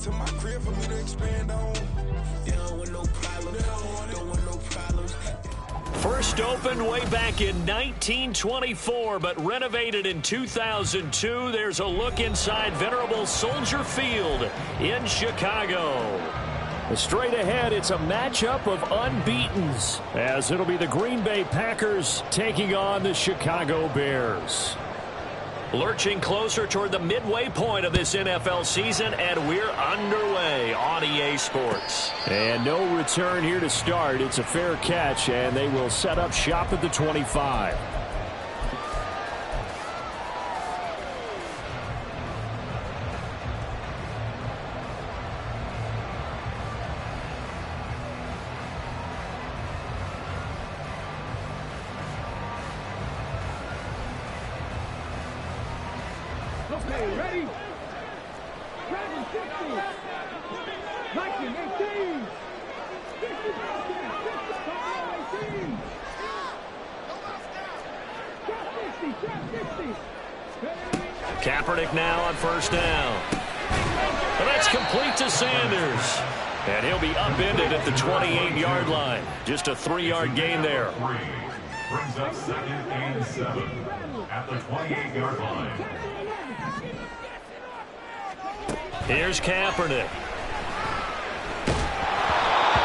to my crib for me to expand on. They don't want no problems. Don't want no problems. First opened way back in 1924, but renovated in 2002. There's a look inside venerable Soldier Field in Chicago. Straight ahead, it's a matchup of unbeatens, as it'll be the Green Bay Packers taking on the Chicago Bears. Lurching closer toward the midway point of this NFL season, and we're underway on EA Sports. And no return here to start. It's a fair catch, and they will set up shop at the 25. Okay, ready? Dragon 60. Viking 18. 60 Falcons. 18. Trap 60. Kaepernick now on first down. And that's complete to Sanders. And he'll be upended at the 28-yard line. Just a 3-yard gain there. Brings up 2nd and 7 at the 28-yard line. Here's Kaepernick.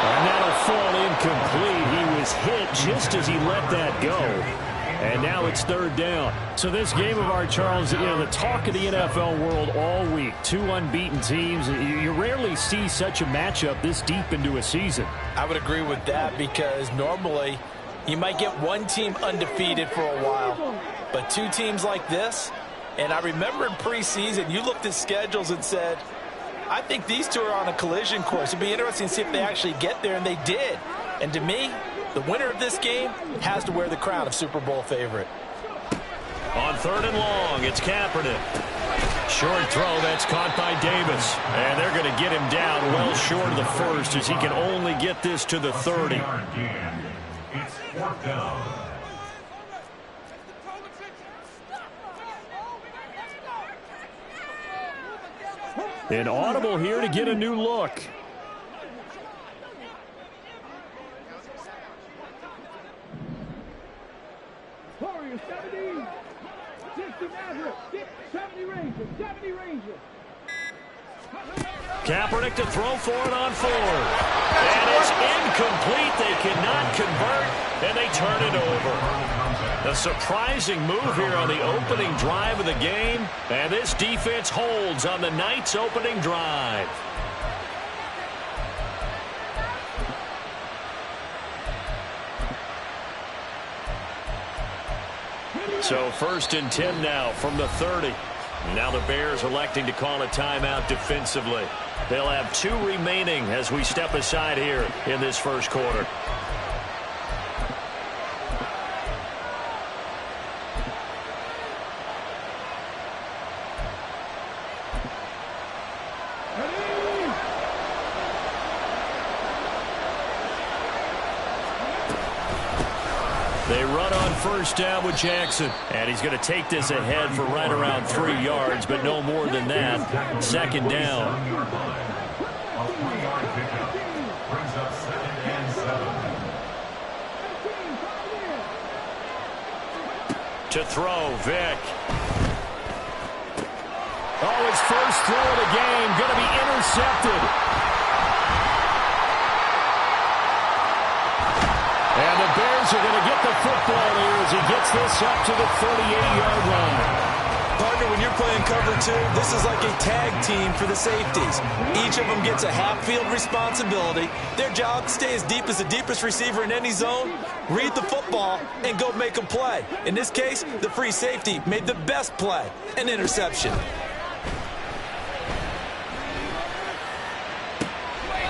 And that'll fall incomplete. He was hit just as he let that go. And now it's 3rd down. So this game of ours, Charles, you know, the talk of the NFL world all week. 2 unbeaten teams. You rarely see such a matchup this deep into a season. I would agree with that, because normally you might get one team undefeated for a while. But 2 teams like this, and I remember in preseason, you looked at schedules and said, I think these 2 are on a collision course. It'd be interesting to see if they actually get there, and they did. And to me, the winner of this game has to wear the crown of Super Bowl favorite. On 3rd and long, it's Kaepernick. Short throw, that's caught by Davis. And they're going to get him down well short of the first, as he can only get this to the 30. It's 4th down. An audible here to get a new look. Warriors 70. 60 Maverick. 70 Rangers. 70 Rangers. Kaepernick to throw for it on 4. And it's incomplete. They cannot convert, and they turn it over. A surprising move here on the opening drive of the game, and this defense holds on the night's opening drive. So 1st and 10 now from the 30. Now the Bears electing to call a timeout defensively. They'll have 2 remaining as we step aside here in this first quarter. They run on first down with Jackson. And he's going to take this ahead for right around 3 yards, but no more than that. 2nd down. A 3-yard pickup brings up 2nd and 7. To throw, Vick. Oh, his first throw of the game, going to be intercepted. And the Bears are going to get the football here as he gets this up to the 38-yard line. Partner, when you're playing cover 2, this is like a tag team for the safeties. Each of them gets a half-field responsibility. Their job, stay as deep as the deepest receiver in any zone, read the football, and go make a play. In this case, the free safety made the best play, an interception.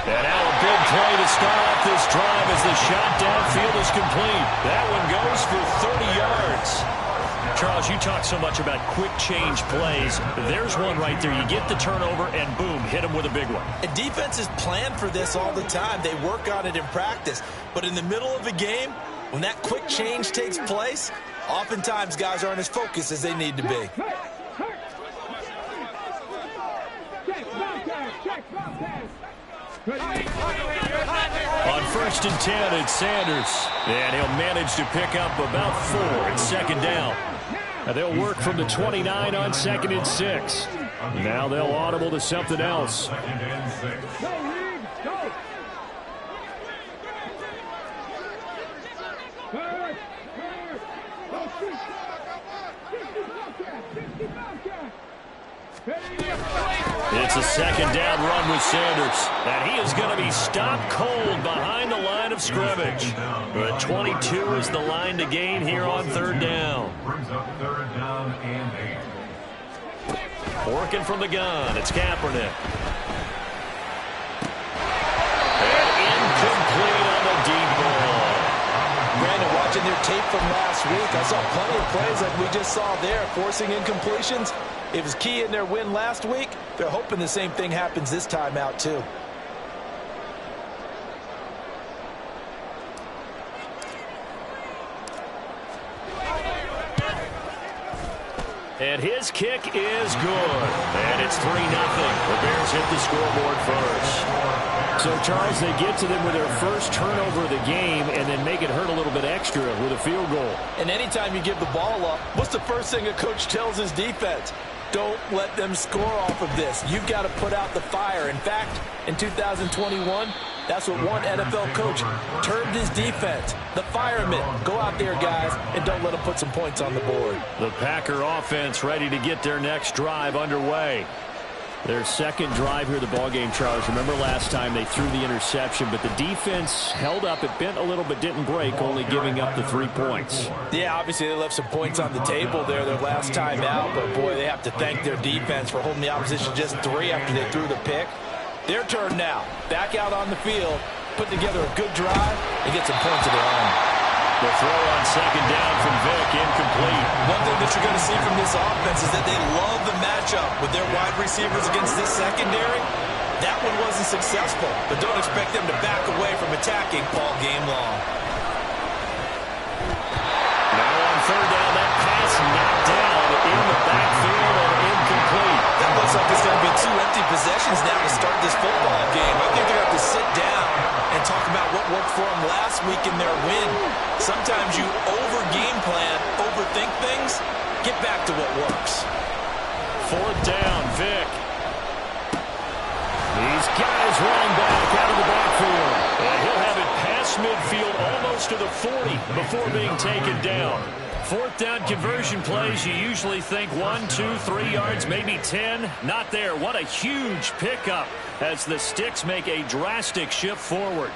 And now a big play to start off this drive as the shot downfield is complete. That one goes for 30 yards. Charles, you talk so much about quick change plays. There's one right there. You get the turnover and boom, hit them with a big one. And defenses plan for this all the time. They work on it in practice. But in the middle of a game, when that quick change takes place, oftentimes guys aren't as focused as they need to be. Check, On 1st and 10, it's Sanders. And he'll manage to pick up about 4 at 2nd down. And they'll work from the 29 on 2nd and 6. Now they'll audible to something else. It's a 2nd down run with Sanders. And he is going to be stopped cold behind the line of scrimmage. But 22 is the line to gain here on 3rd down. Brings up 3rd down and 8. Working from the gun, it's Kaepernick. And incomplete on the deep ball. Brandon, watching their tape from last week, I saw plenty of plays like we just saw there, forcing incompletions. It was key in their win last week. They're hoping the same thing happens this time out, too. And his kick is good. And it's 3-0. The Bears hit the scoreboard first. So, Charles, they get to them with their first turnover of the game and then make it hurt a little bit extra with a field goal. And anytime you give the ball up, what's the first thing a coach tells his defense? Don't let them score off of this. You've got to put out the fire. In fact, in 2021, that's what one NFL coach termed his defense. The firemen. Go out there, guys, and don't let them put some points on the board. The Packer offense ready to get their next drive underway. Their second drive here of the ballgame, Charles. Remember last time they threw the interception, but the defense held up. It bent a little but didn't break, only giving up the 3 points. Yeah, obviously they left some points on the table there their last time out, but boy, they have to thank their defense for holding the opposition just 3 after they threw the pick. Their turn now. Back out on the field, put together a good drive, and get some points of their own. The throw on 2nd down from Vick, incomplete. One thing that you're going to see from this offense is that they love the matchup with their wide receivers against this secondary. That one wasn't successful, but don't expect them to back away from attacking all game long. Now on 3rd down, that pass knocked down in the backfield and incomplete. That looks like it's going to be 2 empty possessions now to start this football game. I think they're going to have to sit down and talk about what worked for them last week in their win. Sometimes you over-game plan, overthink things. Get back to what works. 4th down, Vick. He's got his running back out of the backfield. And he'll have it past midfield almost to the 40 before being taken down. 4th down conversion plays, you usually think 1, 2, 3 yards, maybe 10. Not there. What a huge pickup as the Sticks make a drastic shift forward.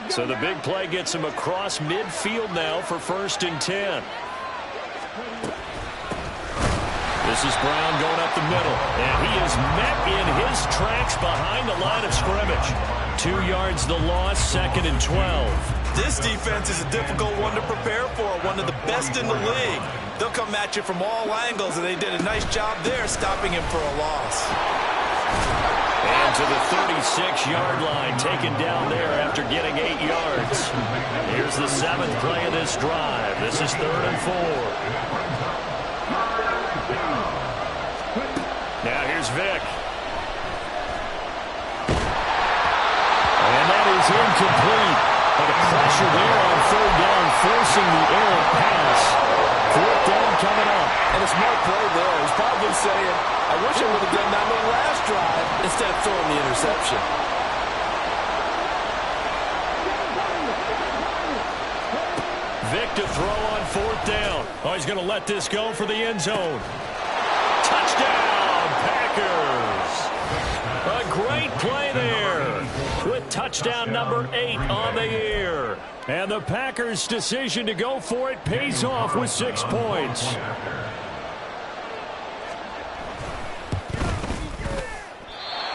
So the big play gets him across midfield now for 1st and 10. This is Brown going up the middle, and he is met in his tracks behind the line of scrimmage. 2 yards the loss, 2nd and 12. This defense is a difficult one to prepare for, one of the best in the league. They'll come at you from all angles, and they did a nice job there stopping him for a loss. And to the 36-yard line, taken down there after getting 8 yards. Here's the 7th play of this drive. This is 3rd and 4. Now here's Vick. And that is incomplete. But a pressure there on 3rd down, forcing the errant pass. 4th down coming up. And a smart play there. He's probably saying, I wish I would have done that on the last drive instead of throwing the interception. Vick to throw on 4th down. Oh, he's going to let this go for the end zone. Touchdown, Packers. A great play there with touchdown number 8 on the year. And the Packers' decision to go for it pays off with 6 points.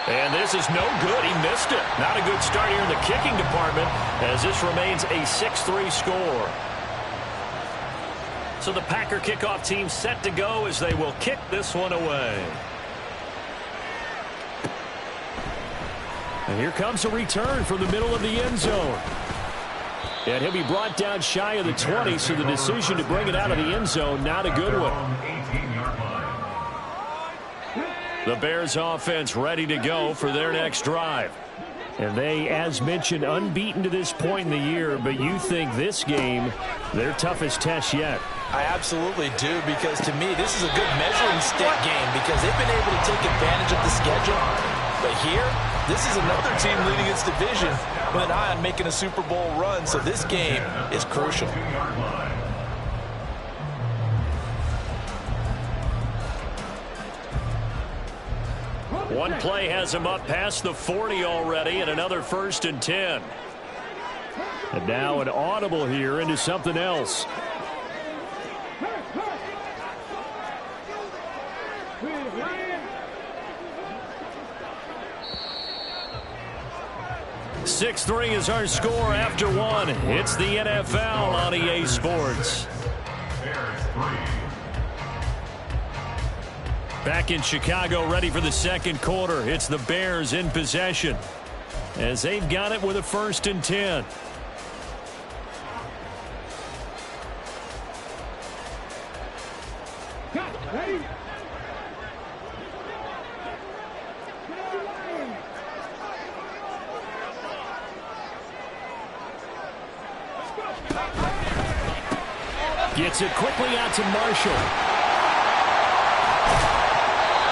And this is no good. He missed it. Not a good start here in the kicking department as this remains a 6-3 score. So the Packer kickoff team set to go as they will kick this one away. And here comes a return from the middle of the end zone. And he'll be brought down shy of the 20, so the decision to bring it out of the end zone, not a good one. The Bears offense ready to go for their next drive. And they, as mentioned, unbeaten to this point in the year, but you think this game, their toughest test yet. I absolutely do, because to me, this is a good measuring stick game because they've been able to take advantage of the schedule. But here, this is another team leading its division with an eye on making a Super Bowl run, so this game is crucial. One play has him up past the 40 already, and another 1st and 10. And now an audible here into something else. "6-3 is our score after one. It's the NFL on EA Sports. Back in Chicago, ready for the second quarter. It's the Bears in possession as they've got it with a 1st and 10. Ready? Gets it quickly out to Marshall.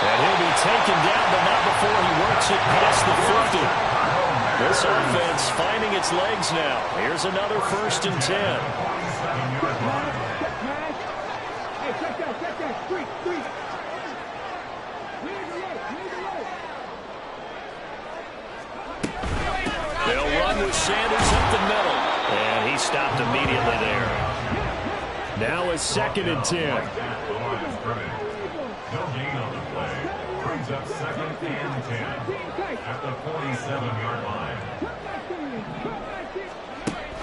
And he'll be taken down, but not before he works it past the 50. This offense finding its legs now. Here's another 1st and 10. Hey, check that. Streak. They'll run with Sanders up the middle. And he stopped immediately there. Now a 2nd and 10. No gain on the play. Brings up 2nd and 10 at the 47-yard line.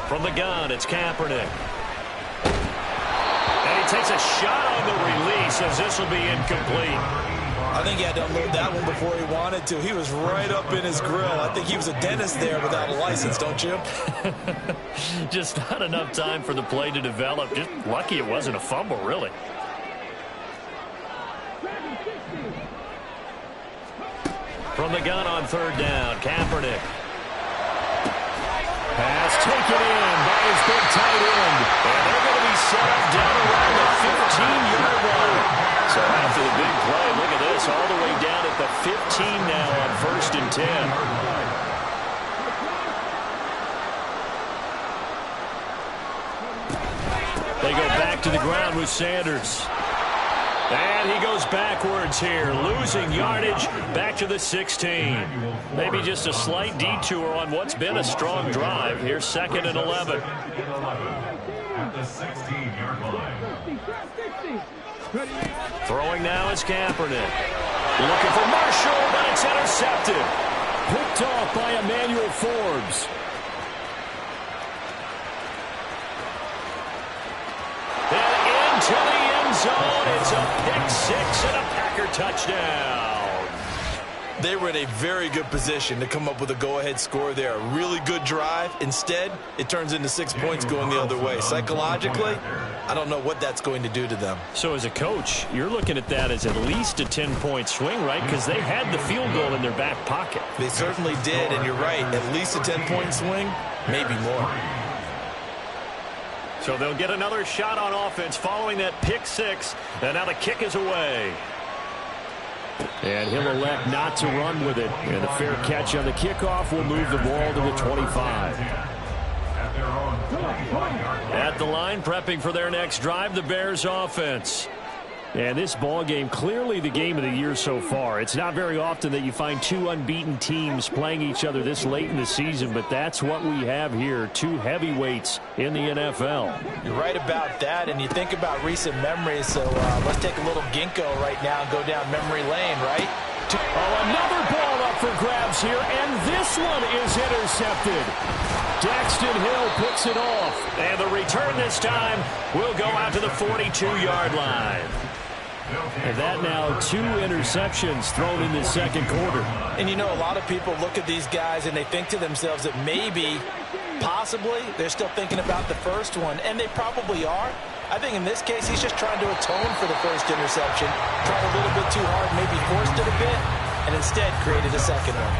From the gun, it's Kaepernick. And he takes a shot on the release as this will be incomplete. I think he had to unload that one before he wanted to. He was right up in his grill. I think he was a dentist there without a license, don't you? Just not enough time for the play to develop. Just lucky it wasn't a fumble, really. From the gun on 3rd down, Kaepernick. Pass taken in by his big tight end. And they're going to be set up down around the 15-yard line. So after the big play, look at this, all the way down at the 15 now on 1st and 10. They go back to the ground with Sanders. And he goes backwards here, losing yardage back to the 16. Maybe just a slight detour on what's been a strong drive. Here's 2nd and 11. At the 16-yard line. Throwing now is Kaepernick. Looking for Marshall, but it's intercepted. Picked off by Emmanuel Forbes. And into the end zone. It's a pick 6 and a Packer touchdown. They were in a very good position to come up with a go-ahead score there. A really good drive. Instead, it turns into 6 points going the other way. Psychologically, I don't know what that's going to do to them. So as a coach, you're looking at that as at least a 10-point swing, right? Because they had the field goal in their back pocket. They certainly did, and you're right. At least a 10-point swing, maybe more. So they'll get another shot on offense following that pick 6. And now the kick is away. And he'll elect not to run with it. And a fair catch on the kickoff will move the ball to the 25. At the line, prepping for their next drive, the Bears offense. And this ball game, clearly the game of the year so far. It's not very often that you find two unbeaten teams playing each other this late in the season, but that's what we have here, two heavyweights in the NFL. You're right about that, and you think about recent memories, so let's take a little ginkgo right now and go down memory lane, right? Oh, another ball up for grabs here, and this one is intercepted. Daxton Hill picks it off, and the return this time will go out to the 42-yard line. And that now 2 interceptions thrown in the second quarter. And you know, a lot of people look at these guys and they think to themselves that maybe Possibly. They're still thinking about the first one, and they probably are. I think in this case, he's just trying to atone for the first interception. Tried a little bit too hard, maybe forced it a bit, and instead created a second one.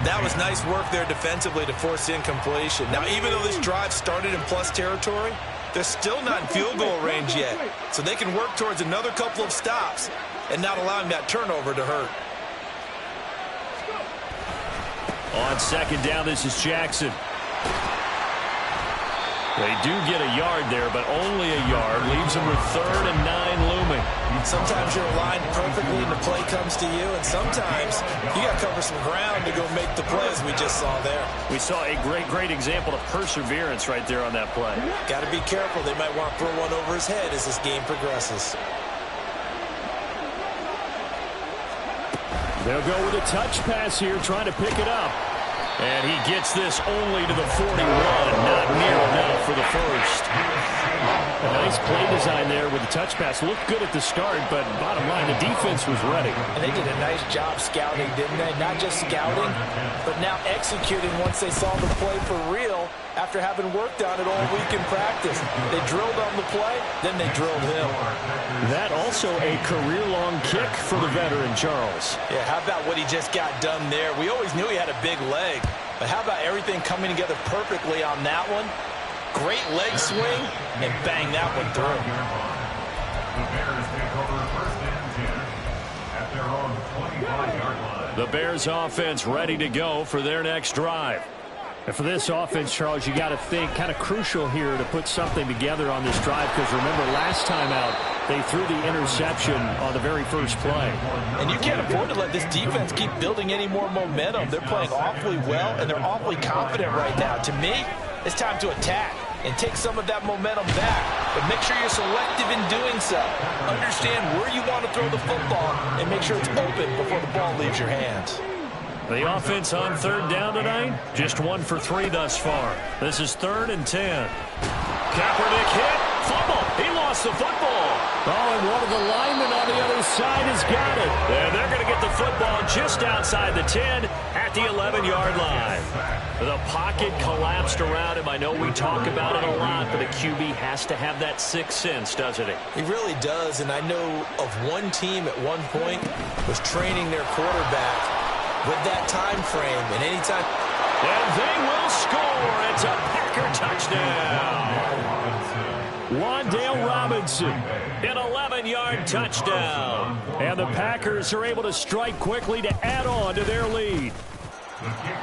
That was nice work there defensively to force the incompletion. Now, even though this drive started in plus territory, they're still not in field goal range yet. So they can work towards another couple of stops and not allowing that turnover to hurt. On second down, this is Jackson. They do get a yard there, but only a yard. Leaves them with 3rd and 9 looming. Sometimes you're aligned perfectly and the play comes to you, and sometimes you got to cover some ground to go make the plays we just saw there. We saw a great example of perseverance right there on that play. Got to be careful. They might want to throw one over his head as this game progresses. They'll go with a touch pass here, trying to pick it up. And he gets this only to the 41. Not near enough for the first. A nice play design there with the touch pass. Looked good at the start, but bottom line, the defense was ready. And they did a nice job scouting, didn't they? Not just scouting, but now executing once they saw the play for real after having worked on it all week in practice. They drilled on the play, then they drilled him. That also a career-long kick for the veteran, Charles. Yeah, how about what he just got done there? We always knew he had a big leg, but how about everything coming together perfectly on that one? Great leg swing, and bang that one through. The Bears take over 1st and 10 at their own 25-yard line. The Bears offense ready to go for their next drive. And for this offense, Charles, you got to think kind of crucial here to put something together on this drive, because remember last time out they threw the interception on the very first play. And you can't afford to let this defense keep building any more momentum. They're playing awfully well, and they're awfully confident right now. To me, it's time to attack and take some of that momentum back. But make sure you're selective in doing so. Understand where you want to throw the football and make sure it's open before the ball leaves your hands. The offense on 3rd down tonight, just 1 for 3 thus far. This is 3rd and 10. Kaepernick hit, fumble. He lost the football. Oh, and one of the linemen on the other side has got it. And they're going to get the football just outside the 10 at the 11-yard line. The pocket collapsed around him. I know we talk about it a lot, but a QB has to have that sixth sense, doesn't he? He really does, and I know of one team at one point was training their quarterback with that time frame, and anytime. And they will score. It's a Packer touchdown. Wan'Dale Robinson, an 11-yard touchdown. And the Packers are able to strike quickly to add on to their lead.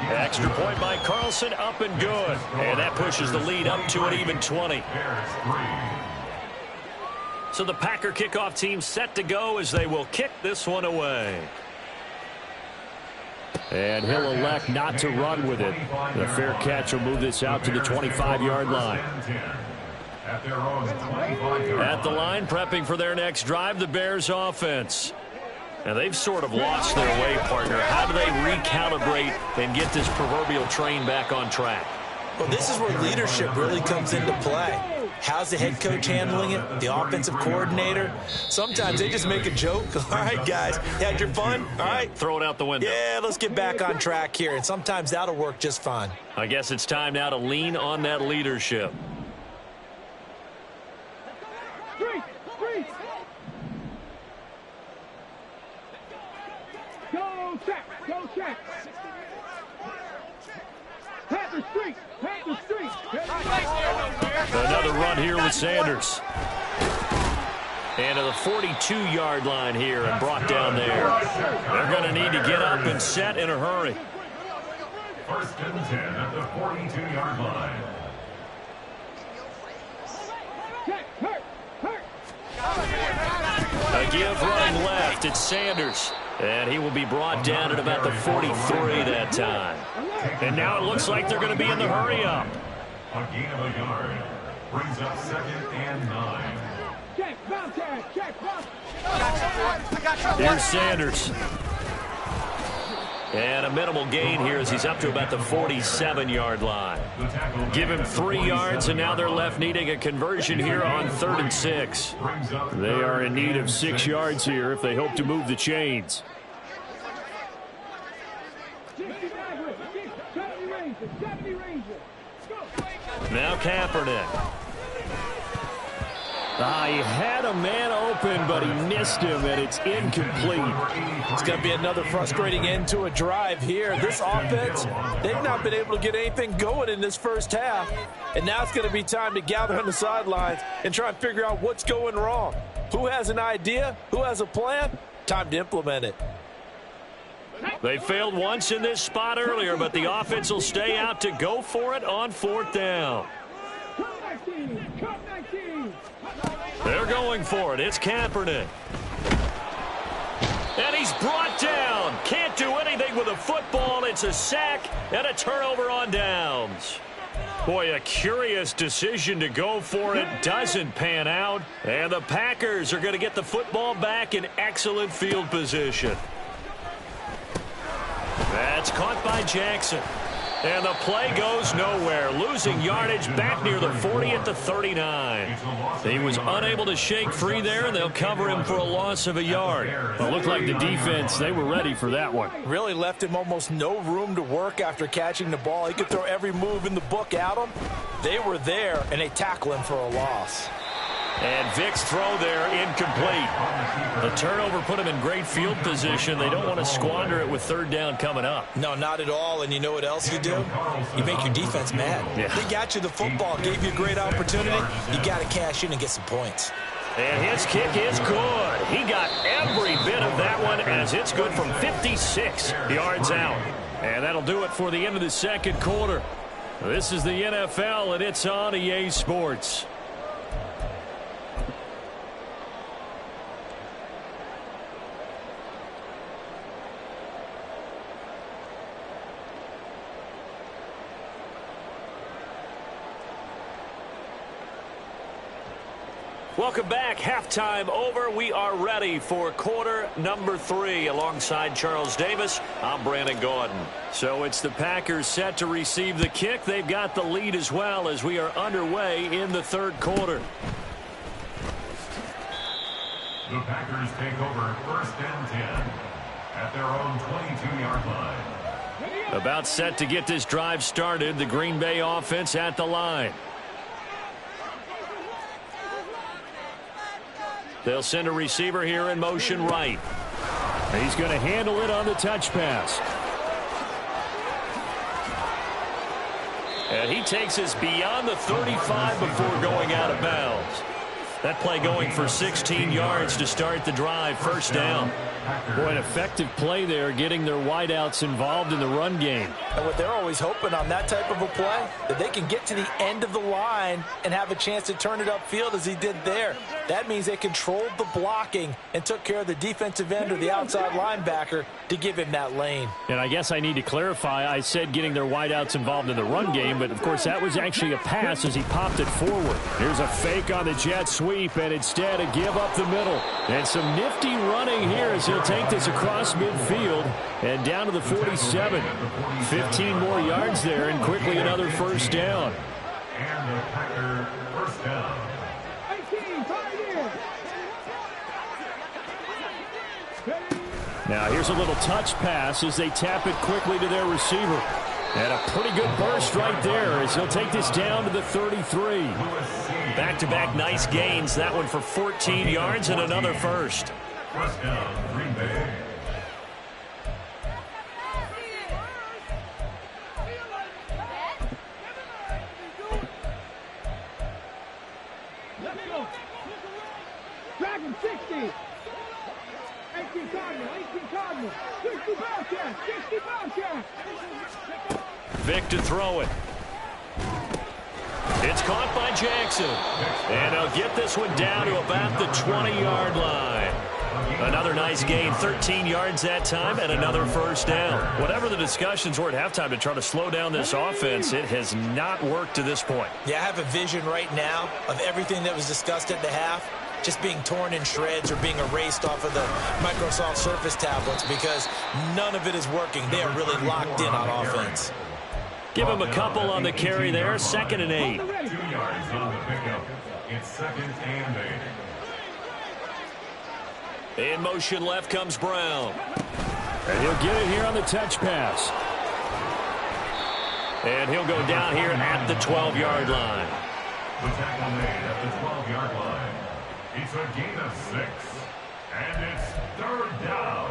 Extra point by Carlson, up and good. And that pushes the lead up to an even 20. So the Packer kickoff team set to go as they will kick this one away. And he'll elect not to run with it. The fair catch will move this out to the 25-yard line. At the line, prepping for their next drive, the Bears offense. Now, they've sort of lost their way, partner. How do they recalibrate and get this proverbial train back on track? Well, this is where leadership really comes into play. How's the head coach handling it? The offensive coordinator? Sometimes they just make a joke. All right, guys, you had your fun? All right. Throw it out the window. Yeah, let's get back on track here. And sometimes that'll work just fine. I guess it's time now to lean on that leadership. Go check. Go check. Panther Street. Panther Street. Another run here with Sanders. And to the 42-yard line here and brought down there. They're going to need to get up and set in a hurry. 1st and 10 at the 42-yard line. A give running left. It's Sanders. And he will be brought down at about the 43 that time. And now it looks like they're going to be in the hurry up. A gain of a yard brings up 2nd and 9. Check, bounce, check, bounce. Here's Sanders. And a minimal gain here as he's up to about the 47-yard line. Give him 3 yards, and now they're left needing a conversion here on 3rd and 6. They are in need of 6 yards here if they hope to move the chains. 70 Rangers. Go. Now Kaepernick. He had a man open, but he missed him, and it's incomplete. It's going to be another frustrating end to a drive here. This offense, they've not been able to get anything going in this first half. And now it's going to be time to gather on the sidelines and try and figure out what's going wrong. Who has an idea? Who has a plan? Time to implement it. They failed once in this spot earlier, but the offense will stay out to go for it on 4th down. They're going for it. It's Kaepernick. And he's brought down. Can't do anything with a football. It's a sack and a turnover on downs. Boy, a curious decision to go for it. Doesn't pan out. And the Packers are going to get the football back in excellent field position. That's caught by Jackson. And the play goes nowhere. Losing yardage back near the 40 at the 39. He was unable to shake free there, and they'll cover him for a loss of a yard. Well, it looked like the defense, they were ready for that one. Really left him almost no room to work after catching the ball. He could throw every move in the book at him. They were there, and they tackle him for a loss. And Vick's throw there incomplete. The turnover put him in great field position. They don't want to squander it with 3rd down coming up. No, not at all. And you know what else you do? You make your defense mad. Yeah. They got you the football, gave you a great opportunity. You got to cash in and get some points. And his kick is good. He got every bit of that one as it's good from 56 yards out. And that'll do it for the end of the 2nd quarter. This is the NFL, and it's on EA Sports. Welcome back. Halftime over. We are ready for quarter number 3. Alongside Charles Davis, I'm Brandon Gordon. So it's the Packers set to receive the kick. They've got the lead as well as we are underway in the 3rd quarter. The Packers take over 1st and 10 at their own 22-yard line. About set to get this drive started. The Green Bay offense at the line. They'll send a receiver here in motion right. He's going to handle it on the touch pass. And he takes us beyond the 35 before going out of bounds. That play going for 16 yards to start the drive. 1st down. Boy, an effective play there, getting their wideouts involved in the run game. And what they're always hoping on that type of a play, that they can get to the end of the line and have a chance to turn it upfield as he did there. That means they controlled the blocking and took care of the defensive end or the outside linebacker to give him that lane. And I guess I need to clarify, I said getting their wideouts involved in the run game, but of course that was actually a pass as he popped it forward. Here's a fake on the jet sweep, and instead a give up the middle. And some nifty running here as he'll take this across midfield and down to the 47. 15 more yards there, and quickly another 1st down. And the Packer 1st down. Now here's a little touch pass as they tap it quickly to their receiver. And a pretty good burst right there as he'll take this down to the 33. Back-to-back nice gains. That one for 14 yards and another 1st. 1st down, Green Bay. Dragon 60. 18 Cardinal. 60 Bobcat. 60 Bobcat. Vick to throw it. It's caught by Jackson. And they'll get this one down to about the 20-yard line. Another nice gain, 13 yards that time, and another 1st down. Whatever the discussions were at halftime to try to slow down this offense, it has not worked to this point. Yeah, I have a vision right now of everything that was discussed at the half just being torn in shreds or being erased off of the Microsoft Surface tablets because none of it is working. They are really locked in on offense. Give him a couple on the carry there. 2nd and 8. 2 yards on the pickup. It's 2nd and 8. In motion left comes Brown. And he'll get it here on the touch pass. And he'll go down here at the 12-yard line. The tackle made at the 12-yard line. It's a gain of 6. And it's 3rd down.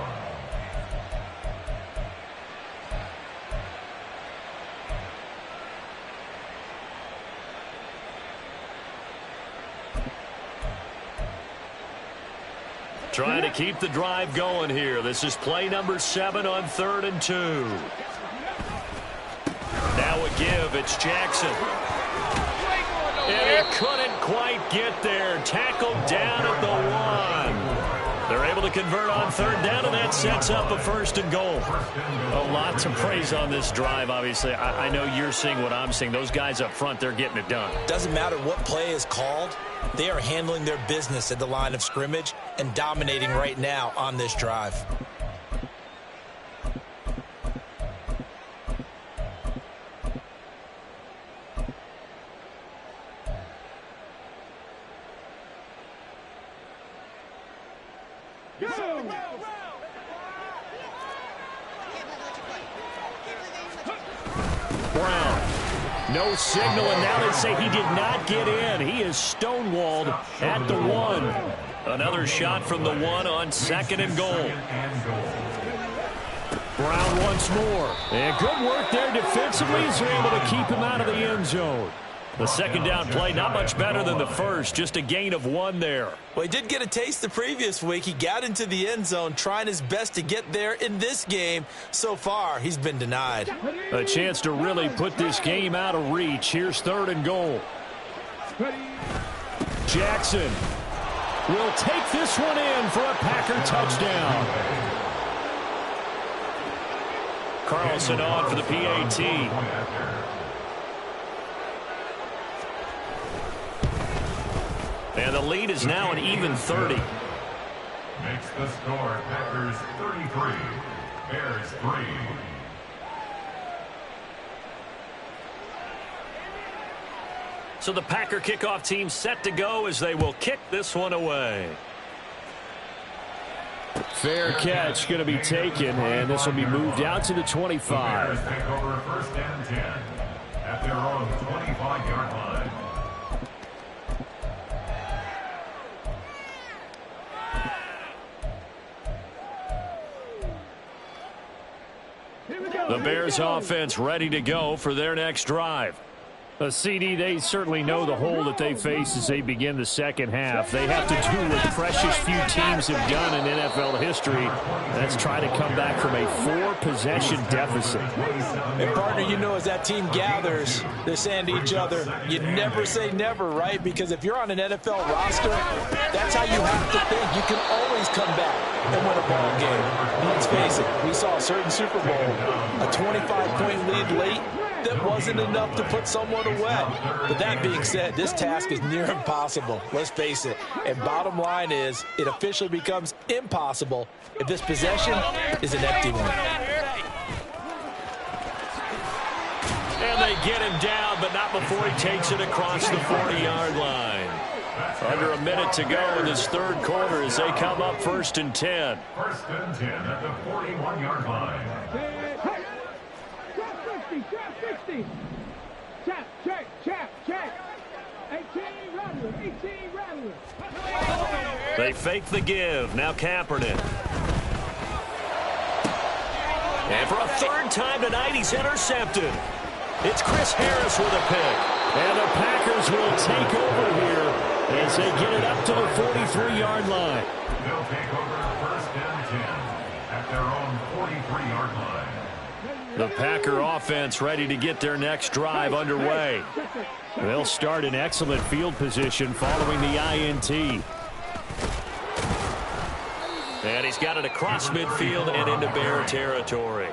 Trying to keep the drive going here. This is play number 7 on 3rd and 2. Now a give. It's Jackson. And he couldn't quite get there. Tackled down at the 1. They're able to convert on 3rd down, and that sets up a 1st and goal. A lot to praise on this drive, obviously. I know you're seeing what I'm seeing. Those guys up front, they're getting it done. Doesn't matter what play is called. They are handling their business at the line of scrimmage and dominating right now on this drive. Brown. No signal, and now they say he did not get in. He is stonewalled at the 1. Another shot from the 1 on 2nd and goal. Brown once more. And good work there defensively as they're able to keep him out of the end zone. The 2nd down play, not much better than the first, just a gain of 1 there. Well, he did get a taste the previous week. He got into the end zone, trying his best to get there in this game. So far, he's been denied. A chance to really put this game out of reach. Here's 3rd and goal. Jackson will take this one in for a Packer touchdown. Carlson on for the PAT. And the lead is now an even 30. Makes the score Packers 33, Bears 3. So the Packer kickoff team set to go as they will kick this one away. Fair catch going to be taken, and this will be moved out to the 25. The Bears take over 1st and 10 at their own 25-yard line. The Bears offense ready to go for their next drive. A CD, they certainly know the hole that they face as they begin the 2nd half. They have to do what precious few teams have done in NFL history. That's try to come back from a 4-possession deficit. And partner, you know, as that team gathers, they're saying to each other, you never say never, right? Because if you're on an NFL roster, that's how you have to think. You can always come back and win a ball game. Let's face it, we saw a certain Super Bowl, a 25-point lead late. That wasn't enough to put someone away. But that being said, this task is near impossible. Let's face it. And bottom line is, it officially becomes impossible if this possession is an empty one. And they get him down, but not before he takes it across the 40-yard line. Under a minute to go in this 3rd quarter as they come up 1st and 10. 1st and 10 at the 41-yard line. Trap 60. Check. 18 Rattler. They fake the give. Now Kaepernick. And for a 3rd time tonight, he's intercepted. It's Chris Harris with a pick. And the Packers will take over here as they get it up to the 43-yard line. They'll take over 1st and 10 at their own 43-yard line. The Packer offense ready to get their next drive underway. They'll start in excellent field position following the INT. And he's got it across midfield and into Bear territory.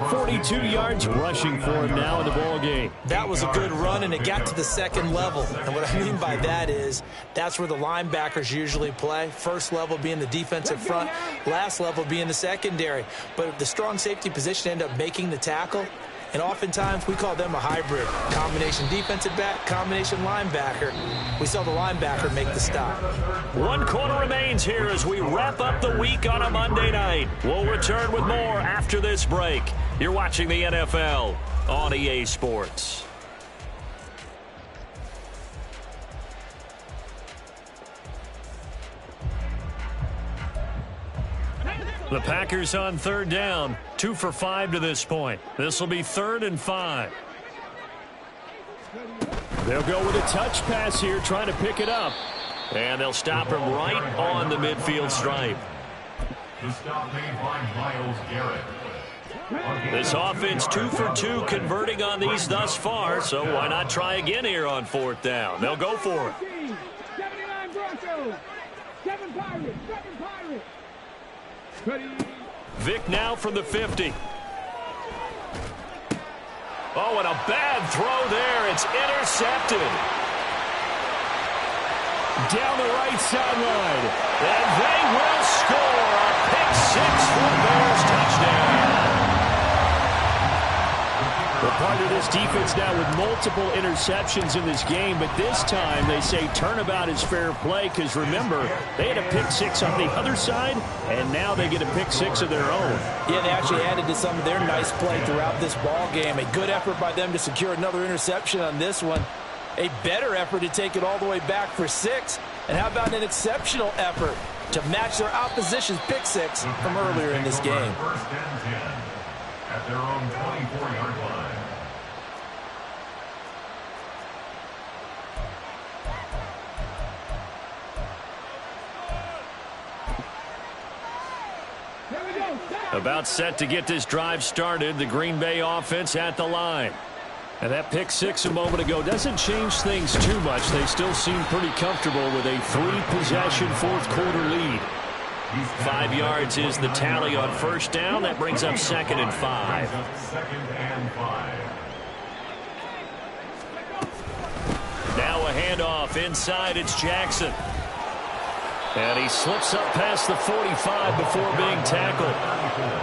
42 yards rushing for him now in the ball game. That was a good run, and it got to the 2nd level. And what I mean by that is that's where the linebackers usually play. 1st level being the defensive front, last level being the secondary. But the strong safety position ended up making the tackle. And oftentimes we call them a hybrid. Combination defensive back, combination linebacker. We saw the linebacker make the stop. 1 quarter remains here as we wrap up the week on a Monday night. We'll return with more after this break. You're watching the NFL on EA Sports. The Packers on third down, 2 for 5 to this point. This will be 3rd and 5. They'll go with a touch pass here, trying to pick it up. And they'll stop him right on the midfield stripe. The stop made by Myles Garrett. This offense 2 for 2 converting on these thus far, so why not try again here on 4th down? They'll go for it. 79 Broncos, 7 Pirates, 7 Pirates. Vic now from the 50. Oh, and a bad throw there. It's intercepted. Down the right sideline. And they will score a pick 6 for the Bears touchdown. Well, part of this defense now with multiple interceptions in this game, but this time they say turnabout is fair play because, remember, they had a pick 6 on the other side, and now they get a pick 6 of their own. Yeah, they actually added to some of their nice play throughout this ball game. A good effort by them to secure another interception on this one. A better effort to take it all the way back for 6. And how about an exceptional effort to match their opposition's pick 6 from earlier in this game? 1st and 10 at their own 24-yard line. About set to get this drive started. The Green Bay offense at the line. And that pick 6 a moment ago doesn't change things too much. They still seem pretty comfortable with a 3-possession 4th quarter lead. 5 yards is the tally on 1st down. That brings up 2nd and 5. 2nd and 5. Now a handoff inside. It's Jackson. And he slips up past the 45 before being tackled.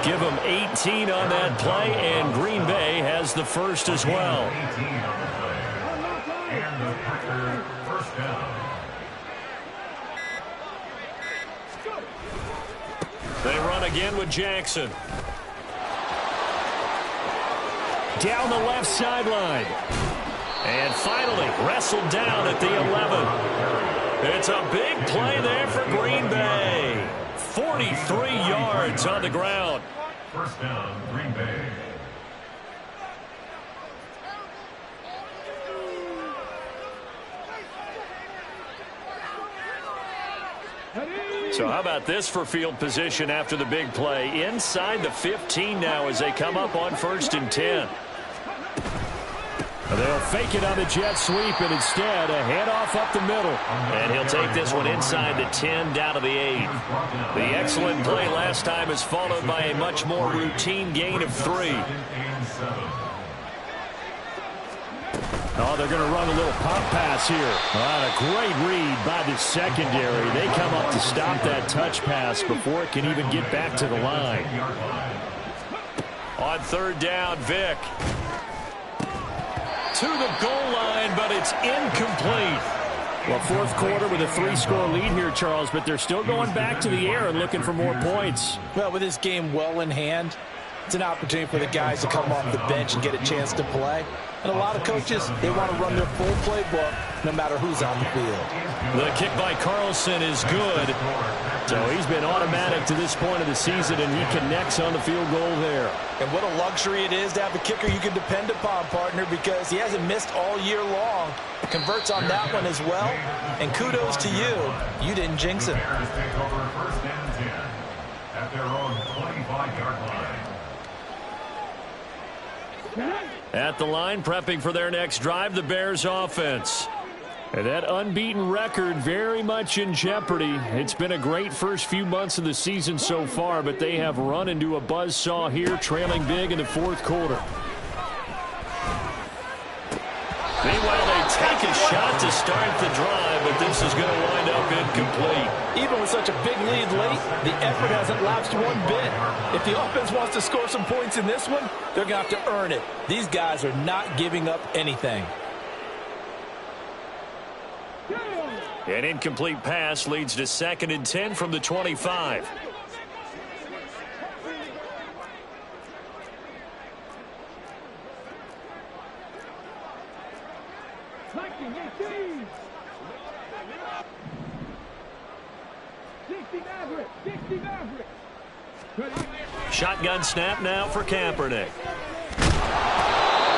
Give him 18 on that play, and Green Bay has the first as well. 18 on the play. And the Packer 1st down. They run again with Jackson. Down the left sideline. And finally wrestled down at the 11. It's a big play there for Green Bay. 43 yards on the ground. 1st down, Green Bay. So how about this for field position after the big play? Inside the 15 now as they come up on 1st and 10. They'll fake it on the jet sweep, and instead a handoff up the middle. And he'll take this one inside the 10 down to the 8. The excellent play last time is followed by a much more routine gain of 3. Oh, they're going to run a little pop pass here. A great read by the secondary. They come up to stop that touch pass before it can even get back to the line. On 3rd down, Vic. To the goal line, but it's incomplete. Well, 4th quarter with a 3-score lead here, Charles, but they're still going back to the air and looking for more points. Well, with this game well in hand, it's an opportunity for the guys to come off the bench and get a chance to play. And a lot of coaches, they want to run their full playbook no matter who's on the field. The kick by Carlson is good. So he's been automatic to this point of the season, and he connects on the field goal there. And what a luxury it is to have a kicker you can depend upon, partner, because he hasn't missed all year long. Converts on that one as well. And kudos to you. You didn't jinx it. The Bears take over 1st and 10 at their own 25-yard line. At the line, prepping for their next drive, the Bears offense. And that unbeaten record very much in jeopardy. It's been a great first few months of the season so far, but they have run into a buzzsaw here, trailing big in the 4th quarter. Meanwhile, they take a shot to start the drive, but this is going to wind up incomplete. Even with such a big lead late, the effort hasn't lapsed one bit. If the offense wants to score some points in this one, they're going to have to earn it. These guys are not giving up anything. An incomplete pass leads to 2nd and 10 from the 25. Shotgun snap now for Kaepernick.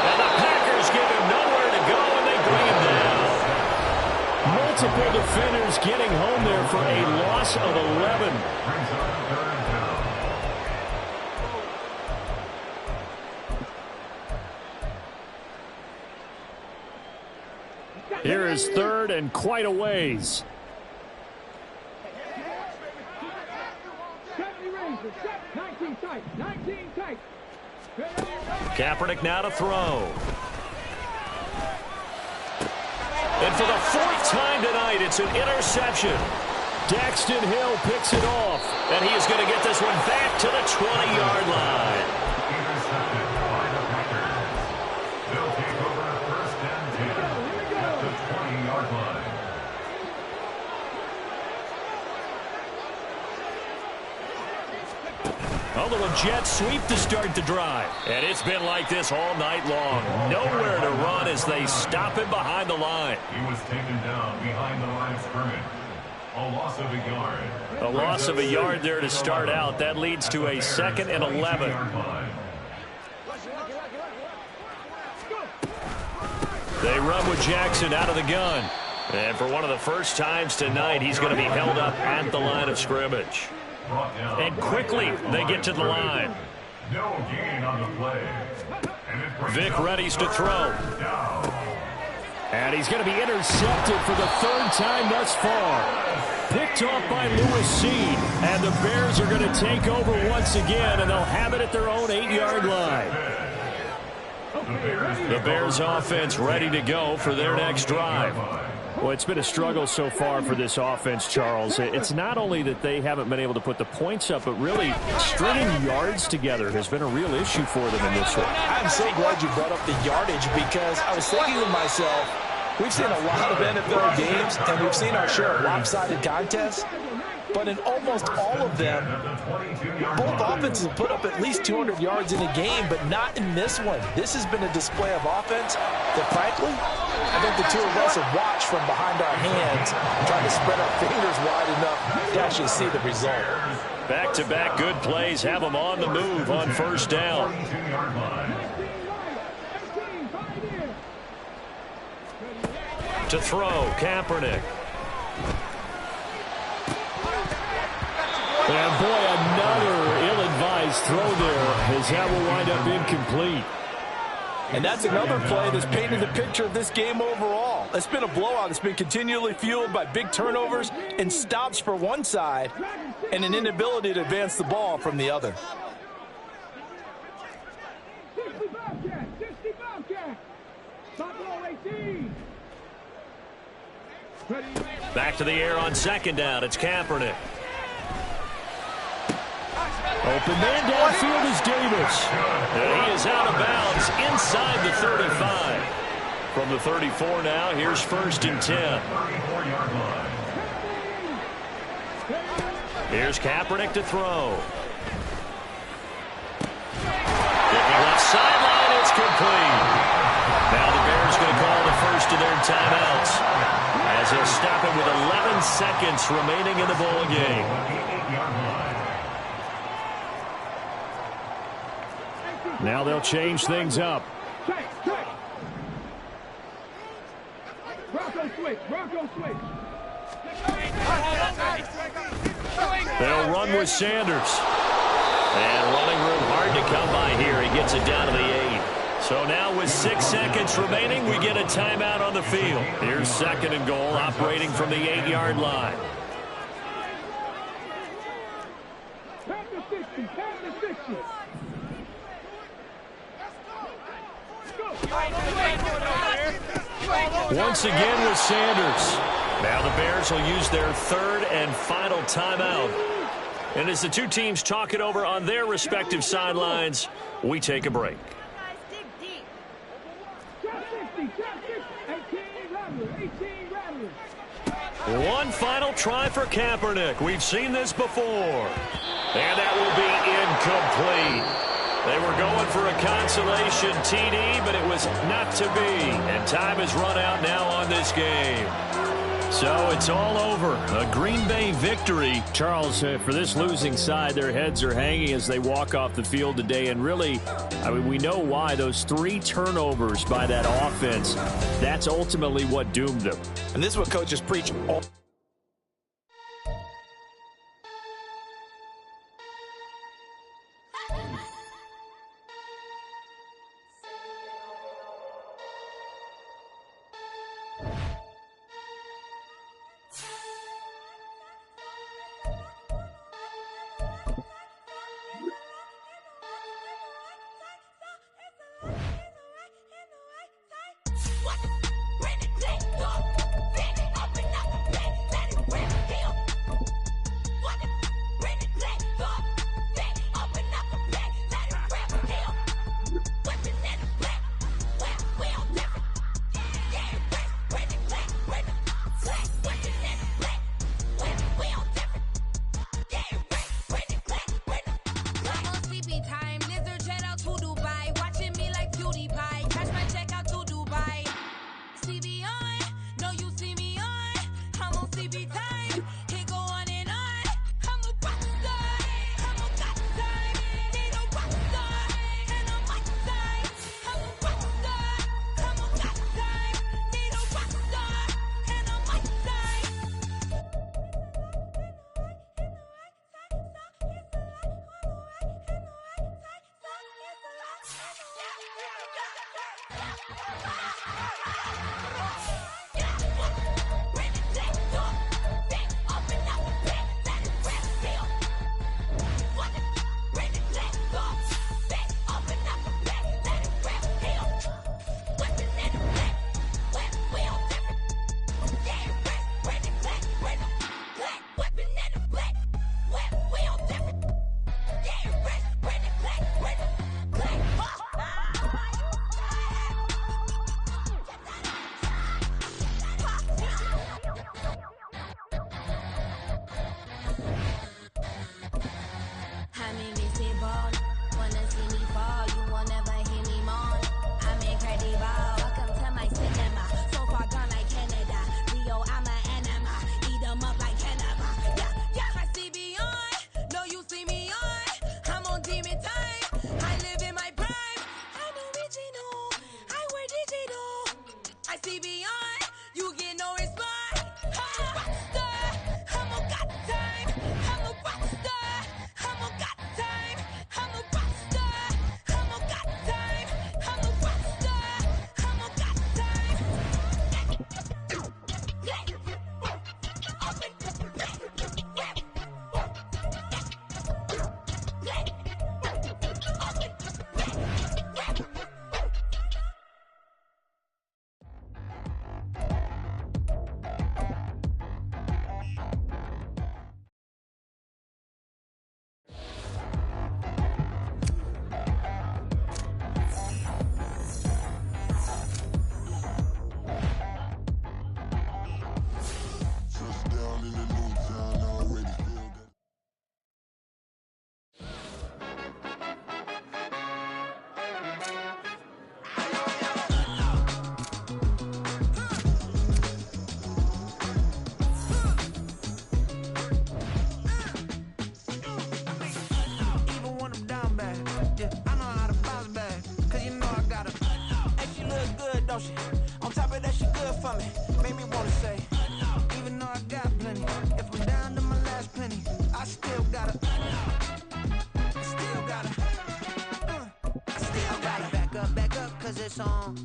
And the Packers give him nowhere to go, and they bring him down. Multiple defenders getting home there for a loss of 11. Here is third and quite a ways. Kaepernick now to throw. And for the fourth time tonight, it's an interception. Daxton Hill picks it off. And he is going to get this one back to the 20-yard line. Intercepted by the Packers. They'll take over at first and 10 at the 20-yard line. A little jet sweep to start the drive. And it's been like this all night long. Nowhere to run as they stop him behind the line. He was taken down behind the line of scrimmage. A loss of a yard. A loss of a yard there to start out. That leads to a 2nd and 11. They run with Jackson out of the gun. And for one of the first times tonight, he's going to be held up at the line of scrimmage. And quickly, they get to the line. No gain on the play. Vic readies to throw. And he's going to be intercepted for the third time thus far. Picked off by Lewis Seed. And the Bears are going to take over once again, and they'll have it at their own 8-yard line. The Bears offense ready to go for their next drive. Well, it's been a struggle so far for this offense, Charles. It's not only that they haven't been able to put the points up, but really stringing yards together has been a real issue for them in this one. I'm so glad you brought up the yardage, because I was thinking to myself, we've seen a lot of NFL games, and we've seen our share of lopsided contests. But in almost all of them, both offenses have put up at least 200 yards in a game, but not in this one. This has been a display of offense that, frankly, I think the two of us have watched from behind our hands, trying to spread our fingers wide enough to actually see the result. Back-to-back good plays have them on the move on first down. To throw, Kaepernick. And boy, another ill-advised throw there, as that will wind up incomplete. And that's another play that's painted the picture of this game overall. It's been a blowout. It's been continually fueled by big turnovers and stops for one side and an inability to advance the ball from the other. Back to the air on second down. It's Kaepernick. Open man downfield is Davis. And he is out of bounds inside the 35. From the 34 now, here's first and 10. Here's Kaepernick to throw. Looking left sideline, it's complete. Now the Bears going to call the first of their timeouts, as they'll stop it with 11 seconds remaining in the ball game. Now they'll change things up. They'll run with Sanders. And running room hard to come by here. He gets it down to the 8. So now with 6 seconds remaining, we get a timeout on the field. Here's second and goal, operating from the 8-yard line. Once again with Sanders. Now the Bears will use their third and final timeout. And as the two teams talk it over on their respective sidelines, we take a break. One final try for Kaepernick. We've seen this before. And that will be incomplete. They were going for a consolation TD, but it was not to be. And time has run out now on this game. So it's all over. A Green Bay victory. Charles, for this losing side, their heads are hanging as they walk off the field today. And really, I mean, we know why. Those 3 turnovers by that offense, that's ultimately what doomed them. And this is what coaches preach all.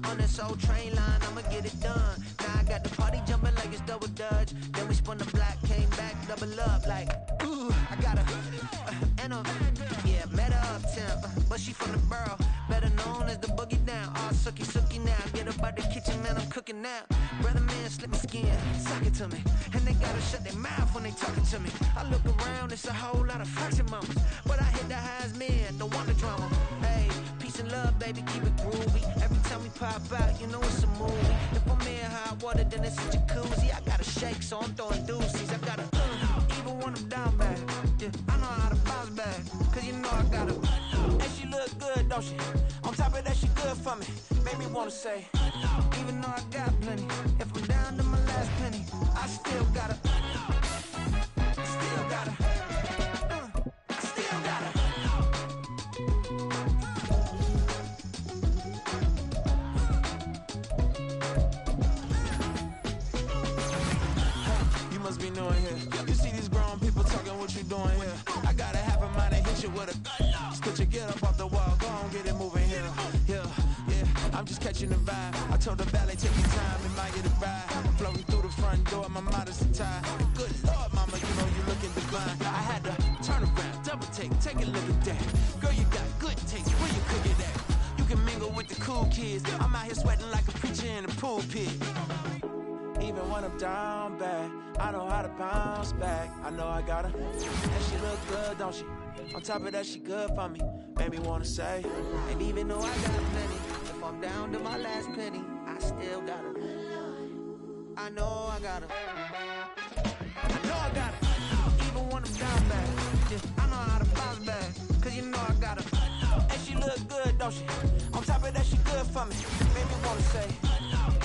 On this old train line, I'ma get it done. Now I got the party jumping like it's double dutch. Then we spun the block, came back, double up like, ooh, I got a, and a, yeah, met her uptown, but she from the borough, better known as the boogie down. All sucky sucky now, get up out the kitchen, man, I'm cooking now. Brother man, slip me skin, suck it to me, and they gotta shut their mouth when they talking to me. I look around, it's a whole lot of fraction mamas, but I hit the highs, man, don't want the drama. Hey, peace and love, baby, keep it groovy. Every time we pop out, you know it's a movie. If I'm in hot water, then it's a jacuzzi. I gotta shake, so I'm throwing deuces. I gotta, even when I'm down bad. Yeah, I know how to bounce back, cause you know I gotta. And she look good, don't she? On top of that, she good for me. Made me wanna say, even though I got plenty, if I'm down to my last penny, I still doing here? You see these grown people talking, what you doing here? I gotta have a mind to hit you with a Put your get up off the wall, go on, get it moving here. Yeah, I'm just catching the vibe. I told the valet, take your time, it might get a ride. Floating through the front door, my modest attire. Good Lord, mama, you know you looking divine. I had to turn around, double take a look at that. Girl, you got good taste, where you cook it at? You can mingle with the cool kids. I'm out here sweating like a preacher in the pulpit. Even when I'm down bad, I know how to bounce back. I know I got her, and she look good, don't she? On top of that, she good for me. Made me wanna say, and even though I got plenty, if I'm down to my last penny, I still got her. I know I got her. I know I got her. Even when I'm down bad, yeah, I know how to bounce back. Cause you know I got her, and she look good, don't she? On top of that, she good for me. Made me wanna say,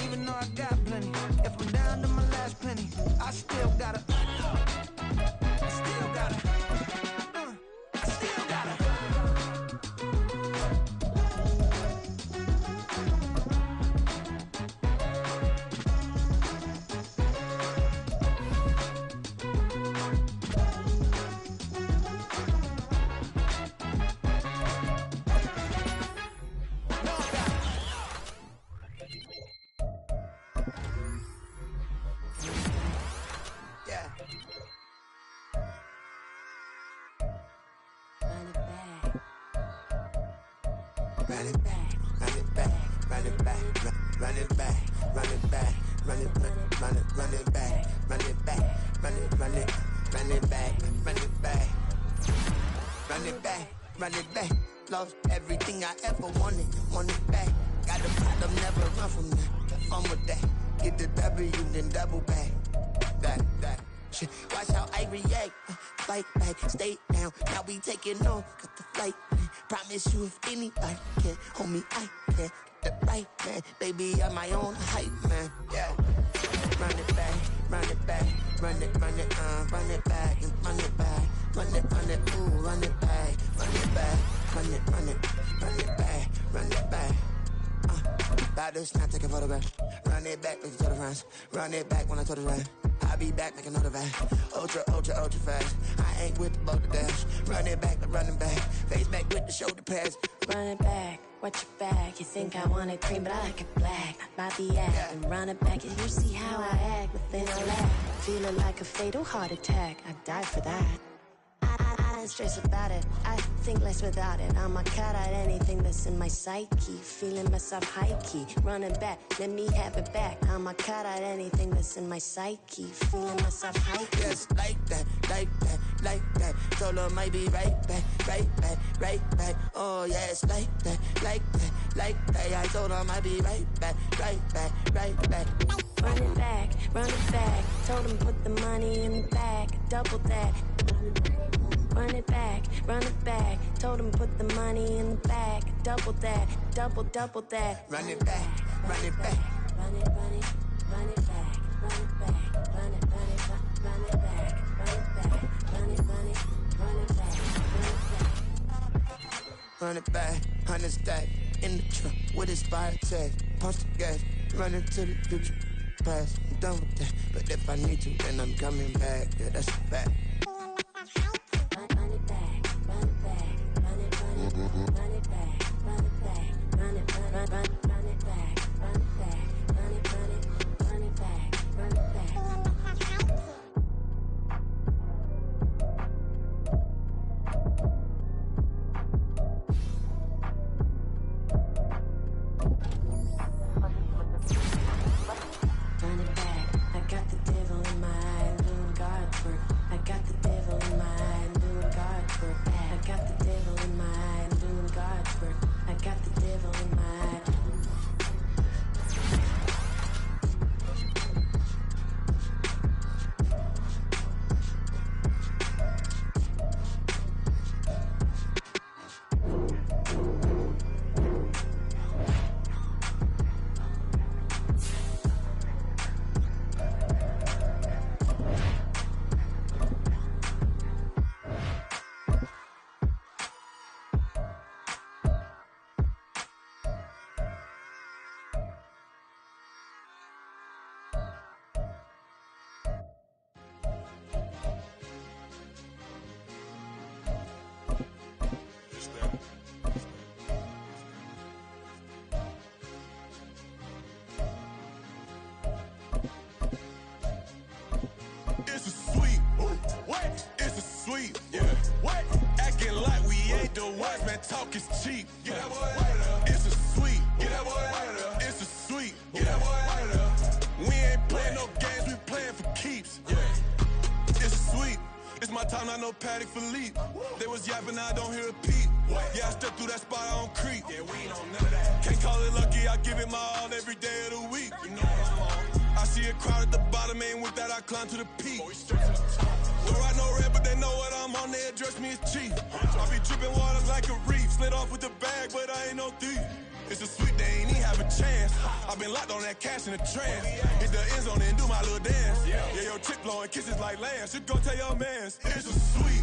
even though I got plenty, if I'm down to my last penny, I still got her. I still got her. I still got her. Love everything I ever wanted back. Got a problem, never run from that. Fun with that. Get the W, then double back. That shit. Watch how I react. Fight back, stay down. Now we taking off, got the flight. Promise you if anybody can hold me, I can. Get the right man, baby, I'm my own hype man. Yeah. Run it back, run it back, run it back, and run it back, run it, ooh, run it back, run it back, run it back, run it back. About to snap, take a photograph. Run it back, make it to the friends. Run it back when I told it right. I'll be back, make another back. Ultra fast. I ain't with the boat to dash. Run it back, running back. Face back with the shoulder pads. Run it back, watch your back. You think I want it cream, but I like it black. By the act, and run it back. And you see how I act within a laugh. Feeling like a fatal heart attack. I'd die for that. I ain't stressed about it. I think less without it. I'ma cut out anything that's in my psyche. Feeling myself high key. Running back, let me have it back. I'ma cut out anything that's in my psyche. Feeling myself high key. Yes, like that. Told her might be right back. Oh yes, like that. I told her might be right back. Run it back. Told him put the money in the bag. Double that. Run it back. Told him put the money in the bag. Double that. Double that. Run it back. Run it back. Run it back. Run it back. Run it back. Run it back. Run it back, 100 stack in the trunk with his fire tag. Punch the gas, running to the future. Past, I'm done with that. But if I need to, then I'm coming back. Yeah, that's a fact. Run it back, run it back, run it back, run it back, run it back, run it back, run it back, run it back, run it back. Run it back, I got the devil in my eye, doing God's work. I got the man, talk is cheap. Get that boy out of there. It's a sweep. Get that boy out of there. It's a sweep. Get that boy out of there. We ain't playing no games, we playing for keeps. Yeah. It's a sweep. It's my time, I know Patty Philippe. They was yapping, I don't hear a peep. Yeah, I step through that spot, I don't creep. Yeah, we ain't on none of that. Can't call it lucky, I give it my all every day of the week. You know what I'm on. I see a crowd at the bottom, ain't with that, I climb to the peak. Don't write no red, but they know what I'm on, they address me as chief. I be dripping water like a reef, slid off with the bag, but I ain't no thief. It's a sweet, they ain't even have a chance. I've been locked on that cash in a trance. Hit the end zone and do my little dance. Yeah, your chick blowing kisses like lambs. You go tell your mans. It's a sweet.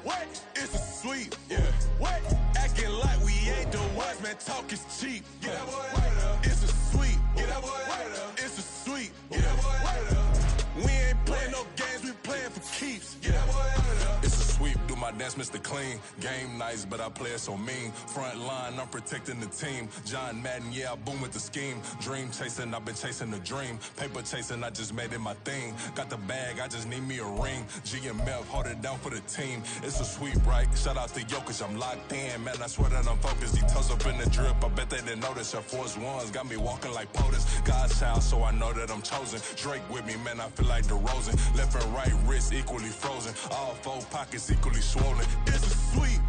What? It's a sweet. Yeah. What? Acting like we ain't the ones, man. Talk is cheap. Get that boy out of there. It's a sweet. Get that boy out of there. It's a sweet. Get that boy out of there. We ain't playing no games, we playing for keeps. Get that boy out of there. It's a sweep. Do my dance, Mr. Clean. Game nice, but I play it so mean. Front line, I'm protecting the team. John Madden, yeah, I boom with the scheme. Dream chasing, I've been chasing the dream. Paper chasing, I just made it my thing. Got the bag, I just need me a ring. GMF, hold it down for the team. It's a sweep, right? Shout out to Jokic, I'm locked in. Man, I swear that I'm focused. He toes up in the drip, I bet they didn't notice. Air Force Ones got me walking like POTUS. God's child, so I know that I'm chosen. Drake with me, man, I feel like DeRozan. Left and right wrist equally frozen. All four pockets equally swollen. It's a sweep.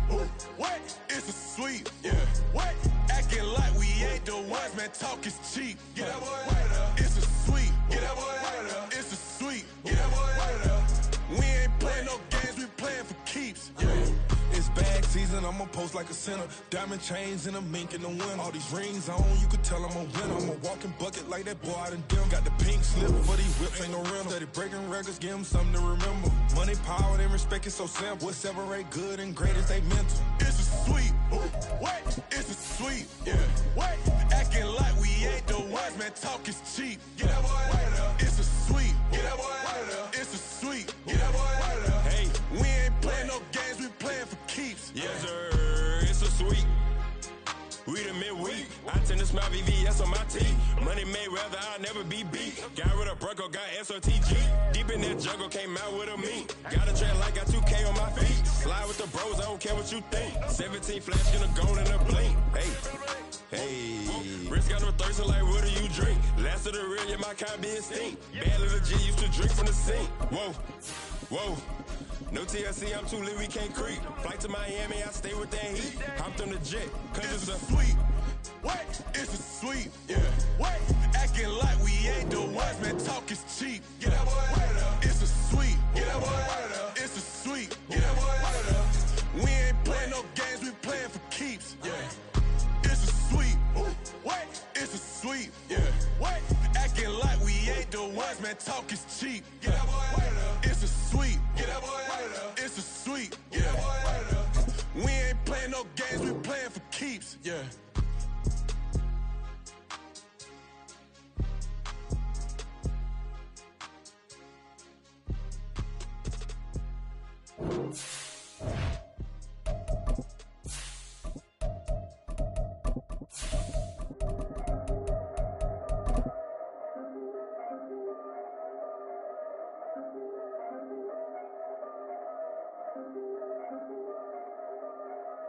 What? It's a sweep. Yeah. What? Acting like we ain't the ones, man. Talk is cheap. Get that boy out of there. It's a sweep. Get that boy out of there. It's a sweep. Get that boy out of there. We ain't playing no games, we playing for keeps. Yeah. It's bag season, I'ma post like a sinner. Diamond chains and a mink in the wind. All these rings on, you could tell I'm a winner. I'm a walking bucket like that boy out in dim. Got the pink slip for these whips, ain't no rental. Steady breaking records, give them something to remember. Money, power, and respect is so simple. What separate good and great is they mental. It's a sweep. What? It's a sweep. Yeah. What? Acting like we ain't the ones, man. Talk is cheap. Get that boy out of there. It's a sweep. Get that boy out of there. It's a sweep. Get that boy out of there. Hey, we ain't playing no games, we playing for keeps. Yes, sir. It's a sweep. We the midweek. I tend to smile VVS on my teeth. Money made rather I'll never be beat. Got rid of Bronco, got SOTG. Deep in that jungle, came out with a meat. Got a track like got 2K on my feet. Slide with the bros, I don't care what you think. 17 flash in a gold and a blink. Hey, Rich got no thirst, like what do you drink? Last of the real, yeah, my kind be extinct. Bad little G used to drink from the sink. Whoa, whoa. No TLC, I'm too lit, we can't creep. Flight to Miami, I stay with that heat. Hopped on the jet, cause it's a sweep. What? It's a sweep. Yeah. What? Acting like we ain't the ones, man. Talk is cheap. Get that boy out of there. It's a sweep. Get that boy out of there. It's a sweep. Get that boy out of there. We ain't playing no games, we playing for keeps. Yeah. It's a sweep. What? It's a sweep. Yeah. What? Acting like we ain't the ones, man. Talk is cheap. Get that boy out of there. It's a sweep. Get that boy out of there. It's a sweep. Get that boy out of there. We ain't playing no games, we playing for keeps. Yeah.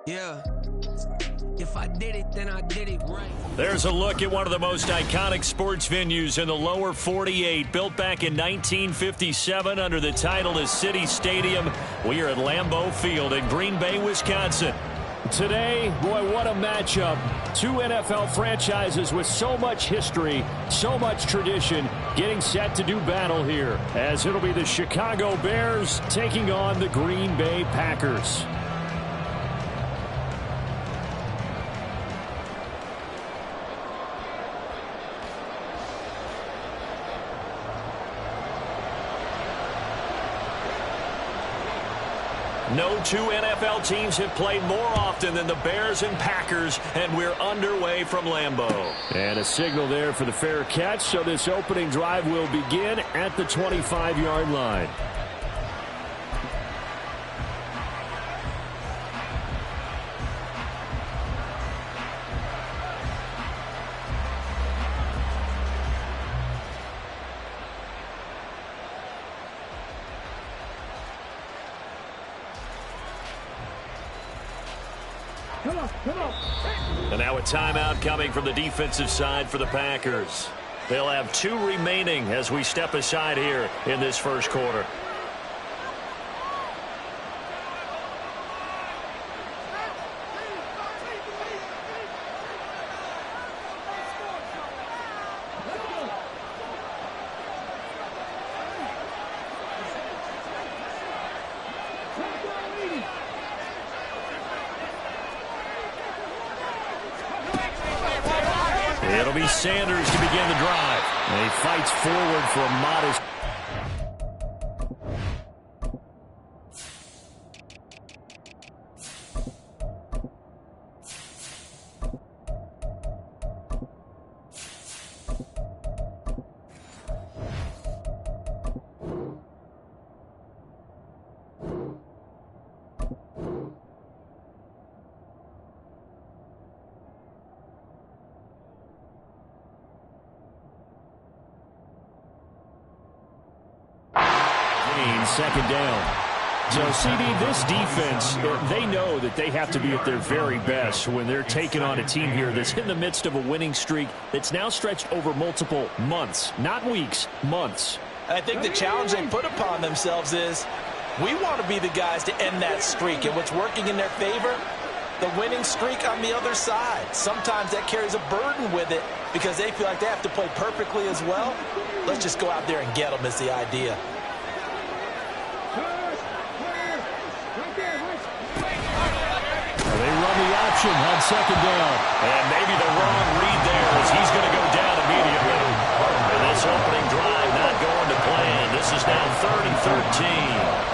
Yeah. If I did it, then I did it right. There's a look at one of the most iconic sports venues in the lower 48. Built back in 1957 under the title of City Stadium. We are at Lambeau Field in Green Bay, Wisconsin. Today, boy, what a matchup. Two NFL franchises with so much history, so much tradition, getting set to do battle here, as it'll be the Chicago Bears taking on the Green Bay Packers. No two NFL teams have played more often than the Bears and Packers, and we're underway from Lambeau. And a signal there for the fair catch, so this opening drive will begin at the 25-yard line. And now a timeout coming from the defensive side for the Packers. They'll have 2 remaining as we step aside here in this first quarter. It'll be Sanders to begin the drive. And he fights forward for a modest. Second down. So, CD, this defense, they know that they have to be at their very best when they're taking on a team here that's in the midst of a winning streak that's now stretched over multiple months, not weeks, months. I think the challenge they put upon themselves is we want to be the guys to end that streak. And what's working in their favor? The winning streak on the other side. Sometimes that carries a burden with it because they feel like they have to play perfectly as well. Let's just go out there and get them is the idea. They run the option on second down. And maybe the wrong read there as he's going to go down immediately. And this opening drive not going to plan. This is now 3rd and 13.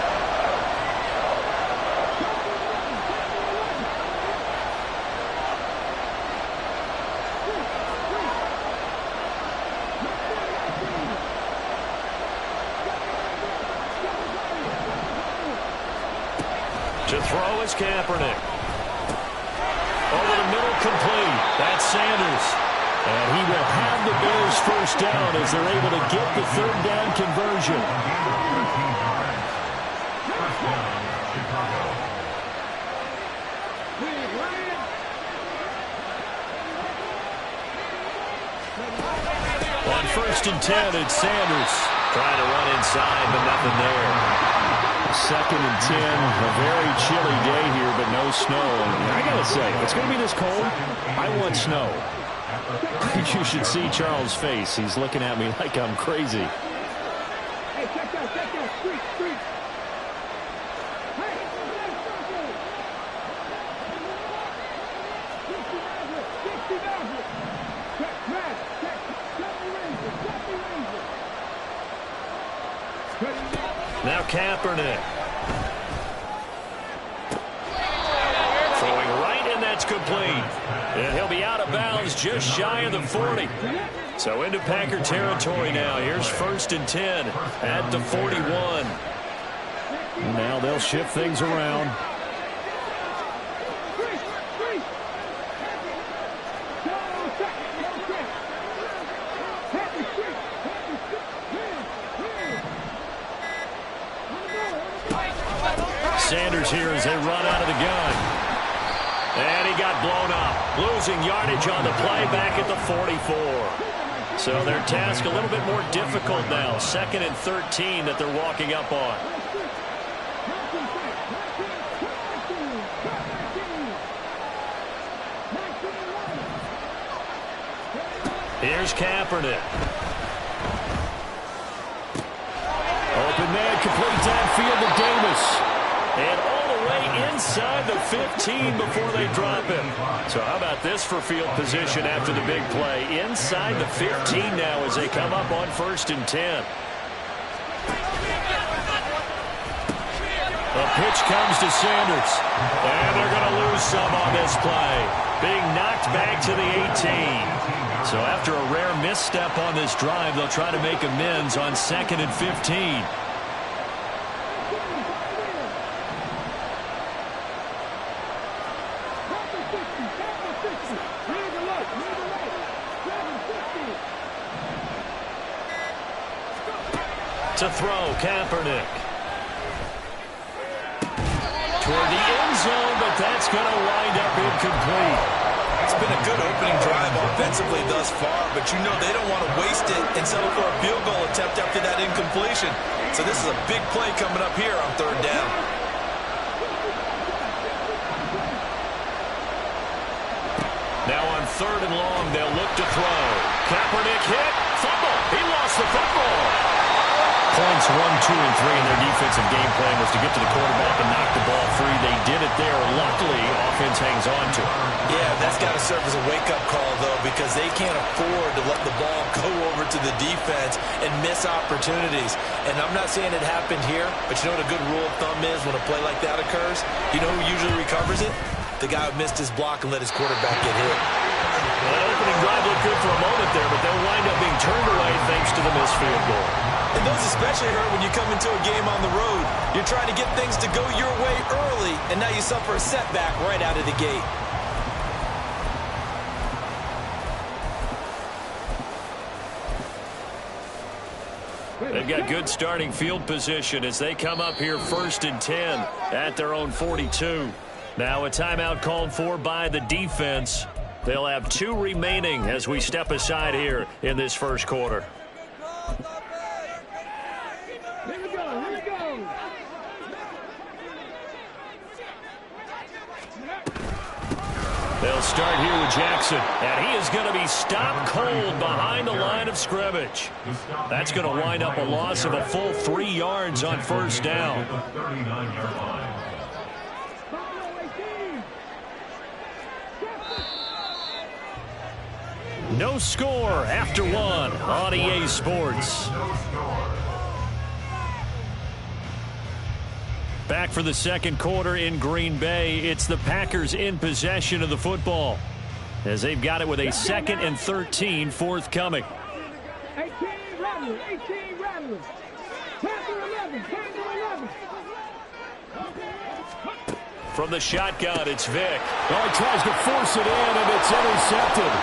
To throw is Kaepernick. Over the middle, complete. That's Sanders. And he will have the Bears first down as they're able to get the 3rd down conversion. On 1st and 10, it's Sanders. Trying to run inside, but nothing there. 2nd and 10, a very chilly day here, but no snow. And I got to say, if it's going to be this cold, I want snow. You should see Charles' face. He's looking at me like I'm crazy. Hey, check that, streak. Hey, Now Kaepernick. Throwing right, and that's complete. And he'll be out of bounds just shy of the 40. So into Packer territory now. Here's 1st and 10 at the 41. Now they'll shift things around. Sanders here as they run out of the gun. And he got blown up. Losing yardage on the play back at the 44. So their task a little bit more difficult now. 2nd and 13 that they're walking up on. Here's Kaepernick. Open man, complete downfield to Davis. And all the way inside the 15 before they drop him. So how about this for field position after the big play? Inside the 15 now as they come up on 1st and 10. The pitch comes to Sanders. And they're going to lose some on this play. Being knocked back to the 18. So after a rare misstep on this drive, they'll try to make amends on 2nd and 15. To throw, Kaepernick. toward the end zone, but that's going to wind up incomplete. It's been a good opening drive offensively thus far, but you know they don't want to waste it and settle for a field goal attempt after that incompletion. So this is a big play coming up here on third down. Now on third and long, they'll look to throw. Kaepernick hit. Fumble. He lost the football. Points 1, 2, and 3 in their defensive game plan was to get to the quarterback and knock the ball free. They did it there. Luckily, offense hangs on to it. Yeah, that's got to serve as a wake-up call, though, because they can't afford to let the ball go over to the defense and miss opportunities. And I'm not saying it happened here, but you know what a good rule of thumb is when a play like that occurs? You know who usually recovers it? The guy who missed his block and let his quarterback get hit. Well, that opening drive looked good for a moment there, but they'll wind up being turned away thanks to the missed field goal. And those especially hurt when you come into a game on the road. You're trying to get things to go your way early, and now you suffer a setback right out of the gate. They've got good starting field position as they come up here 1st and 10 at their own 42. Now a timeout called for by the defense. They'll have 2 remaining as we step aside here in this first quarter. Here we go, here we go. They'll start here with Jackson, and he is going to be stopped cold behind the line of scrimmage. That's going to wind up a loss of a full 3 yards on first down. No score after 1 on EA Sports. Back for the second quarter in Green Bay. It's the Packers in possession of the football as they've got it with a 2nd and 13 forthcoming. 18 Rattler, 18 Rattler. 10 to 11, 10 to 11. From the shotgun, it's Vick. Well, he tries to force it in, and it's intercepted.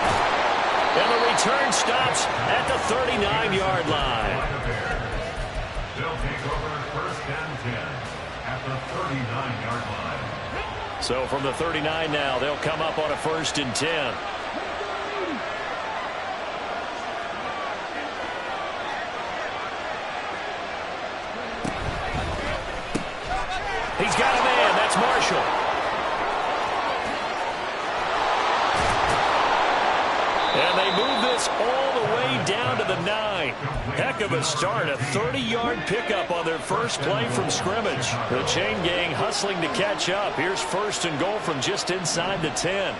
And the return stops at the 39-yard line. They'll take over 1st and 10 at the 39-yard line. So from the 39 now, they'll come up on a 1st and 10. He's got a man. That's Marshall. And they move this all the way down to the 9. Heck of a start. A 30-yard pickup on their first play from scrimmage. The chain gang hustling to catch up. Here's 1st and goal from just inside the 10.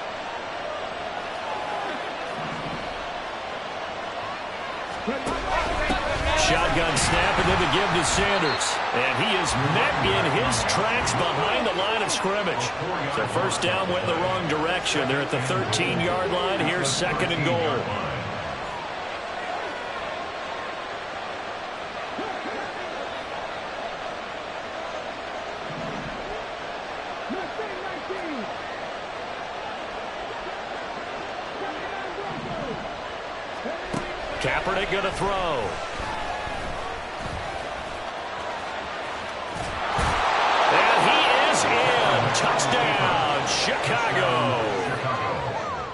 Shotgun snap and then the give to Sanders. And he is met in his tracks behind the line of scrimmage. So first down went in the wrong direction. They're at the 13-yard line. Here's 2nd and goal. Kaepernick going to throw. Touchdown, Chicago.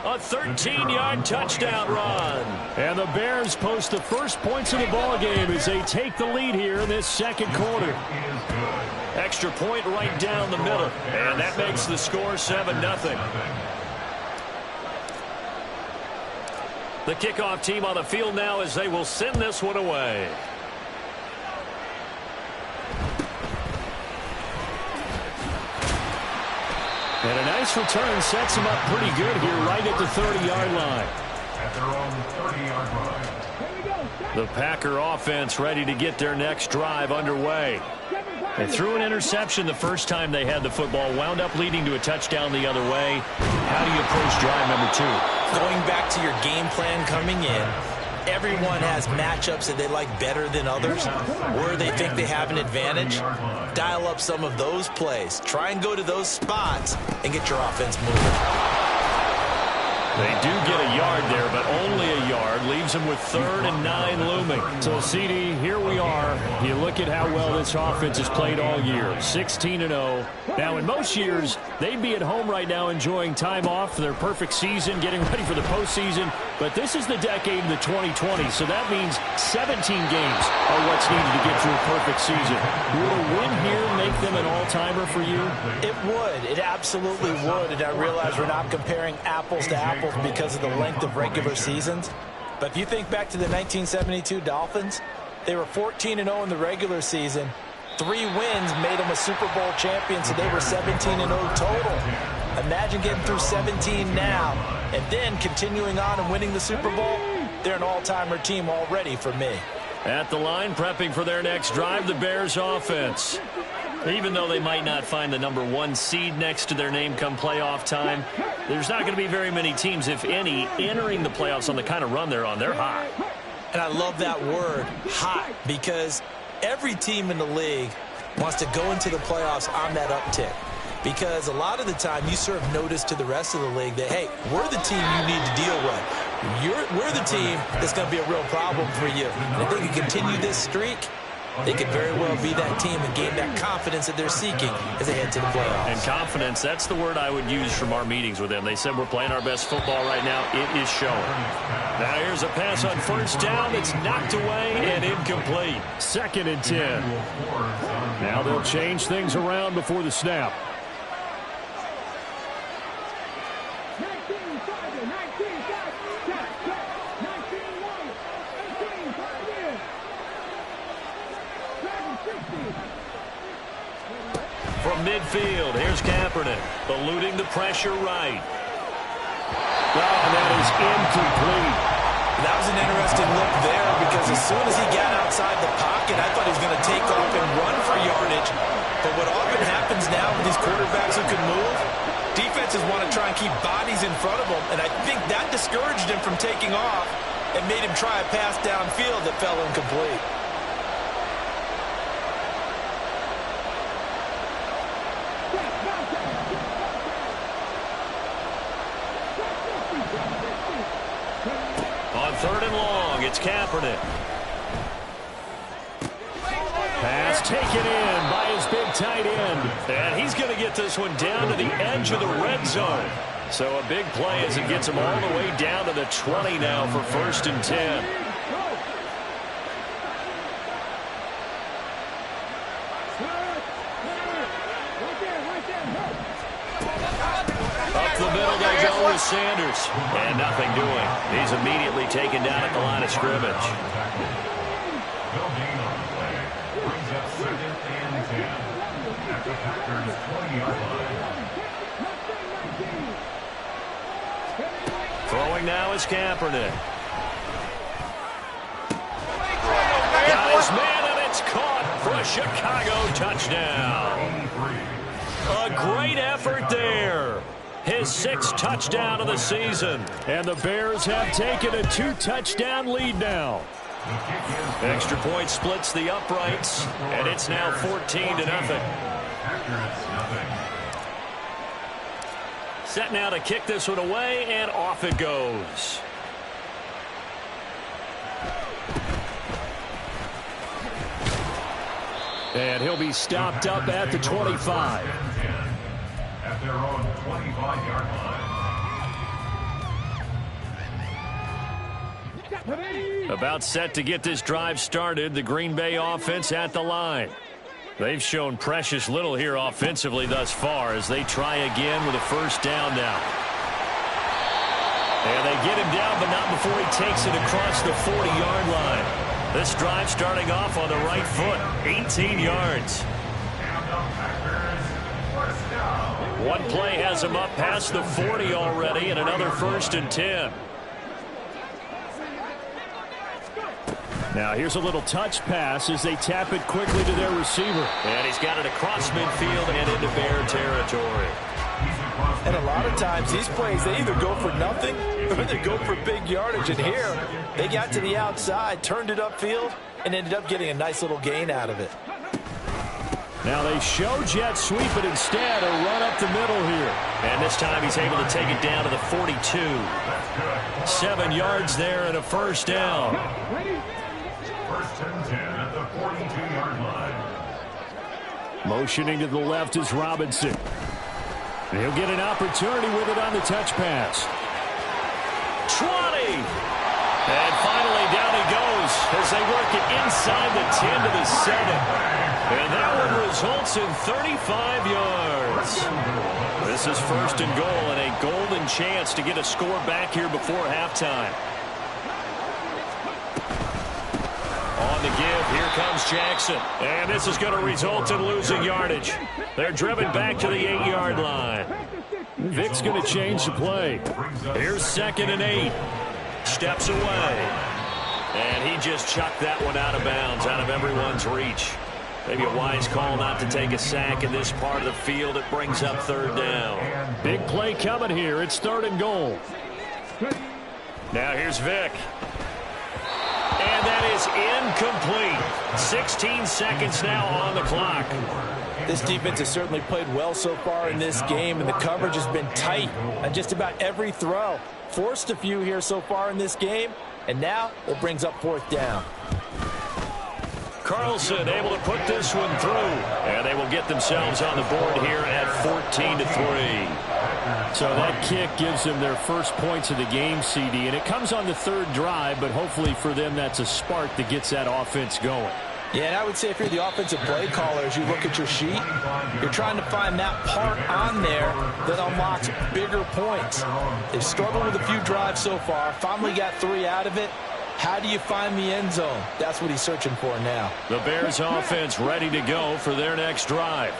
A 13-yard touchdown run. And the Bears post the first points of the ball game as they take the lead here in this second quarter. Extra point right down the middle. And that makes the score 7-0. The kickoff team on the field now as they will send this one away. And a nice return sets them up pretty good here right at the 30-yard line. At their own 30-yard line. The Packer offense ready to get their next drive underway. They threw an interception the first time they had the football, wound up leading to a touchdown the other way. How do you approach drive number 2? Going back to your game plan coming in, everyone has matchups that they like better than others, where they think they have an advantage. Dial up some of those plays. Try and go to those spots and get your offense moving. They do get a yard there, but only a yard. Leaves them with 3rd and 9 looming. So, CD, here we are. You look at how well this offense has played all year. 16-0. Now, in most years, they'd be at home right now enjoying time off for their perfect season, getting ready for the postseason. But this is the decade of the 2020s, so that means 17 games are what's needed to get to a perfect season. Would a win here make them an all-timer for you? It would. It absolutely would. And I realize we're not comparing apples to apples because of the length of regular seasons. But if you think back to the 1972 Dolphins, they were 14-0 in the regular season. 3 wins made them a Super Bowl champion, so they were 17-0 total. Imagine getting through 17 now and then continuing on and winning the Super Bowl. They're an all-timer team already for me. At the line, prepping for their next drive, the Bears offense. Even though they might not find the number 1 seed next to their name come playoff time, there's not going to be very many teams, if any, entering the playoffs on the kind of run they're on. They're hot. And I love that word, hot, because every team in the league wants to go into the playoffs on that uptick. Because a lot of the time you serve notice to the rest of the league that, hey, we're the team you need to deal with. We're the team that's going to be a real problem for you. And if they can continue this streak, they could very well be that team and gain that confidence that they're seeking as they head to the playoffs. And confidence, that's the word I would use from our meetings with them. They said we're playing our best football right now. It is showing. Now here's a pass on 1st down. It's knocked away and incomplete. 2nd and 10. Now they'll change things around before the snap. From midfield, here's Kaepernick, eluding the pressure right. Oh, that is incomplete. That was an interesting look there because as soon as he got outside the pocket, I thought he was going to take off and run for yardage. But what often happens now with these quarterbacks who can move, defenses want to try and keep bodies in front of them, and I think that discouraged him from taking off and made him try a pass downfield that fell incomplete. On 3rd and long, it's Kaepernick. Pass taken in by his big tight end. And he's going to get this one down to the edge of the red zone. So a big play as it gets him all the way down to the 20 now for 1st and 10. Up the middle they go with Sanders. And nothing doing. He's immediately taken down at the line of scrimmage. No gain on the play. Brings up 2nd and 10 at the Packers' 20-yard line. Throwing now is Kaepernick. Got his man, and it's caught for a Chicago touchdown. A great effort there. His 6th touchdown of the season. And the Bears have taken a 2-touchdown lead now. Extra point splits the uprights, and it's now 14-0. Set now to kick this one away, and off it goes. And he'll be stopped up at the 25. At their own 25-yard line. About set to get this drive started, the Green Bay offense at the line. They've shown precious little here offensively thus far as they try again with a 1st down now. And they get him down, but not before he takes it across the 40-yard line. This drive starting off on the right foot, 18 yards. One play has him up past the 40 already, and another 1st and 10. Now here's a little touch pass as they tap it quickly to their receiver. And he's got it across midfield and into Bear territory. And a lot of times these plays, they either go for nothing or they go for big yardage. And here, they got to the outside, turned it upfield, and ended up getting a nice little gain out of it. Now they show jet sweep, but instead a run up the middle here. And this time he's able to take it down to the 42. 7 yards there and a first down. First and 10 at the 42-yard line. Motioning to the left is Robinson. And he'll get an opportunity with it on the touch pass. 20. And finally down he goes as they work it inside the 10 to the 7. And that one results in 35 yards. This is first and goal and a golden chance to get a score back here before halftime. On the give, here comes Jackson. And this is going to result in losing yardage. They're driven back to the 8-yard line. Vic's going to change the play. Here's 2nd and 8. Steps away. And he just chucked that one out of bounds, out of everyone's reach. Maybe a wise call not to take a sack in this part of the field. It brings up 3rd down. Big play coming here. It's 3rd and goal. Now here's Vic. And that is incomplete. 16 seconds now on the clock. This defense has certainly played well so far in this game, and the coverage has been tight on just about every throw. Forced a few here so far in this game, and now it brings up 4th down. Carlson able to put this one through, and they will get themselves on the board here at 14-3. So that kick gives them their first points of the game, CD, and it comes on the 3rd drive, but hopefully for them that's a spark that gets that offense going. Yeah, and I would say if you're the offensive play caller, as you look at your sheet, you're trying to find that part on there that unlocks bigger points. They've struggled with a few drives so far, finally got 3 out of it. How do you find the end zone? That's what he's searching for now. The Bears offense ready to go for their next drive.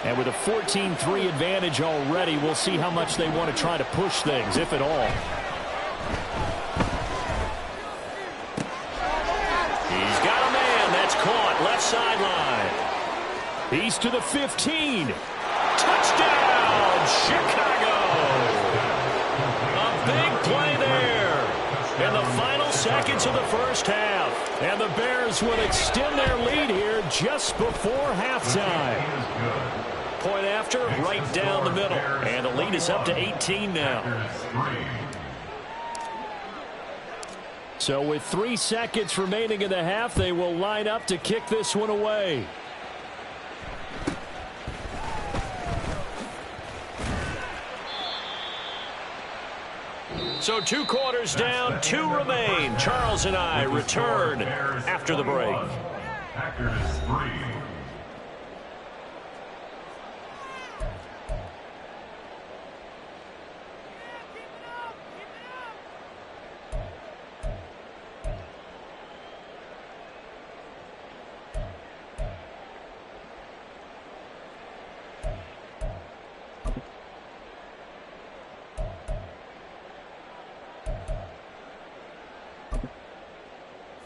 And with a 14-3 advantage already, we'll see how much they want to try to push things, if at all. He's got a man. That's caught. Left sideline. He's to the 15. Touchdown, Chicago. A big play there. In the final seconds of the first half. And the Bears will extend their lead here just before halftime. Point after, right down the middle. And the lead is up to 18 now. So with 3 seconds remaining in the half, they will line up to kick this one away. So 2 quarters down, 2 remain. Charles and I return after the break. Packers 3.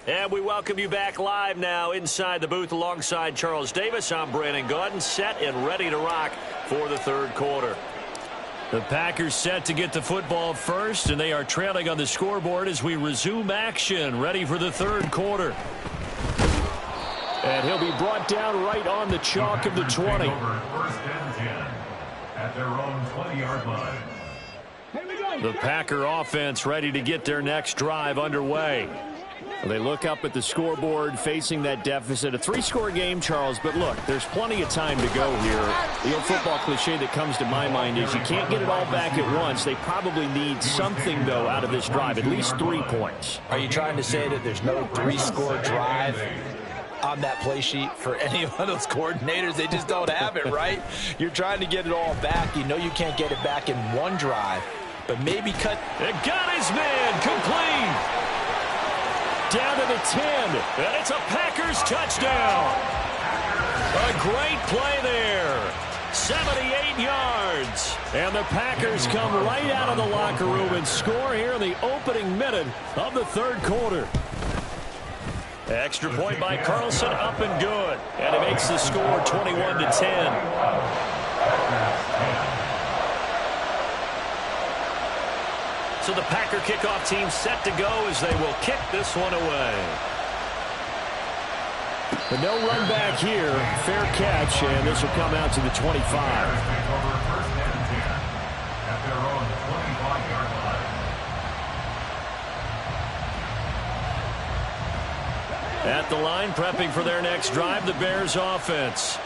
And we welcome you back live now inside the booth alongside Charles Davis. I'm Brandon Gaudin, set and ready to rock for the 3rd quarter. The Packers set to get the football first, and they are trailing on the scoreboard as we resume action, ready for the 3rd quarter. And he'll be brought down right on the chalk of the 20. First and 10 at their own 20-yard line. The Packer offense ready to get their next drive underway. They look up at the scoreboard facing that deficit. A 3-score game, Charles, but look, there's plenty of time to go here. The old football cliche that comes to my mind is you can't get it all back at once. They probably need something, though, out of this drive, at least 3 points. Are you trying to say that there's no 3-score drive on that play sheet for any of those coordinators? They just don't have it, right? You're trying to get it all back. You know you can't get it back in one drive, but maybe cut. It got his man complete. Down to the 10, and it's a Packers touchdown. A great play there. 78 yards. And the Packers come right out of the locker room and score here in the opening minute of the 3rd quarter. Extra point by Carlson, up and good. And it makes the score 21-10. So the Packer kickoff team set to go as they will kick this one away. But no run back here. Fair catch, and this will come out to the 25. At the line, prepping for their next drive, the Bears offense.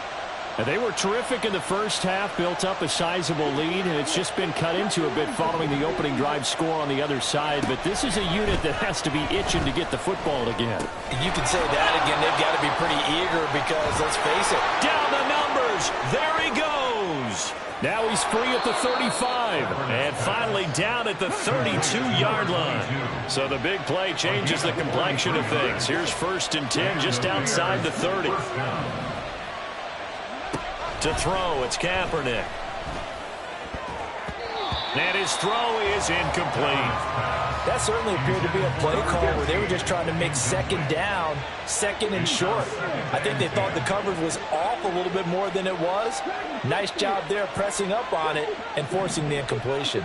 And they were terrific in the first half, built up a sizable lead, and it's just been cut into a bit following the opening drive score on the other side. But this is a unit that has to be itching to get the football again. You can say that again. They've got to be pretty eager because, let's face it. Down the numbers. There he goes. Now he's free at the 35. And finally down at the 32-yard line. So the big play changes the complexion of things. Here's 1st and 10 just outside the 30. To throw, it's Kaepernick. And his throw is incomplete. That certainly appeared to be a play call where they were just trying to make second down, second and short. I think they thought the coverage was off a little bit more than it was. Nice job there pressing up on it and forcing the incompletion.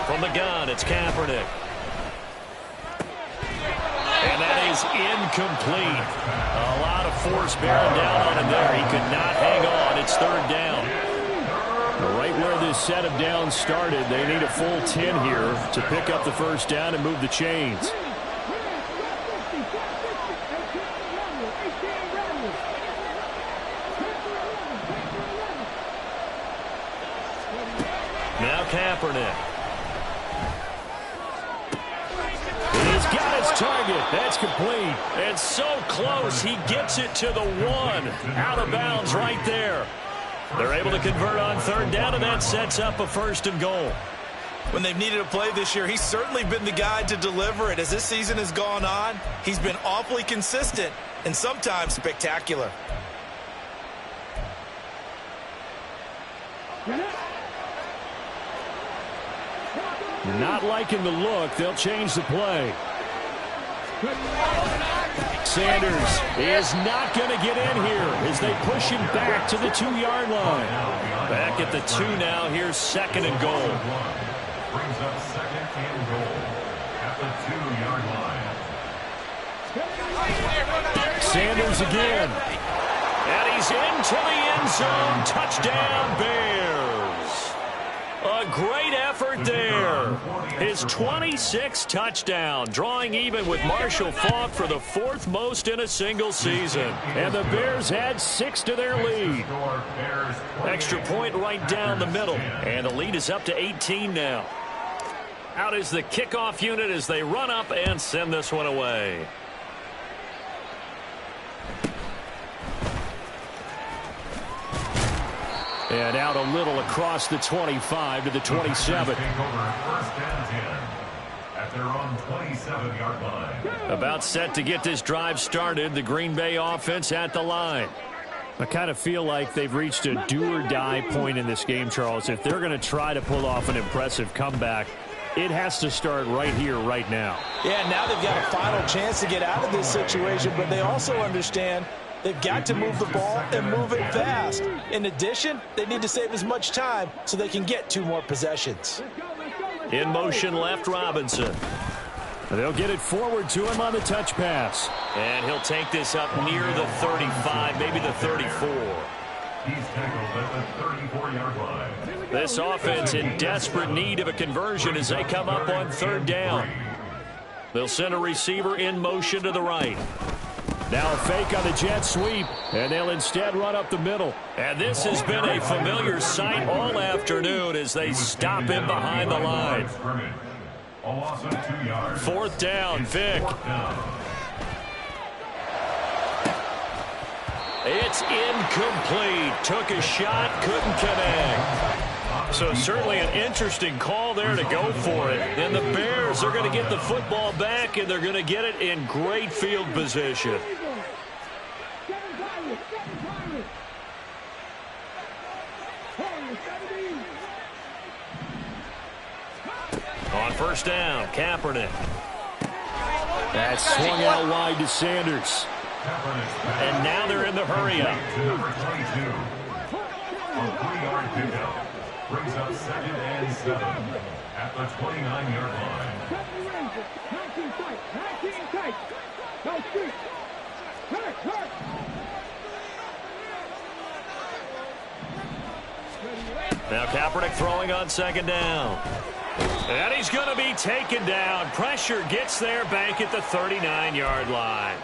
From the gun, it's Kaepernick. And that is incomplete. A lot of force bearing down on him there. He could not hang on. It's 3rd down. Right where this set of downs started, they need a full 10 here to pick up the 1st down and move the chains. Now Kaepernick. He's got his target. That's complete. And so close, he gets it to the 1. Out of bounds right there. They're able to convert on 3rd down, and that sets up a 1st and goal. When they've needed a play this year, he's certainly been the guy to deliver it. As this season has gone on, he's been awfully consistent and sometimes spectacular. Not liking the look. They'll change the play. Sanders is not going to get in here as they push him back to the 2-yard line. Back at the 2 now. Here's 2nd and goal. Brings up 2nd and goal at the 2-yard line. Sanders again. And he's into the end zone. Touchdown, Bears. A great effort there. His 26th touchdown, drawing even with Marshall Faulk for the 4th most in a single season. And the Bears add 6 to their lead. Extra point right down the middle. And the lead is up to 18 now. Out is the kickoff unit as they run up and send this one away. And out a little across the 25 to the 27. At their own 27-yard line. About set to get this drive started. The Green Bay offense at the line. I kind of feel like they've reached a do-or-die point in this game, Charles. If they're going to try to pull off an impressive comeback, it has to start right here, right now. Yeah, now they've got a final chance to get out of this situation, but they also understand they've got to move the ball and move it fast. In addition, they need to save as much time so they can get 2 more possessions. In motion left, Robinson. They'll get it forward to him on the touch pass. And he'll take this up near the 35, maybe the 34. He's tackled at the 34-yard line. This offense in desperate need of a conversion as they come up on 3rd down. They'll send a receiver in motion to the right. Now a fake on the jet sweep, and they'll instead run up the middle. And this has been a familiar sight all afternoon as they stop him behind the line. A loss of 2 yards. 4th down, Vic. It's incomplete. Took a shot, couldn't connect. So certainly an interesting call there to go for it. And the Bears are going to get the football back, and they're going to get it in great field position. On 1st down, Kaepernick. That's swung out wide to Sanders. And now they're in the hurry-up. To number 22. A 3-yard pickup. Brings up 2nd and 7 at the 29-yard line. 19 tight. 19 tight. Go street. Hurt. Now Kaepernick throwing on 2nd down. And he's going to be taken down. Pressure gets there back at the 39-yard line.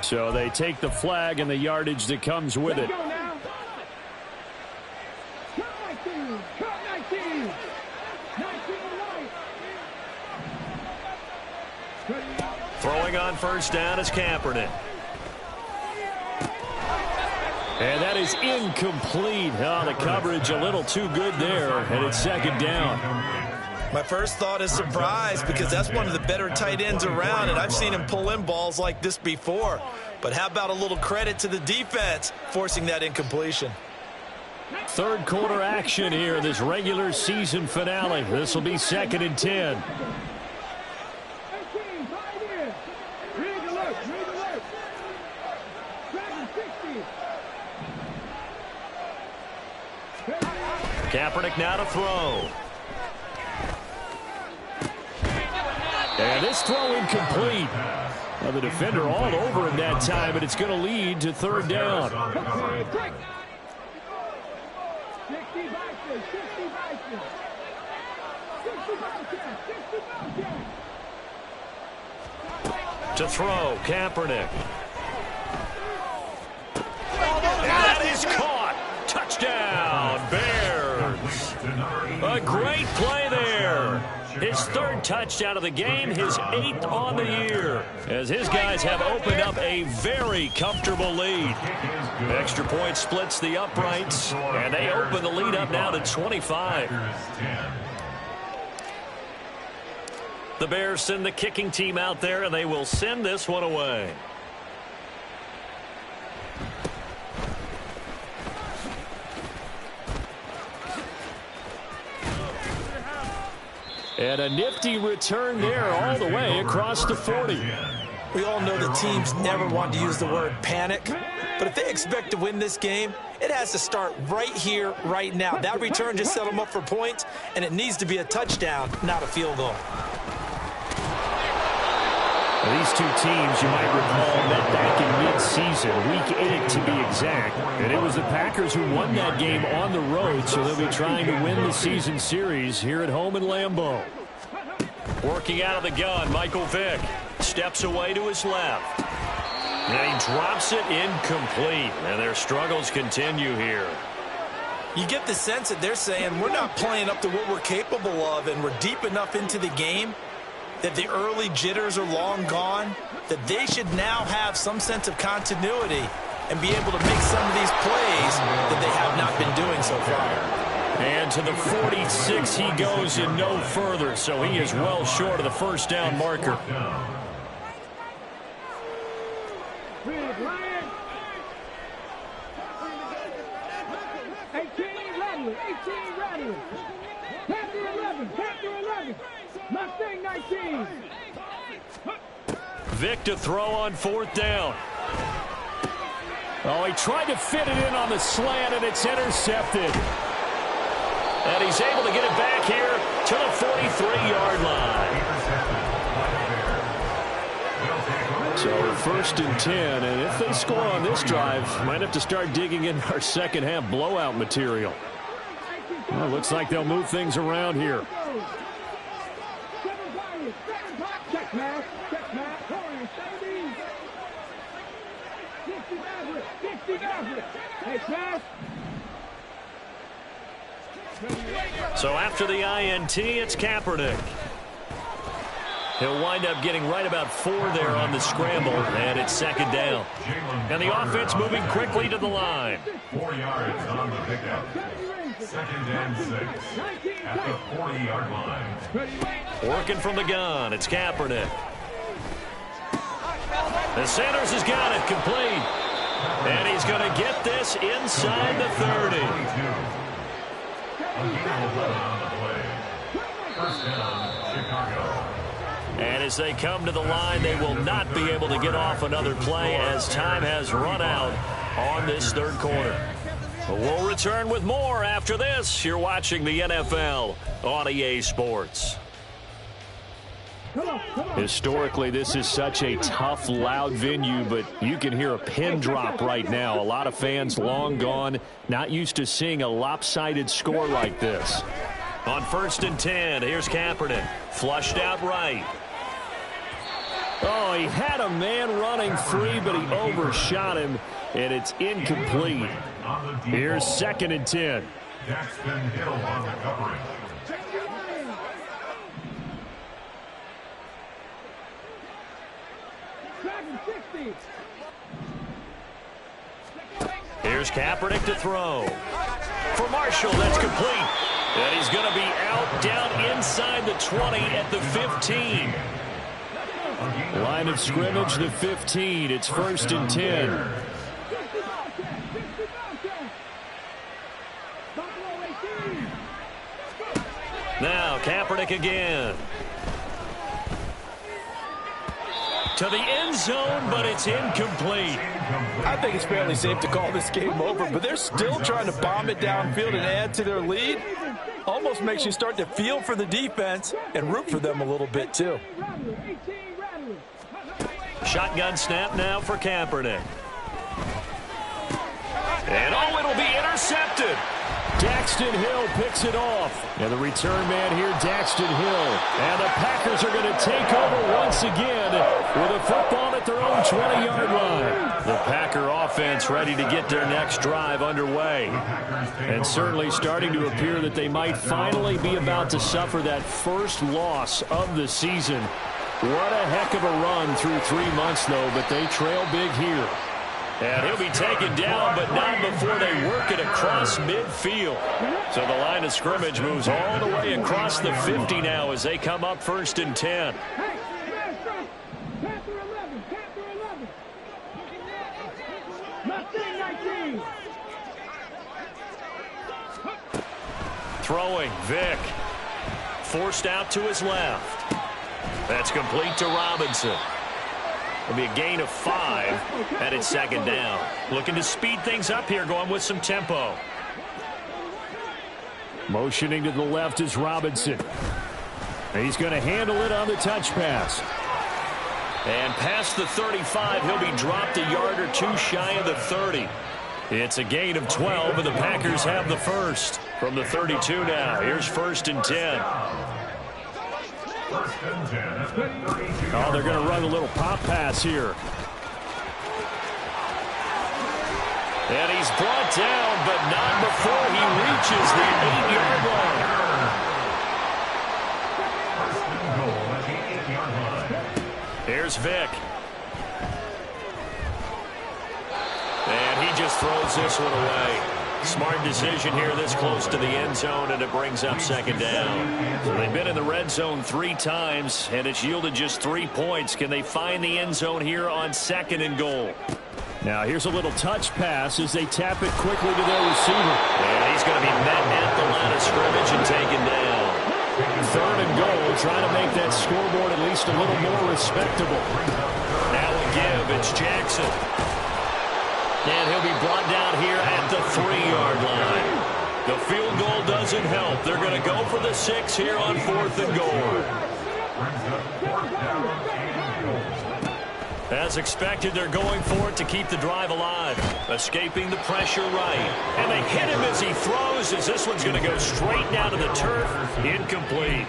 So they take the flag and the yardage that comes with it. Throwing on 1st down is Kaepernick. And that is incomplete. Oh, the coverage a little too good there, and it's 2nd down. My first thought is surprise, because that's one of the better tight ends around, and I've seen him pull in balls like this before. But how about a little credit to the defense forcing that incompletion? 3rd quarter action here in this regular season finale. This will be 2nd and 10. Kaepernick now to throw. And this throw incomplete. Well, the defender all over him that time, but it's going to lead to 3rd down. To throw, Kaepernick. And that is caught. Touchdown, Bears. A great play there. His 3rd touchdown of the game, his 8th on the year, as his guys have opened up a very comfortable lead. Extra point splits the uprights, and they open the lead up now to 25. The Bears send the kicking team out there, and they will send this one away. And a nifty return there all the way across the 40. We all know the teams never want to use the word panic, but if they expect to win this game, it has to start right here, right now. That return just set them up for points, and it needs to be a touchdown, not a field goal. These two teams, you might recall, met back in mid-season, week 8 to be exact. And it was the Packers who won that game on the road, so they'll be trying to win the season series here at home in Lambeau. Working out of the gun, Michael Vick steps away to his left. And he drops it incomplete, and their struggles continue here. You get the sense that they're saying we're not playing up to what we're capable of, and we're deep enough into the game that the early jitters are long gone, that they should now have some sense of continuity and be able to make some of these plays that they have not been doing so far. And to the 46 he goes and no further, so he is well short of the 1st down marker. 18 Rattlers. Panther 11. Mustang 19. Vick to throw on 4th down. Oh, he tried to fit it in on the slant, and it's intercepted. And he's able to get it back here to the 43-yard line. So 1st and 10, and if they score on this drive, might have to start digging in our second half blowout material. Well, looks like they'll move things around here. Check pass. Hey, pass. So after the INT, it's Kaepernick. He'll wind up getting right about 4 there on the scramble, and it's 2nd down. And the offense moving quickly to the line. 4 yards on the pickup. 2nd and 6 at the 40-yard line. Working from the gun, it's Kaepernick. The Sanders has got it complete. And he's going to get this inside the 30. First down, Chicago. And as they come to the line, they will not be able to get off another play as time has run out on this 3rd quarter. We'll return with more after this. You're watching the NFL on EA Sports. Historically, this is such a tough, loud venue, but you can hear a pin drop right now. A lot of fans long gone, not used to seeing a lopsided score like this. On 1st and 10, here's Kaepernick. Flushed out right. Oh, he had a man running free, but he overshot him, and it's incomplete. Here's 2nd and 10. Jackson Hill on the coverage. Here's Kaepernick to throw. For Marshall, that's complete. And he's going to be out down inside the 20 at the 15. Line of scrimmage, the 15. It's 1st and 10. Now Kaepernick again. To the end zone, but it's incomplete. I think it's fairly safe to call this game over, but they're still trying to bomb it downfield and add to their lead. Almost makes you start to feel for the defense and root for them a little bit, too. Shotgun snap now for Kaepernick. And oh, it'll be intercepted. Daxton Hill picks it off. And the return man here, Daxton Hill. And the Packers are going to take over once again with a football at their own 20-yard line. The Packer offense ready to get their next drive underway. And certainly starting to appear that they might finally be about to suffer that first loss of the season. What a heck of a run through 3 months, though, but they trail big here. And he'll be taken down, but not before they work it across midfield. So the line of scrimmage moves all the way across the 50 now as they come up 1st and 10. Throwing, Vick. Forced out to his left. That's complete to Robinson. It'll be a gain of 5, and it's 2nd down. Looking to speed things up here, going with some tempo. Motioning to the left is Robinson. He's going to handle it on the touch pass. And past the 35, he'll be dropped a yard or two shy of the 30. It's a gain of 12, and the Packers have the first. From the 32 now, here's 1st and 10. Oh, they're going to run a little pop pass here. And he's brought down, but not before he reaches the 8-yard line. Here's Vick. And he just throws this one away. Smart decision here this close to the end zone, and it brings up 2nd down. So they've been in the red zone 3 times, and it's yielded just 3 points. Can they find the end zone here on 2nd and goal? Now here's a little touch pass as they tap it quickly to their receiver. And he's going to be met at the line of scrimmage and taken down. 3rd and goal, trying to make that scoreboard at least a little more respectable. Now we give, it's Jackson. And he'll be brought down here at the 3-yard line. The field goal doesn't help. They're going to go for the 6 here on 4th and goal. As expected, they're going for it to keep the drive alive. Escaping the pressure right. And they hit him as he throws, as this one's going to go straight down to the turf. Incomplete.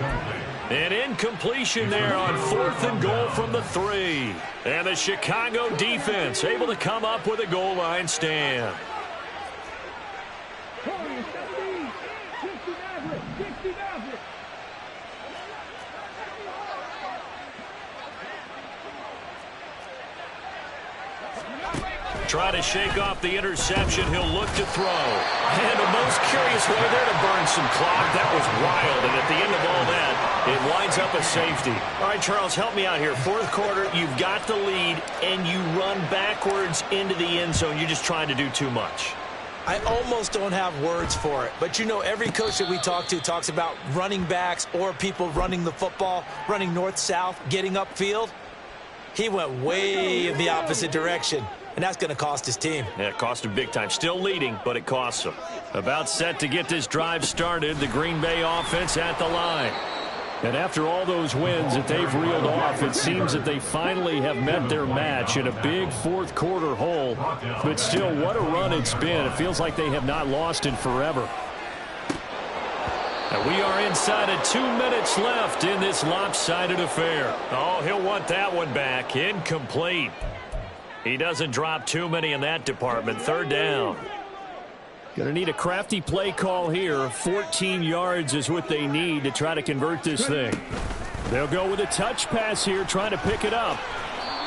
An incompletion there on 4th and goal from the 3. And the Chicago defense able to come up with a goal line stand. Try to shake off the interception. He'll look to throw. And the most curious way there to burn some clock. That was wild. And at the end of all that, it winds up a safety. All right, Charles, help me out here. 4th quarter, you've got the lead, and you run backwards into the end zone. You're just trying to do too much. I almost don't have words for it. But, you know, every coach that we talk to talks about running backs or people running the football, running north-south, getting upfield. He went way in the opposite direction. and that's going to cost his team. Yeah, it cost him big time. Still leading, but it costs him. About set to get this drive started, the Green Bay offense at the line. And after all those wins that they've reeled off, it seems that they finally have met their match in a big fourth quarter hole. But still, what a run it's been. It feels like they have not lost in forever. And we are inside of 2 minutes left in this lopsided affair. Oh, he'll want that one back. Incomplete. He doesn't drop too many in that department. Third down. Going to need a crafty play call here. 14 yards is what they need to try to convert this thing. They'll go with a touch pass here, trying to pick it up.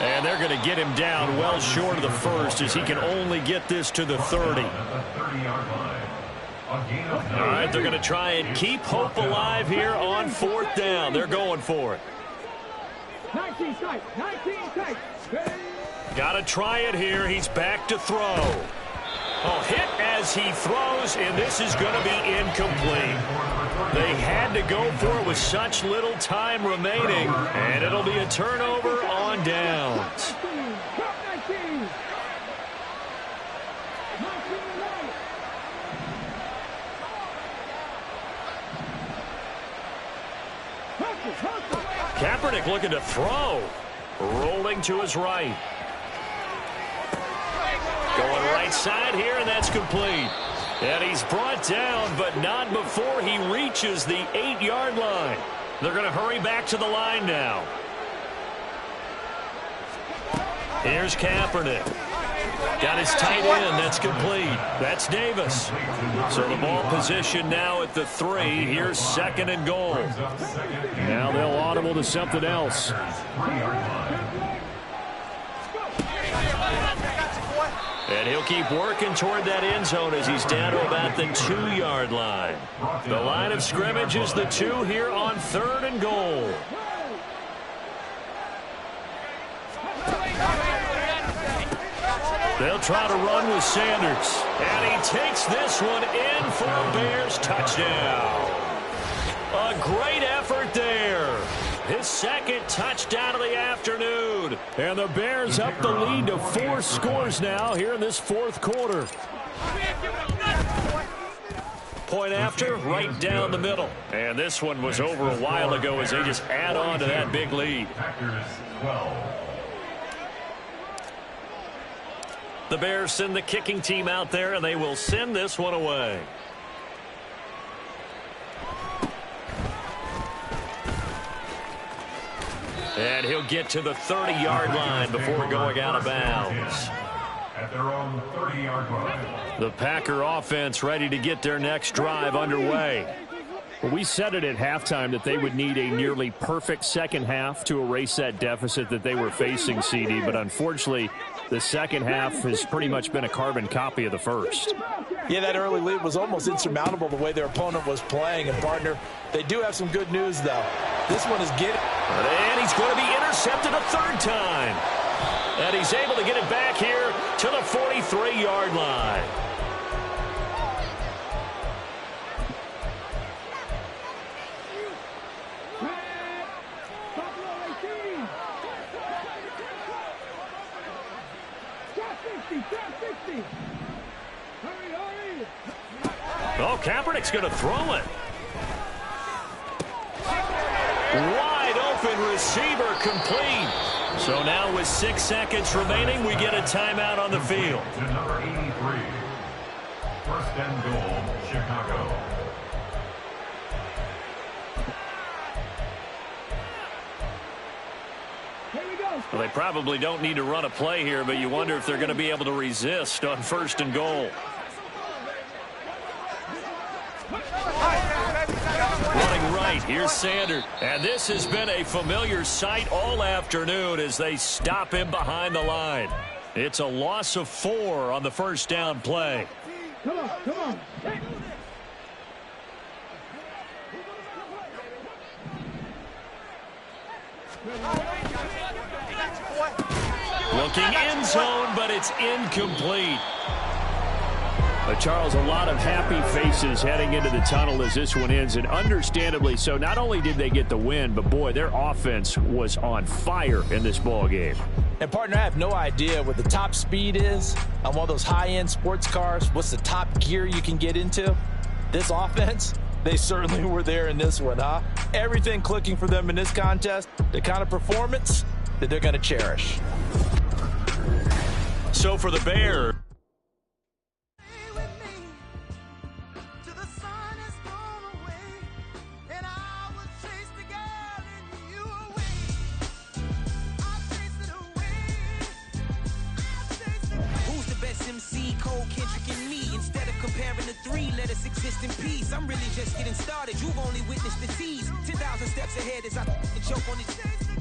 And they're going to get him down well short of the first, as he can only get this to the 30. All right, they're going to try and keep hope alive here on fourth down. They're going for it. 19 strikes. 19 strikes. Got to try it here. He's back to throw. Oh, hit as he throws, and this is going to be incomplete. They had to go for it with such little time remaining, and it'll be a turnover on downs. Kaepernick looking to throw. Rolling to his right. Going right side here, and that's complete. And he's brought down, but not before he reaches the 8-yard line. They're going to hurry back to the line now. Here's Kaepernick. Got his tight end. That's complete. That's Davis. So the ball position now at the 3. Here's second and goal. Now they'll audible to something else. And he'll keep working toward that end zone as he's down to about the 2-yard line. The line of scrimmage is the 2 here on third and goal. They'll try to run with Sanders. And he takes this one in for a Bears touchdown. A great effort there. His second touchdown of the afternoon. And the Bears up the lead to 4 scores now here in this fourth quarter. Point after, right down the middle. And this one was over a while ago as they just add on to that big lead. The Bears send the kicking team out there, and they will send this one away. And he'll get to the 30-yard line before going out of bounds. At their own 30-yard line. The Packer offense ready to get their next drive underway. Well, we said it at halftime that they would need a nearly perfect second half to erase that deficit that they were facing, CD. But unfortunately, the second half has pretty much been a carbon copy of the first. Yeah, that early lead was almost insurmountable the way their opponent was playing. And, partner, they do have some good news, though. This one is getting... And he's going to be intercepted a third time. And he's able to get it back here to the 43-yard line. Oh, Kaepernick's going to throw it. Wide open receiver complete. So now with 6 seconds remaining, we get a timeout on the field. To number 83. First and goal, Chicago. Well, they probably don't need to run a play here, but you wonder if they're going to be able to resist on first and goal. Running right, here's Sanders. And this has been a familiar sight all afternoon as they stop him behind the line. It's a loss of 4 on the first down play. Come on, come on. Looking end zone, but it's incomplete. Charles, a lot of happy faces heading into the tunnel as this one ends, and understandably so. Not only did they get the win, but boy, their offense was on fire in this ball game. And, partner, I have no idea what the top speed is on one of those high-end sports cars. What's the top gear you can get into? This offense, they certainly were there in this one, huh? Everything clicking for them in this contest, the kind of performance that they're going to cherish. So for the Bears, Let us exist in peace. I'm really just getting started. You've only witnessed the tease. 10,000 steps ahead as I choke on it.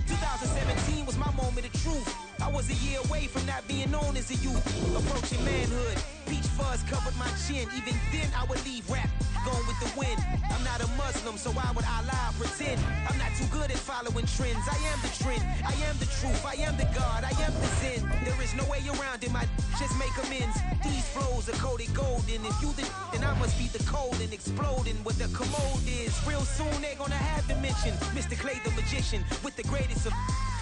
2017 was my moment of truth. I was a year away from not being known as a youth. Approaching manhood. Peach fuzz covered my chin. Even then I would leave rap going with the wind. I'm not a Muslim, so why would I lie or pretend? I'm not too good at following trends. I am the trend. I am the truth. I am the God. I am the Zen. There is no way around it. My just make amends. These flows are coated golden. If you then I must be the cold and exploding what the commode is. Real soon they're gonna have to mention Mr. Clay the magician with the greatest of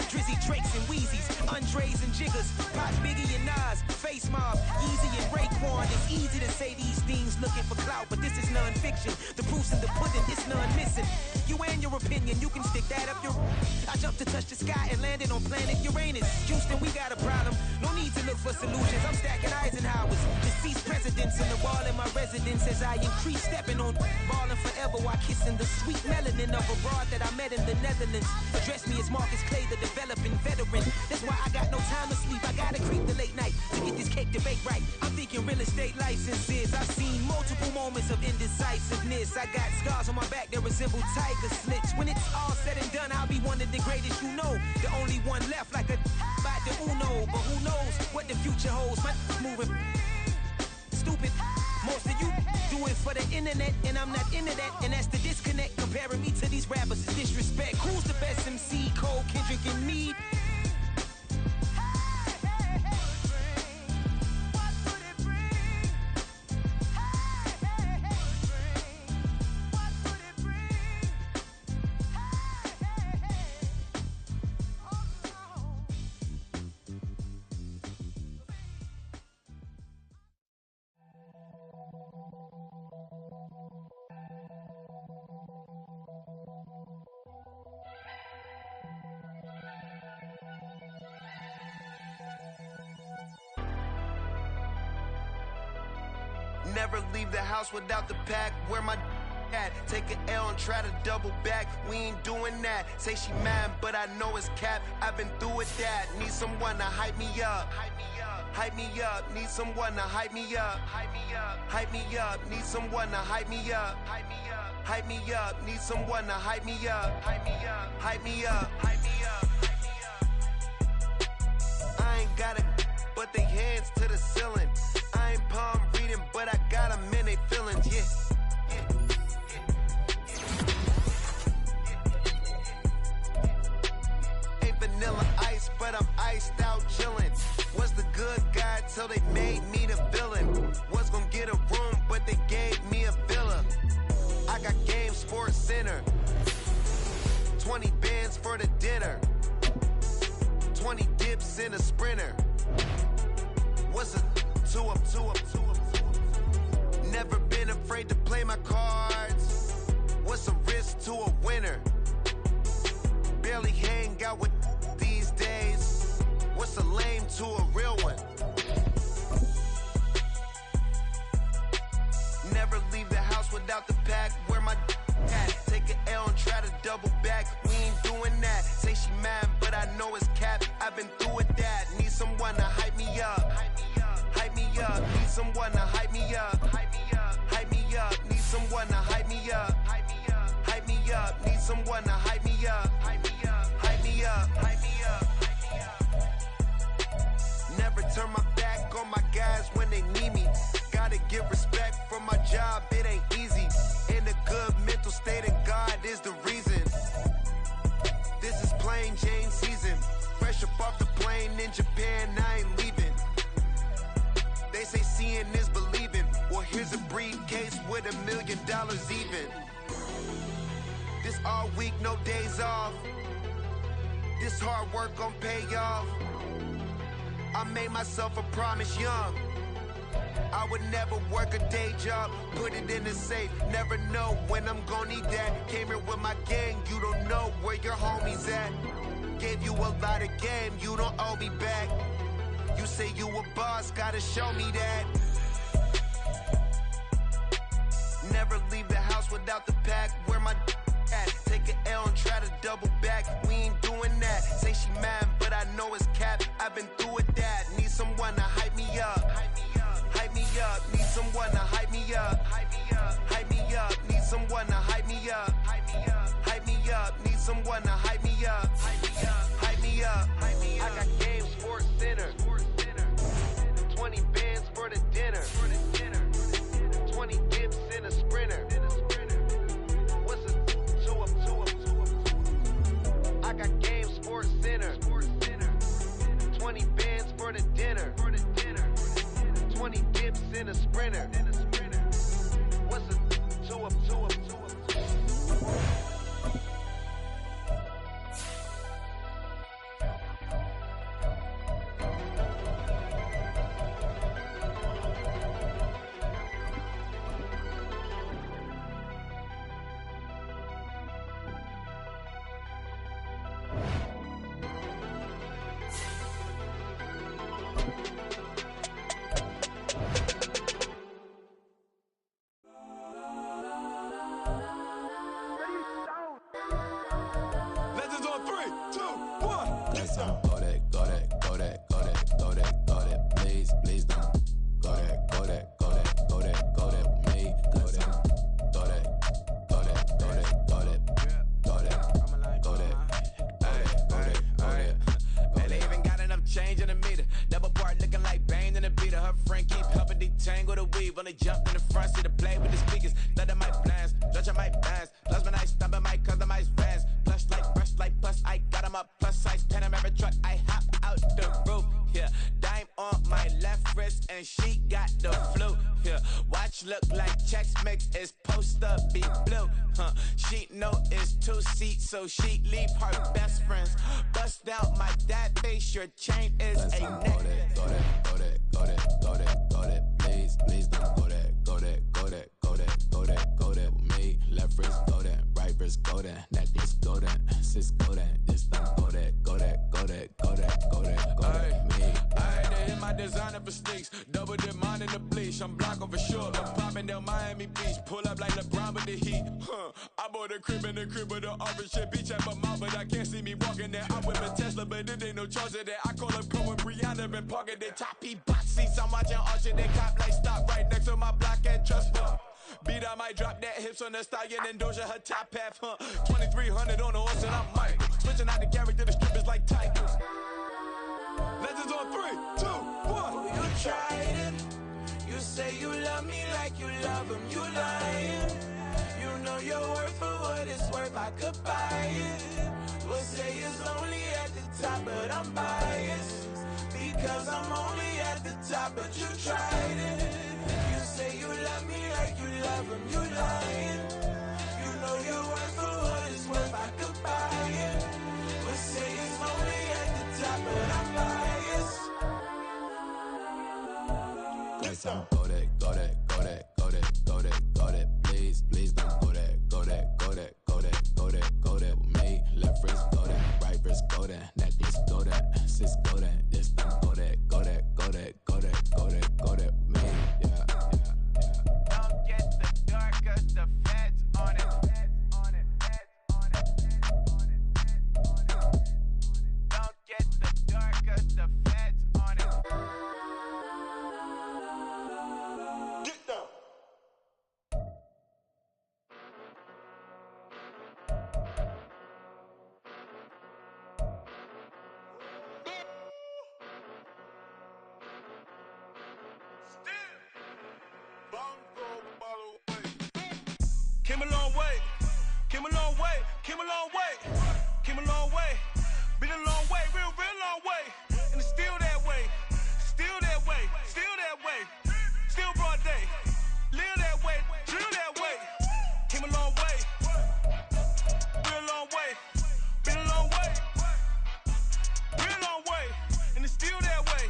Drizzy, Drakes, and Wheezies, Andres and Jiggers, Pop, Biggie, and Nas, Face Mob, Yeezy, and Raekwon. It's easy to say these things looking for clout, but this is non-fiction. The proof's in the pudding, it's none missing. You and your opinion, you can stick that up your... I jumped to touch the sky and landed on planet Uranus. Houston, we got a problem. No need to look for solutions. I'm stacking Eisenhowers. Deceased presidents in the wall in my residence as I increase stepping on balling forever while kissing the sweet melanin of a broad that I met in the Netherlands. Address me as Marcus Clay, the developing veteran. That's why I got no time to sleep. I gotta creep the late night to get this cake debate right. I'm thinking real estate licenses. I've seen multiple moments of indecisiveness. I got scars on my back that resemble tiger slits. When it's all said and done, I'll be one of the greatest you know. The only one left like a by the Uno. But who knows what the future holds? My moving stupid. Most of you do it for the internet, and I'm not into that. And that's the disconnect. Comparing me to these rappers is disrespect. Who's the best MC? Cole, Kendrick, and Meade? Never leave the house without the pack. Where my at? Take an L and try to double back. We ain't doing that. Say she mad, but I know it's cap. I've been through with that. Need someone to hype me up. Hype me up. Hype me up. Need someone to hype me up. Hype me up. Hype me up. Need someone to hype me up. Hype me up. Hype me up. Need someone to hype me up. Hype me up. Hype me up. Hype me up. I ain't got it, but they hands to the ceiling. I ain't palm reading, but I got them in they feelings, yeah. Ain't vanilla ice, but I'm iced out chillin'. Was the good guy till they made me the villain. Was gonna get a room, but they gave me a villa. I got Game Sports Center. 20 bands for the dinner. 20 dips in a sprinter. What's a two up? Never been afraid to play my cards. What's a risk to a winner? Barely hang out with these days. What's a lame to a real one? Never leave the house without the pack. Where my at? Take an L and try to double back. We ain't doing that. Say she mad, but I know it's cap. I've been through with that. Need someone to hype me up. Hype me up. Need someone to hype me up. Hype me up. Hype me up. Need someone to hype me up. Hype me up. Hype me up. Need someone to hype me up. Hype me up. Hype me up. Hype me up. Never turn my back on my guys when they need me. Gotta give respect for my job. It ain't easy. In a good mental state, and God is the reason. This is plain Jane season. Fresh up off the plane in Japan, I ain't leaving. They say seeing is believing. Well, here's a briefcase with $1 million even. This all week, no days off. This hard work gon' pay off. I made myself a promise young. I would never work a day job, put it in the safe. Never know when I'm gonna need that. Came here with my gang, you don't know where your homies at. Gave you a lot of game, you don't owe me back. You say you a boss, gotta show me that. Never leave the house without the pack. Where my at? Take an L and try to double back. We ain't doing that. Say she mad, but I know it's cap. I've been through with that. Need someone to hype me up. Hype me up. Need someone to hype me up. Hype me up. Need someone to hype me up. Hype me up. Need someone to hype me up. Hype me up. I got game, Sports Center. 20 bands for the dinner. 20 dips in a sprinter. What's a two up? I got game, Sports Center. 20 bands for the dinner. 20 dips in a sprinter. What's a two up? So she leave her best friends. Bust out my dad face, your chain is a neck. Go that, please don't go that with me. Left wrist go that, right wrist go that, necklace go that, sis go that, this don't go that me. I had to hit my designer for sneaks, double the mine in the bleach. I'm Blanco for sure, I'm popping down Miami Beach, pull up like LeBron with the heat. I bought a crib in the crib with the orange shit. Beach at my mouth, but I can't see me walking there. I whip a Tesla, but it ain't no charge of that. I call up Cohen, Brianna, been parking the top box seats. I'm watching Archer, they cop like stop right next to my block and trust fund. Beat, I might drop that hips on the stallion and Doja her top half, 2300 on the horse and I'm Mike. Switching out the character, the strippers like tigers. Legends on 3, 2, 1. You tried it. You say you love me like you love him. You lying. You know your worth for what it's worth. I could buy it. We'll say it's only at the top, but I'm biased because I'm only at the top. But you tried it. You say you love me like you love him. You lying. You know your worth for what it's worth. I could buy it. We'll say it's only at the top, but I'm biased. Guess I'm go that. Please don't go that with me. Left wrist go that, right wrist go that, necklace go that, sis go that, this don't go that with me. Yeah. Don't get the dark 'cause the feds on it. Don't get the dark 'cause the feds on it. Get down. Came a long way, been a long way, real long way, and it's still that way, still broad day, live that way, drill that way, came a long way, real long way, been a long way, real long way, and it's still that way.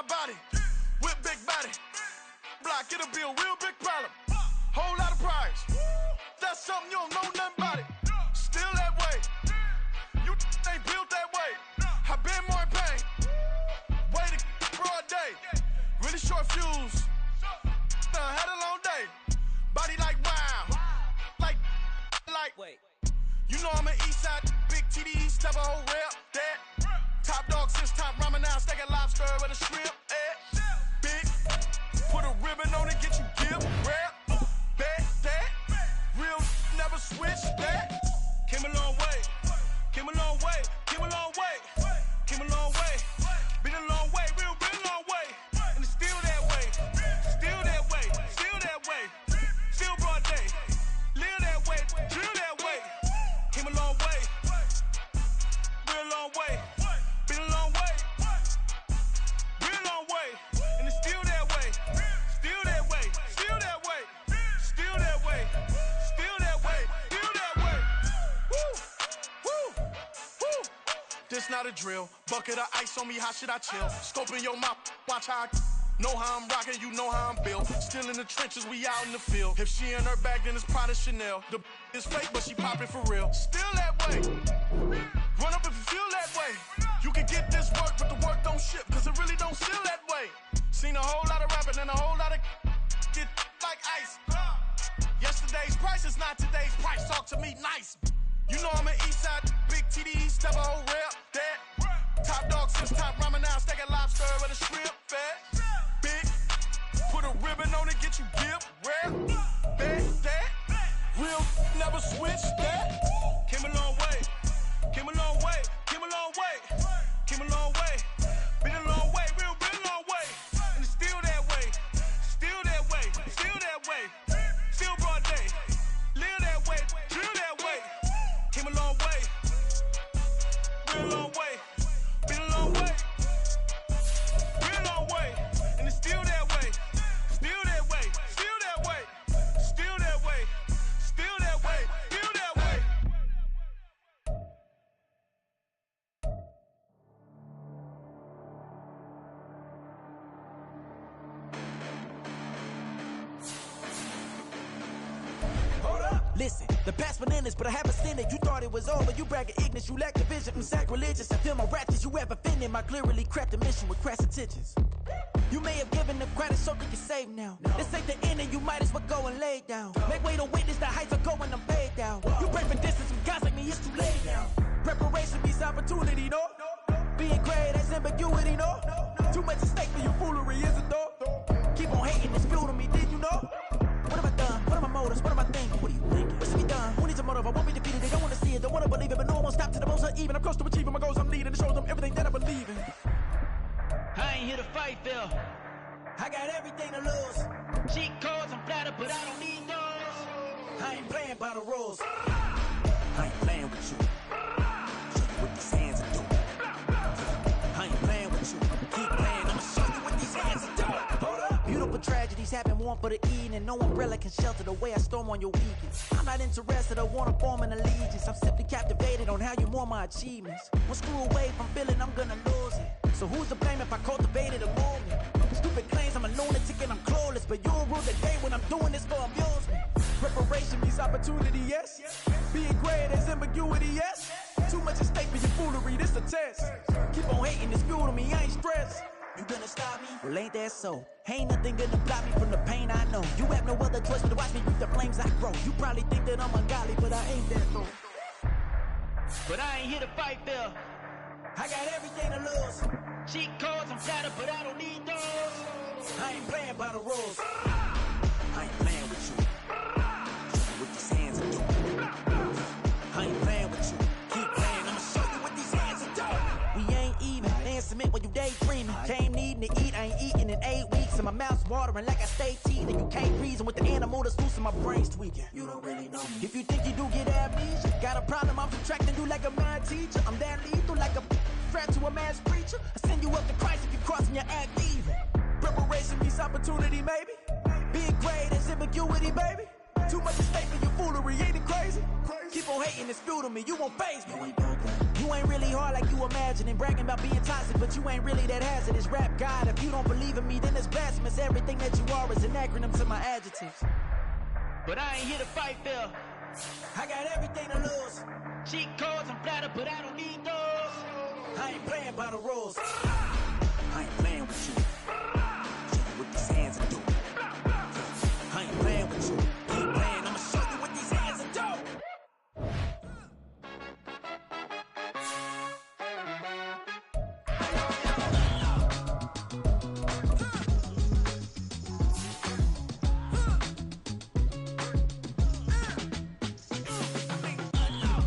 my body. With big body. Block, it'll be a real big problem. Whole lot of prize. That's something you don't know nothing about it. Still that way. You ain't built that way. I been more in pain. Way to broad day. Really short fuse. Had a long day. Body like wow. Like. Wait. You know I'm an east side. Big TD, step a whole rep. That. Top dog since top ramen now. Steak a lobster with a shrimp. Big. Put a ribbon on it, get you give. Rap. Bet that. Real never switch that. Came a long way. Came a long way. Came a long way. Came a long way. Been a long way. Real long way. And it's still that way. Still that way. Still that way. Still broad day. Live that way. Drill that way. Came a long way. Real long way. Been a long way. Real long way. And it's still that way. Still that way. Still that way. Still that way. Still that way. Still that way. Woo. Woo. Woo. This not a drill. Bucket of ice on me, how should I chill? Scope in your mouth, watch how I know how I'm rocking, you know how I'm built. Still in the trenches, we out in the field. If she in her bag, then it's Prada Chanel. The is fake, but she popping for real. Still that way. Run up if you feel that way. You can get this work, but the work don't ship, cause it really don't feel that way. Seen a whole lot of rapping and a whole lot of get like ice. Yesterday's price is not today's price. Talk to me nice. You know I'm an east side, big TD, step a whole rep. That. Top dog since top ramen now. Steak a lobster with a shrimp. Fat. Big. Put a ribbon on it, get you give. Rap. Bet that. Real never switch that. Came a long way. Came a long way. Came a long way. Came a long way. Been a long way. Real long way. And it's still that way. Still that way. Still that way. Still broad day. Live that way. Drill that way. Came a long way. Real long way. Been a long way. Real long way. And it's still that way. Still that way. Still that way. Still that way. Still that way. Still that way. Listen, the past bananas, but I haven't seen it. You thought it was over, you bragging ignorance, you lack the vision. I'm sacrilegious, I feel my wrath as you ever offended. My clearly crafted mission with crass intentions. You may have given the credit so you can save now. This ain't the end and you might as well go and lay down. Make way to witness the heights are going, I'm paid down. You pray for distance with guys like me, it's too late now. Preparation beats opportunity, no? Being great, that's ambiguity, no? Too much at stake for your foolery, is it though? Keep on hating, it's fuel to me, did you know? What have I done? What are my motives? What am I thinking? What are you thinking? What should be done? Who needs a motive? I won't be defeated. They don't want to see it. Don't want to believe it. But no one won't stop to the most uneven. I'm close to achieving my goals. I'm leading to show them everything that I believe in. I ain't here to fight, Phil. I got everything to lose. Cheat codes, I'm flattered, but I don't need those. I ain't playing by the rules. I ain't playing with you. Show you what these hands are doing. I ain't playing with you. Keep playing. I'ma show you what these hands are doing. Hold up. Beautiful tragedies happen, one for the eating, and no umbrella can shelter the way I storm on your weekends. I'm not interested, I want to form an allegiance. I'm simply captivated on how you more my achievements. One screw away from feeling I'm gonna lose it. So who's to blame if I cultivated a movement? Stupid claims I'm a lunatic and I'm clueless, but you'll rule the day when I'm doing this for amusement. Preparation means opportunity, yes. Being great is ambiguity, yes. Too much at stake for your foolery, this a test. Keep on hating, it's fuel to me, I ain't stressed. You gonna stop me? Well, ain't that so? Ain't nothing gonna block me from the pain I know. You have no other choice but to watch me reap the flames I grow. You probably think that I'm ungodly, but I ain't that though. But I ain't here to fight, Phil. I got everything to lose. Cheat codes, I'm flattered, but I don't need those. I ain't playing by the rules. I ain't playing with you. Show you what these hands are doing. I ain't playing with you. Keep playing, I'ma show you what these hands are doing. We ain't even. Submit when you daydreaming. Came needing to eat, I ain't eating in 8 weeks. And my mouth's watering like I stay teething. You can't reason with the animal that's loose and my brain's tweaking. You don't really know me. If you think you do get amnesia, got a problem, I'm subtracting you like a mad teacher. I'm that lethal like a threat to a mass preacher. I send you up to Christ if you crossing your act even. Preparation means opportunity, maybe. Being great is ambiguity, baby. Too much at stake for your foolery, ain't it crazy? Keep on hating, it's fuel to me, you won't faze me. You ain't really hard like you imagine, and bragging about being toxic, but you ain't really that hazardous. Rap God, if you don't believe in me, then it's blasphemous. Everything that you are is an acronym to my adjectives. But I ain't here to fight fair. I got everything to lose. Cheat codes and flatter, but I don't need those. I ain't playing by the rules. I ain't playing with you. Show you what these hands are doing. I ain't playing with you. Keep playing, I'ma show you what these hands are doing.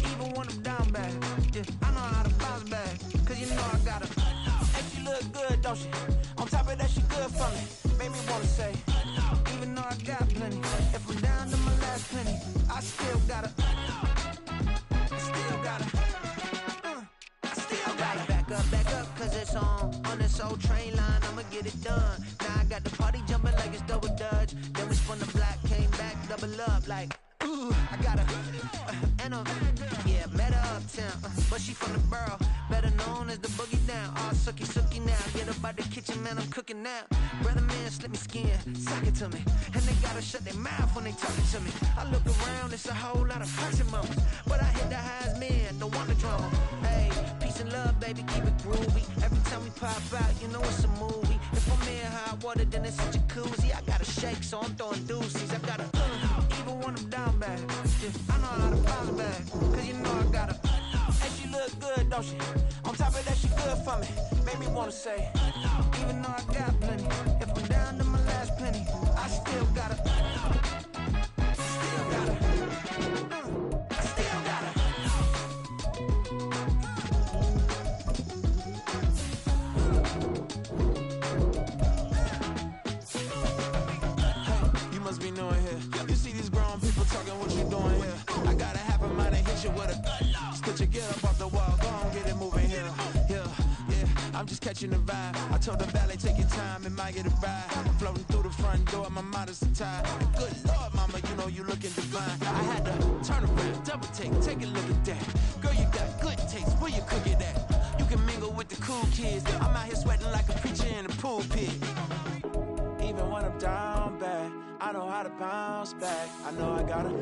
Even when I'm down bad, yeah, I know how to bounce back. Cause you know I got her. And she look good, don't she? On top of that, she good for me. Made me wanna say, even though I got plenty, if I'm down to my last penny, I still got her. Still got her. Still got her. Back up, cause it's on this old train line, I'ma get it done. Now I got the party jumping like it's double dutch. Then we spun the block, came back, double up like, ooh, I got her. And yeah, met her uptown, but she from the borough, better known as the boogie down. All sucky now, get up out the kitchen, man, I'm cooking now. Brother man, slip me skin, suck it to me. And they gotta shut their mouth when they talking to me. I look around, it's a whole lot of person moments, but I hit the highs, man, don't want the drama. Hey, peace and love, baby, keep it groovy. Every time we pop out, you know it's a movie. If I'm in hot water, then it's a jacuzzi. I gotta shake, so I'm throwing deuces. I gotta, even when I'm down bad, yeah, I know how to bounce back, cause you know I got her. And she look good, don't she? On top of that, she good for me. Made me wanna say, even though I got plenty, if I'm down to my last penny, I still got her. Still got her. I still got her. Hey, you must be knowing here. You see these grown people talking, what you doing here? I gotta have a mind and hit you with a split your get up off the wall, go on, get it moving here. Yeah, I'm just catching the vibe. I told the valet, take your time, it might get a ride. Floating through the front door, my mind is tied. Good Lord, mama, you know you looking divine. I had to turn around, double take a look at that. Girl, you got good taste, where you cook it at? You can mingle with the cool kids. I'm out here sweating like a preacher in a pulpit. Even when I'm down bad, I know how to bounce back. I know I got her,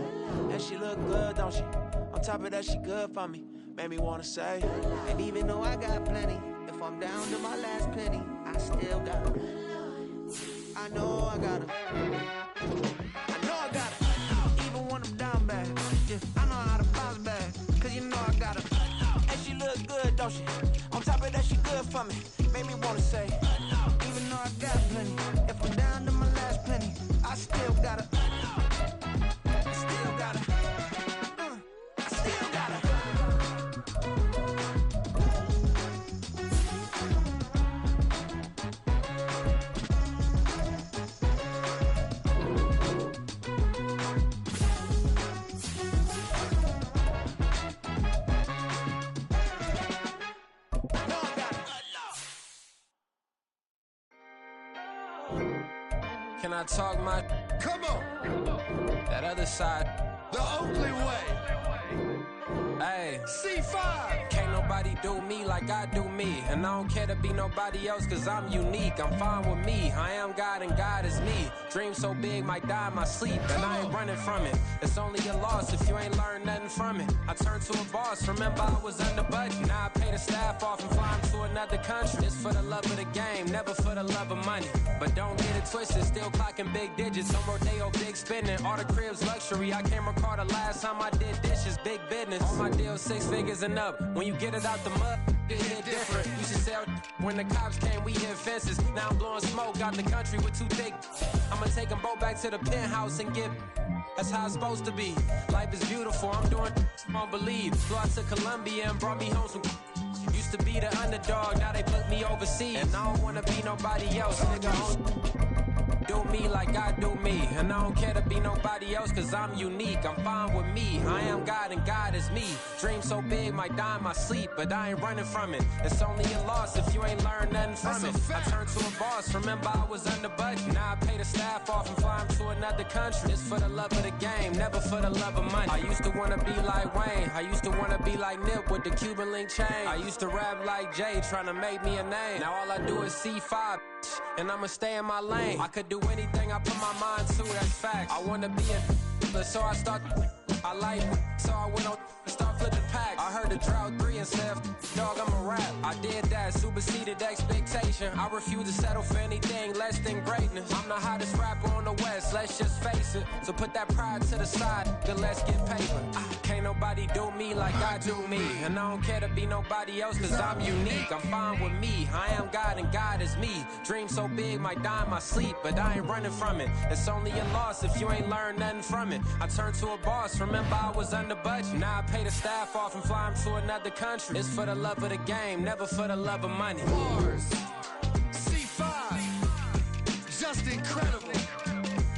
and she look good, don't she? On top of that, she good for me. Made me wanna say, and even though I got plenty, if I'm down to my last penny, I still got her. I know I got her. I know I got her. Even when I'm down bad, yeah, I know how to bounce back, cause you know I got her. And she look good, don't she? On top of that, she good for me. Made me wanna say, even though I got plenty, if I'm down to my last penny, I still got her. Still got her. Still got her. Can I talk my? Come on. That other side. The Oakley way. Hey. C5. Can't nobody do me like I do me. And I don't care to be nobody else cause I'm unique. I'm fine with me. I am God and God is me. Dream so big might die in my sleep. And I ain't running from it. It's only a loss if you ain't learned nothing from it. I turned to a boss. Remember I was under budget. Now I pay the staff off and fly them to another country. It's for the love of the game, never for the love of money. But don't get it twisted. Still clocking big digits. On Rodeo, big spending. All the cribs luxury. I can't recall the last time I did dishes. Big business. All my deals 6 figures and up. When you get it out the mud, it hit different. Used to sell when the cops came, we hit fences. Now I'm blowing smoke out the country with 2 thick. I'ma take them both back to the penthouse and get. That's how it's supposed to be. Life is beautiful. I'm doing won't believe. Flew out to Colombia and brought me home some. Used to be the underdog, now they put me overseas. And I don't wanna be nobody else, nigga. Do me like I do me. And I don't care to be nobody else cause I'm unique. I'm fine with me. I am God and God is me. Dream so big might die in my sleep, but I ain't running from it. It's only a loss if you ain't learned nothing from it. I turned to a boss. Remember I was under budget. Now I pay the staff off and fly them to another another country. It's for the love of the game, never for the love of money. I used to wanna be like Wayne, I used to wanna be like Nip with the Cuban link chain. I used to rap like Jay, trying to make me a name. Now all I do is C5, and I'ma stay in my lane. I could do anything I put my mind to, that's facts. I wanna be a so I start. I like, so I went on and start flipping packs. I heard the drought 3 and said, dog, I'm a rap. I did that, superseded expectation. I refuse to settle for anything less than greatness. I'm the hottest rapper on the West, let's just face it. So put that pride to the side, then let's get paper. Can't nobody do me like I do me. And I don't care to be nobody else, cause I'm unique. I'm fine with me, I am God and God is me. Dream so big, might die in my sleep, but I ain't running from it. It's only a loss if you ain't learned nothing from it. I turned to a boss, remember I was under budget. Now I pay the staff off and fly them to another country. It's for the love of the game, never for the love of money. Bars, C5, just incredible.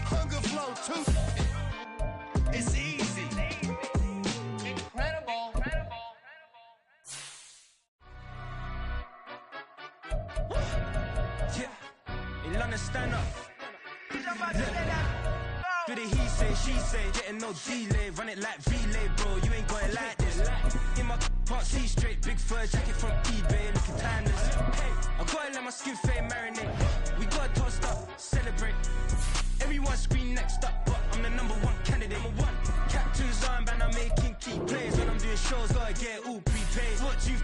Hunger Flow 2, it's easy. Incredible. Yeah, in London, stand up. Do the he say, she say, getting no delay, run it like relay, bro, you ain't got it like this. In my can't see straight, big fur jacket from eBay, looking timeless. Hey, I gotta let my skin fade marinate. We gotta toast up, celebrate. Everyone scream next up, but I'm the #1 candidate. Captain's armband, I'm making key plays. When I'm doing shows, gotta get all prepaid. What you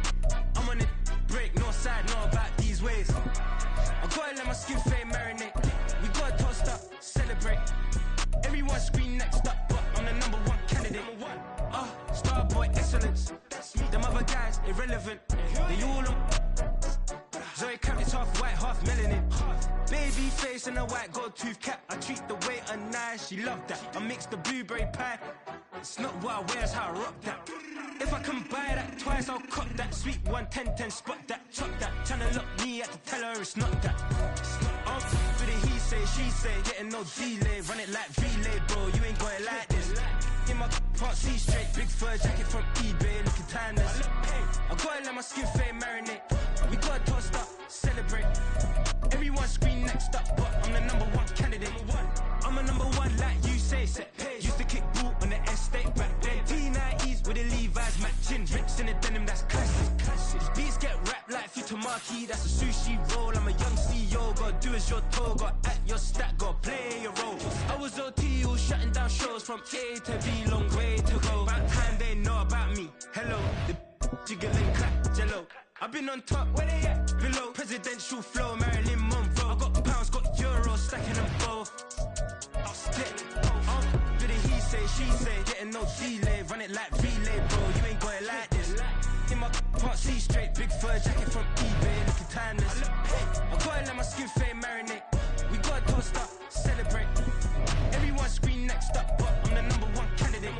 I'm on it, break, no side, no about these ways. I gotta let my skin fade marinate. We gotta toast up, celebrate. Everyone scream next up, but I'm the #1 candidate. Starboy excellence. Them other guys irrelevant. They all on. Zoe Camp is half white, half melanin. Baby face and a white gold tooth cap. I treat the waiter nice, she love that. I mix the blueberry pie. It's not what I wear, it's how I rock that. If I can buy that twice, I'll cop that. Sweet 110, spot that, chop that. Tryna lock me at to tell her it's not that. For the he say, she say, getting no delay. Run it like relay, bro, you ain't got it like this. In my can't see straight, big fur jacket from eBay, looking timeless. I gotta let my skin fade marinate. We gotta toast up, celebrate. Everyone scream next up, but I'm the #1 candidate. I'm a #1 like you say, set pace. Used to kick boot on the estate back then. T90s with the Levi's matching. Rips in the denim, that's classic. Beats get wrapped like Futamaki, that's a sushi roll. I'm a young CEO, gotta do as you're told. Gotta act your stat, gotta play your role. I was OT, all shutting down shows from A to B, long way to go. About time they know about me. Hello, the jiggling clap, jello. I've been on top, where they at? Below, presidential flow, Marilyn Monroe. I got pounds, got euros, stacking them both. Do the he say, she say, getting no delay, run it like relay, bro, you ain't got it like this. In my can't see straight, big fur jacket from eBay, looking timeless. I gotta let my skin fade marinate. We gotta toast up, celebrate. Everyone scream next up, but I'm the #1 candidate.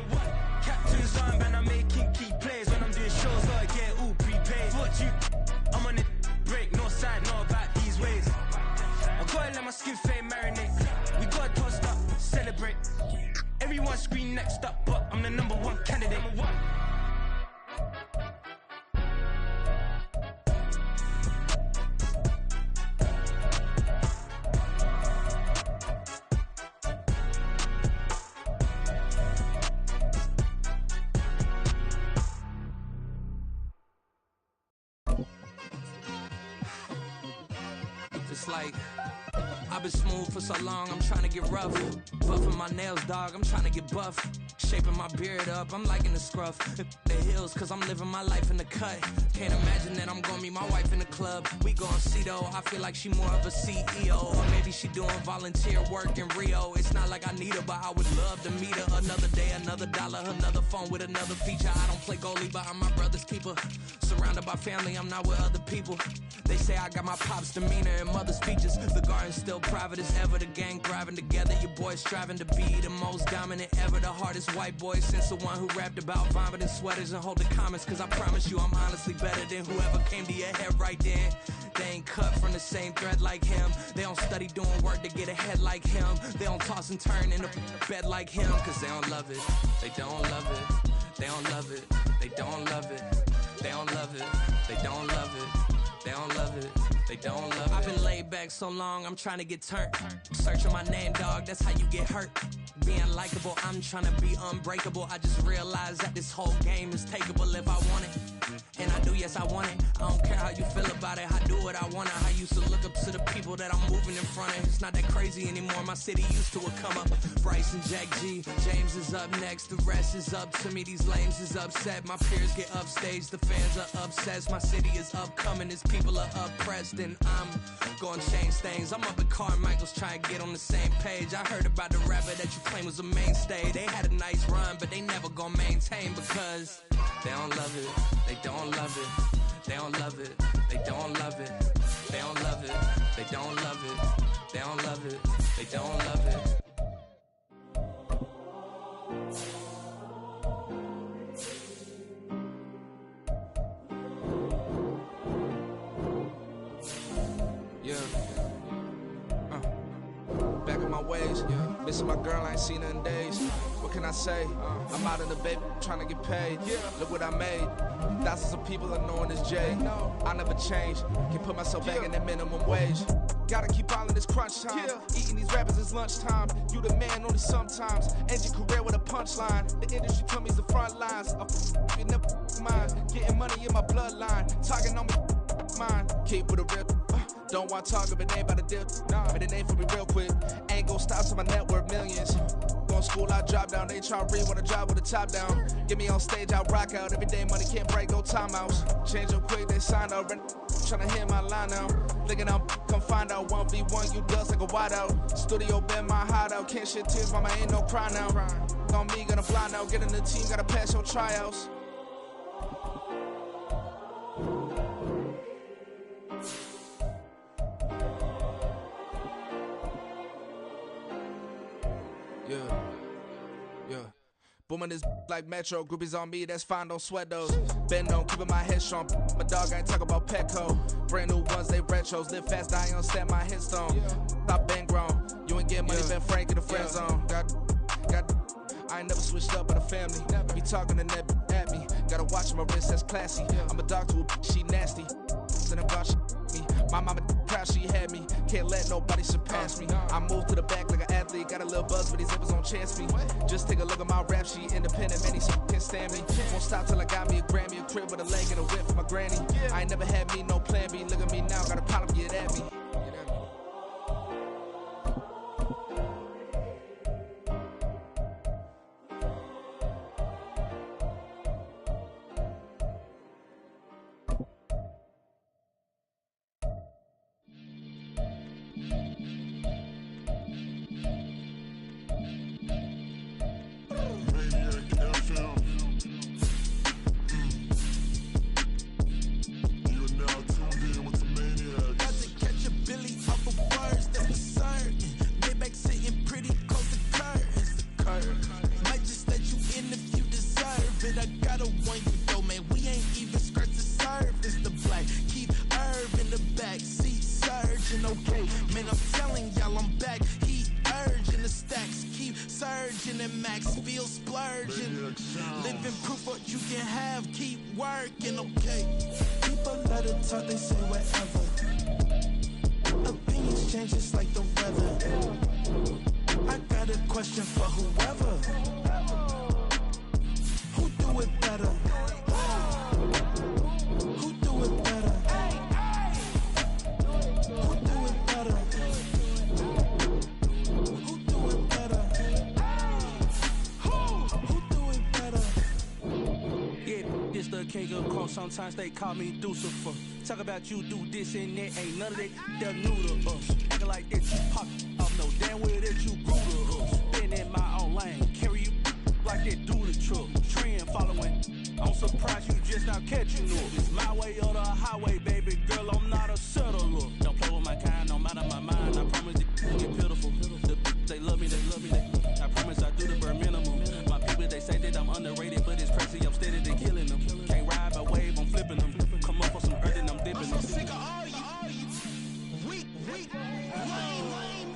Captain's armband, I'm making key plays. When I'm doing shows, gotta get all prepaid. What you I'm on it, break, no side, no about these ways. I gotta let my skin fade marinate. We gotta toast up, celebrate. Everyone scream next up, but I'm the #1 candidate. It's like I've been smooth for so long, I'm trying to get rough. Buffing my nails, dog, I'm trying to get buff. Shaping my beard up, I'm liking the scruff. The hills, cause I'm living my life in the cut. Can't imagine that I'm gonna meet my wife in the club. We gon' see though, I feel like she more of a CEO. Or maybe she doing volunteer work in Rio. It's not like I need her, but I would love to meet her. Another day, another dollar, another phone with another feature. I don't play goalie, but I'm my brother's keeper. Surrounded by family, I'm not with other people. They say I got my pop's demeanor and mother's features. The garden's still private as ever, the gang thriving together. Your boys striving to be the most dominant ever. The hardest white boy since the one who rapped about vomiting sweaters and holding comments. Cause I promise you I'm honestly better than whoever came to your head right then. They ain't cut from the same thread like him. They don't study doing work to get ahead like him. They don't toss and turn in a bed like him. Cause they don't love it, they don't love it. They don't love it, they don't love it. They don't love it, they don't love it. They don't love it, they don't love it. I've been laid back so long, I'm trying to get turned. Searching my name, dog, that's how you get hurt. Being likable, I'm trying to be unbreakable. I just realized that this whole game is takeable if I want it. And I do, yes, I want it. I don't care how you feel about it. I do what I want it. I used to look up to the people that I'm moving in front of. It's not that crazy anymore. My city used to a come up. Bryce and Jack G. James is up next. The rest is up to me. These lames is upset. My peers get upstage. The fans are obsessed. My city is upcoming. These people are oppressed. And I'm gonna change things. I'm up at Carmichael's trying to get on the same page. I heard about the rapper that you claim was a mainstay. They had a nice run, but they never gonna maintain because they don't love it. They don't love it. They don't love it. They don't love it. They don't love it. They don't love it. They don't love it. They don't love it. Back in my ways, missing my girl, I ain't seen her in days. What can I say? I'm out in the baby, trying to get paid. Look what I made. Thousands of people are knowing this Jay. I never change, can put myself back in that minimum wage. Gotta keep all in this crunch time. Eating these rappers is lunchtime. You the man only sometimes. End your career with a punchline. The industry told me it's the front lines. You never mind. Getting money in my bloodline. Talking on me, mine. Keep with a real. Don't want to talk if it ain't about a dip. But it ain't for me real quick. Ain't gon' stop till my net worth millions. Going school, I drop down. They try to read when I drop with the top down. Get me on stage, I rock out. Every day money can't break, no timeouts. Change up quick, they sign up. Tryna hear my line now. Thinking I'm come find out 1v1, you dust like a wideout. Studio been my hideout. Can't shed tears, mama, ain't no cry now. On me, gonna fly now. Get in the team, gotta pass your tryouts. Booming this like Metro, groupies on me, that's fine, don't sweat those. Been on, keeping my head strong. My dog ain't talk about Petco. Brand new ones, they retros. Live fast, die on stand my headstone. Stop been grown. You ain't get money, been Frank in the friend zone. I ain't never switched up with a family. Be talking to that at me. Gotta watch my wrist, that's classy. I'm a dog to a she nasty. And about she me. My mama proud she had me. Can't let nobody surpass me. I moved to the back like an athlete. Got a little buzz, but these zippers on chance me. Just take a look at my rap sheet. Independent, many can't stand me. Won't stop till I got me a Grammy, a crib with a leg and a whip for my granny. I ain't never had me no plan B. Look at me now, got a problem, get at me. Sometimes they call me Lucifer. Talk about you do this and that. Ain't none of that new to us. Acting like that you pop off. No damn well that you grew to us. Been in my own lane. Carry you like that do the truck. Trend following. I'm surprised you just not catching up. It's my way or the highway, baby girl. I'm not a settler. Don't play with my kind, no matter my mind. I promise it get pitiful. They love me, they love me. I promise I do the bare minimum. My people, they say that I'm underrated, but it's crazy. I'm steady than killing them. Can't ride by wave, I'm flipping them. Come up for some earth and I'm dipping them. I'm sick of all you weak, lame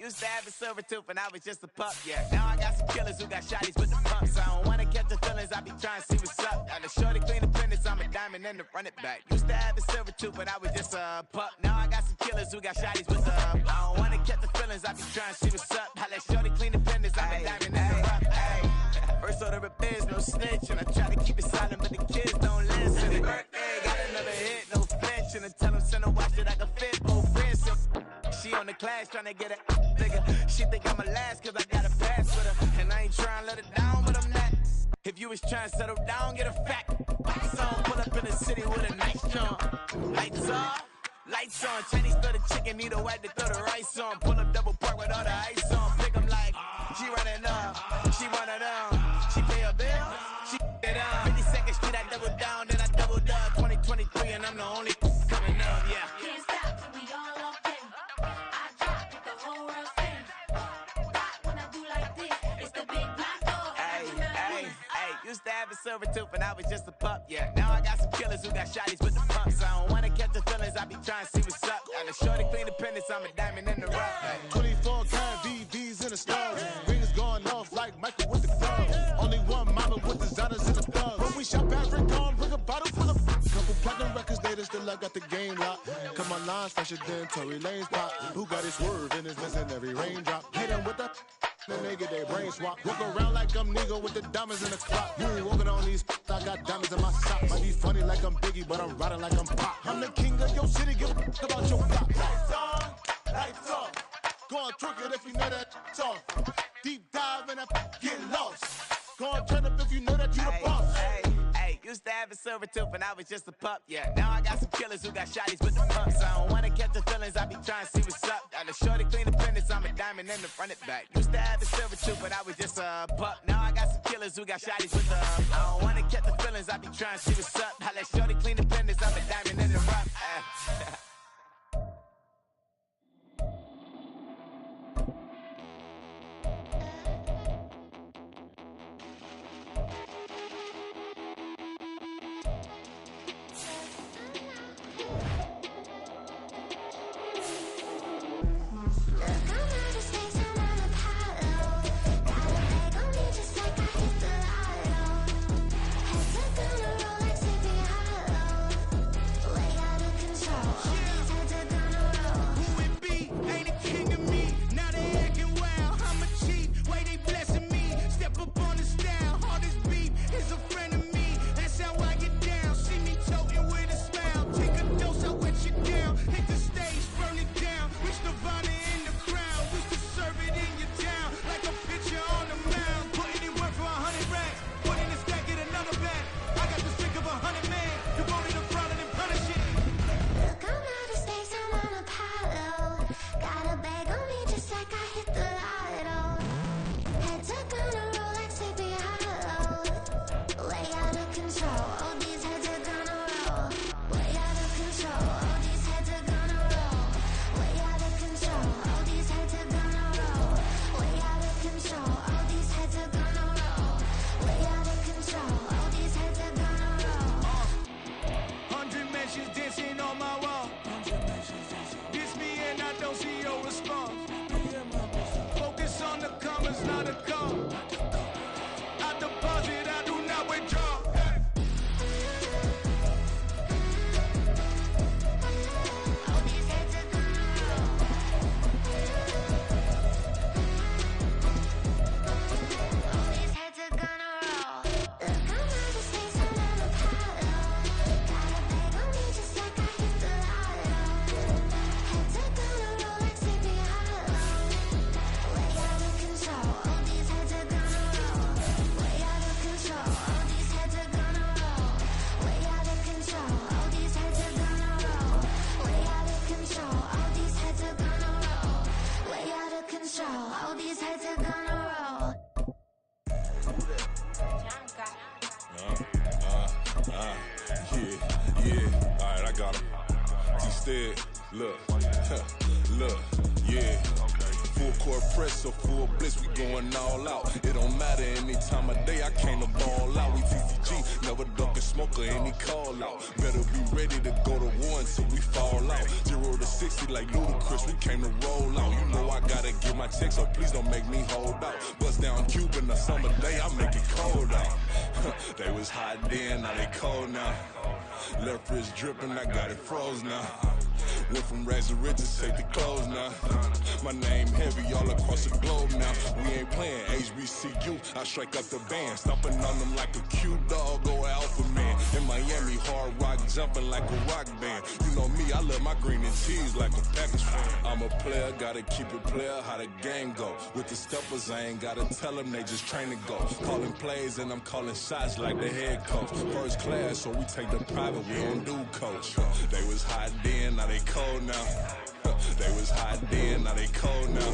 used to have a silver tooth and I was just a pup, yeah. Now I got some killers who got shotties with the pumps. I don't wanna catch the feelings, I be trying to see what's up. Now the shorty clean the pendants, I'm a diamond and to run it back. Used to have a silver tooth but I was just a pup. Now I got some killers who got shotties with the I don't wanna catch the feelings, I be trying to see what's up. I let shorty clean the pendants, I'm a diamond and to run it. First order of biz, no snitch, and I try to keep it silent, but the kids don't listen. Birthday, got another hit, no flinch, and I tell them send a watch that I can fit. Oh, friends, she on the class trying to get a nigga. She think I'm a last cause I got a pass with her, and I ain't trying to let her down, but I'm not. If you was trying to settle down, get a fact. Song pull up in the city with a nice jump. Lights off, lights on. Chinese throw the chicken, need a wipe to throw the rice on. Pull up double park with all the ice on. Pick 'em like, she running up, she one of them. She pay a bill, she it up. 52nd Street, I double down, then I doubled up. 2023, and I'm the only coming up, yeah. Can't stop till we all okay. I drop with the whole world sing. Rock when I do like this, it's the big black dog. Hey, used to have a silver tooth and I was just a pup, yeah. Now I got some killers who got shotties with the pumps. I don't wanna catch the feelings, I be trying to see what's up. Now the shorty clean the pendants, I'm a diamond in the rough. Hey. 24 karat VVs in the stars. Rings going off like Michael with the clubs. Only one mama with designers in the thugs. When we shop at Rincon, bring a bottle full of couple platinum records later, still I got the game locked. Cut my lines fresher than Tory Lane's pop. Who got his swerve and is missing every raindrop. Hit him with the then they get their brain swap. Walk around like I'm nigga with the diamonds in the clock. You ain't walking on these, I got diamonds in my sock. Might be funny like I'm Biggie, but I'm riding like I'm Pop. I'm the king of your city, give a f about your block. Lights on, lights off. Go on, twerk it if you know that it's off. Deep dive and I get lost. Go on, turn up if you know that you the boss. Used to have a silver tooth and I was just a pup, yeah. Now I got some killers who got shotties with the pumps. I don't wanna catch the feelings, I be trying to see what's up. Now the shorty clean the pendants, I'm a diamond and to run it back. Used to have a silver tooth but I was just a pup. Now I got some killers who got shotties with the I don't wanna catch the feelings, I be trying to see what's up. I let shorty clean the pendants, I'm a diamond in the rough. instead. Look, yeah. Full court press or full blitz, we going all out. It don't matter any time of day, I came to ball out. We TCG, never ducking smoke. smoker and he call out. Better be ready to go to war until we fall out. 0 to 60 like Ludacris, we came to roll out. You know I gotta get my check, so please don't make me hold out. Bust down Cuban a summer day, I make it cold out. They was hot then, now they cold now. Left wrist dripping, I got it froze now. Went from rags to riches, take the clothes now. My name heavy all across the globe now. We ain't playing HBCU, I strike up the band. Stomping on them like a cute dog or alpha man. In Miami, hard rock jumping like a rock band. You know me, I love my green and cheese like a Packers fan. I'm a player, gotta keep it player, how the game go. With the steppers, I ain't gotta tell them, they just train to go. Calling plays and I'm calling shots like the head coach. First class, so we take the private, we don't do coach. They was hot then, now they cold now. They was hot then, now they cold now.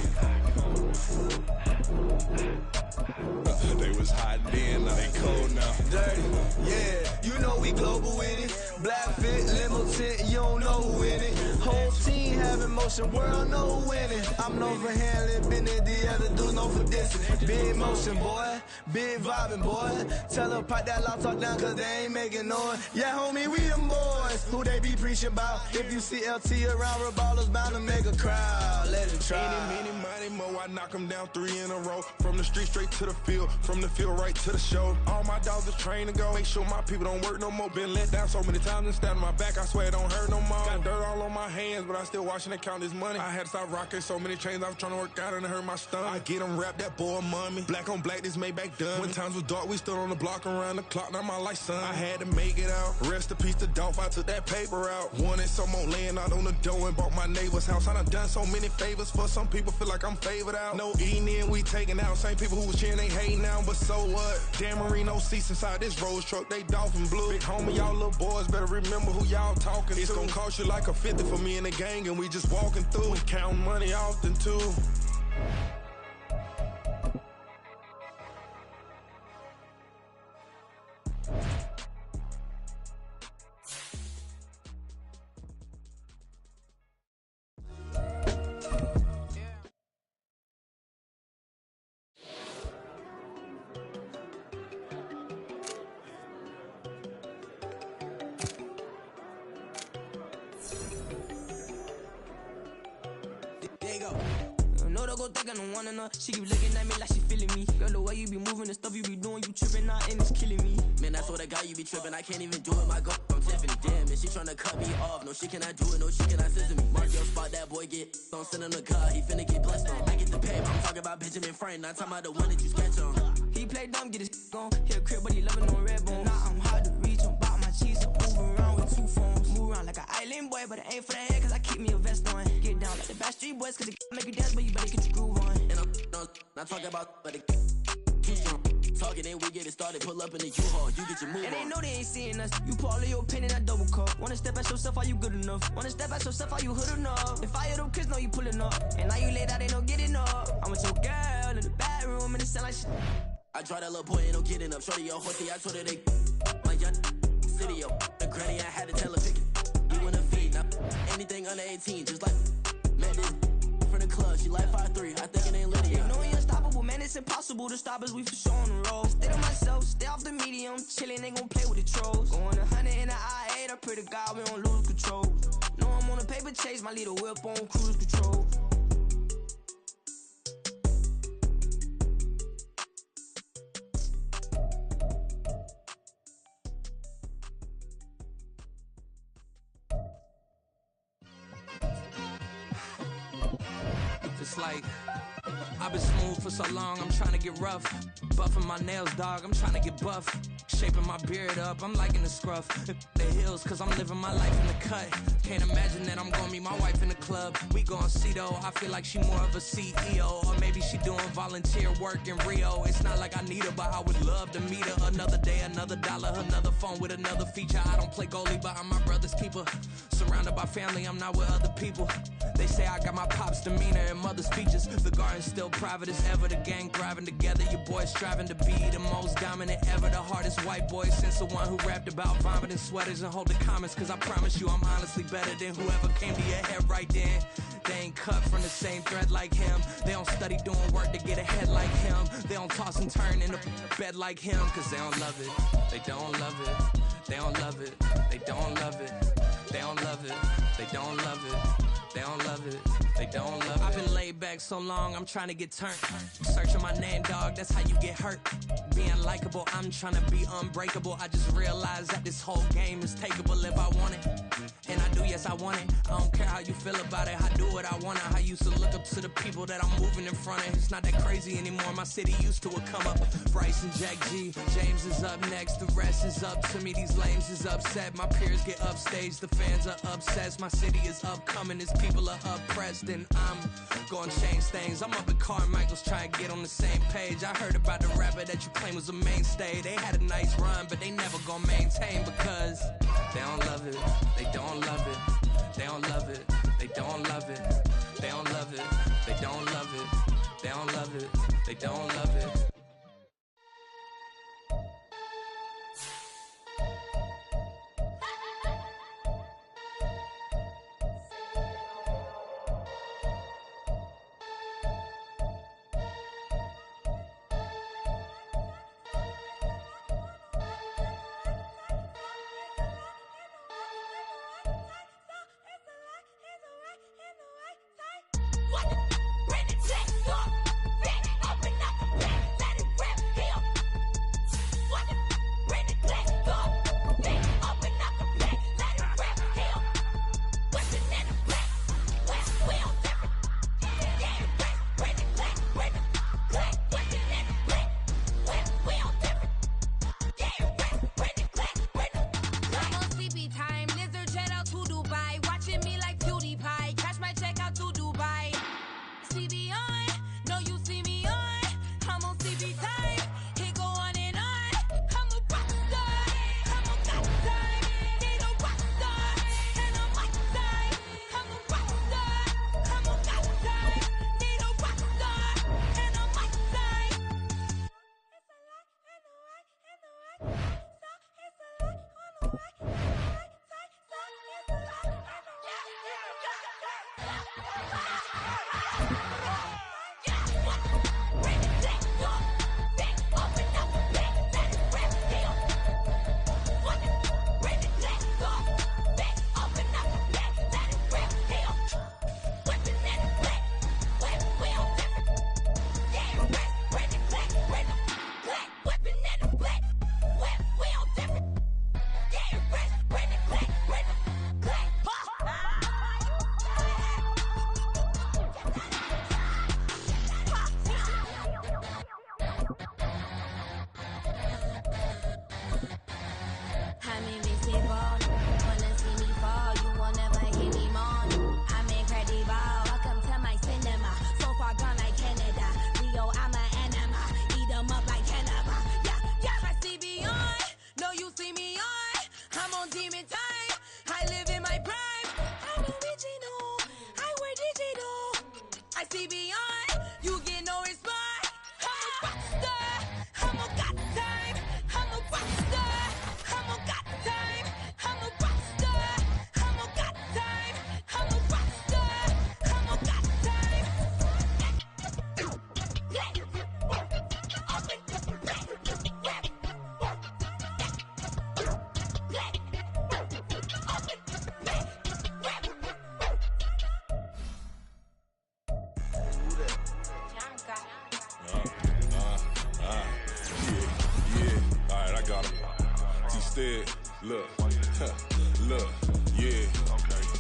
They was hot then, now they cold now. Dirty, yeah, you know we global with it. Black fit, limo tint, you don't know who in it. Whole team having motion, world know who winning. I'm known for handling, been it, the other dudes known for dissing. Big motion, boy, big vibing, boy. Tell them pipe that loud talk down, cause they ain't making noise. Yeah, homie, we them boys, who they be preaching about. If you see LT around, Reballer's bound to make a crowd. Let it try. Any, money, mo, I knock them down 3 in a row. From the street straight to the field, from the field right to the show. All my dogs are trained to go. Make sure my people don't work no more. Been let down so many times and stand on my back, I swear it don't hurt no more. Got dirt all on my hands, but I still watching and count this money. I had to stop rocking so many chains, I was trying to work out and it hurt my stomach. I get them wrapped, that boy mommy. Black on black, this Maybach done. When times was dark, we stood on the block around the clock, now my life son. I had to make it out. Rest in peace to Dolph, I took that paper out. Wanted some more laying out on the dough and bought my neighbor's house. I done done so many favors for some people, feel like I'm favored out. No eating in, we taking out. Same people who was cheering, they hating now, but so what? Dan Marino seats inside this Rolls truck, they dolphin blue. Big homie, y'all little boys better remember who y'all talking to. It's gonna cost you like a 50 for me and the gang, and we just walking through and counting money often too. She keep looking at me like she feeling me. Girl, the way you be moving, the stuff you be doing, you tripping out and it's killing me. Man, I swear to God, you be tripping. I can't even do it. My girl from Tiffany. Damn, and she tryna cut me off. No, she cannot do it. No, she cannot scissor me. Mark your spot, that boy get on. Send him the car. He finna get blessed on. I get the pay. I'm talking about Benjamin Frank. Not talking about the one that you sketch on. He play dumb, get his on. Hit a crib, but he loving on red bone. Now I'm hard to reach. I'm about my cheese. I'm moving around with 2 phones. Move around like an island boy, but it ain't for the head, cause I keep me a vest on. Get down like the Backstreet Boys, cause it make you dance, but you better get your groove on. And I'm not talking about, but it keep talking and we get it started. Pull up in the U-Haul, you get your move on. And they know they ain't seeing us. You pull all of your pen in that double cup. Wanna step at yourself, are you good enough? Wanna step at yourself, are you hood enough? If I hear them kids, know you pulling up. And now you laid out, they don't get enough. I'm with your girl in the bedroom and it sound like shit. I draw that little boy, ain't no getting up. Shorty, your horsey, I told her they my young city, yo. The granny, I had to tell her pick it. You in the feed, now anything under 18, just like man, this from the club, she like 5'3", I think it ain't Lydia. They know we unstoppable, man, it's impossible to stop us, we for sure on the road. Stay to myself, stay off the medium, chillin', they gon' play with the trolls. Going 100 in the I-8, I pray to God we don't lose control. Know I'm on a paper chase, my little whip on cruise control. It's like I've been smooth for so long, I'm trying to get rough. Buffing my nails, dog, I'm trying to get buff. Shaping my beard up, I'm liking the scruff. The hills, cause I'm living my life in the cut. Can't imagine that I'm gonna meet my wife in the club. We gon' see though, I feel like she more of a CEO. Or maybe she doing volunteer work in Rio. It's not like I need her, but I would love to meet her. Another day, another dollar, another phone with another feature. I don't play goalie, but I'm my brother's keeper. Surrounded by family, I'm not with other people. They say I got my pop's demeanor and mother's features. The garden's still private as ever. The gang thriving together. Your boys striving to be the most dominant ever. The hardest white boy since the one who rapped about vomiting sweaters and holding comments. Cause I promise you I'm honestly better than whoever came to your head right then. They ain't cut from the same thread like him. They don't study doing work to get ahead like him. They don't toss and turn in the bed like him. Cause they don't love it. They don't love it. They don't love it. They don't love it. They don't love it. They don't love it. They don't love it. They don't love it. I've been laid back so long, I'm trying to get turned. Searching my name, dog, that's how you get hurt. Being likable, I'm trying to be unbreakable. I just realized that this whole game is takeable if I want it. And I do, yes, I want it. I don't care how you feel about it. I do what I want it. I used to look up to the people that I'm moving in front of. It's not that crazy anymore. My city used to it come up. Bryce and Jack G. James is up next. The rest is up to me. These lames is upset. My peers get upstaged. The fans are obsessed. My city is upcoming. Its people are oppressed. And I'm gonna change things. I'm up at Carmichael's trying to get on the same page. I heard about the rapper that you claim was a mainstay. They had a nice run, but they never gonna maintain because they don't love it. They don't love it. They don't love it. They don't love it. They don't love it. They don't love it. They don't love it. They don't love it. Look, look, yeah.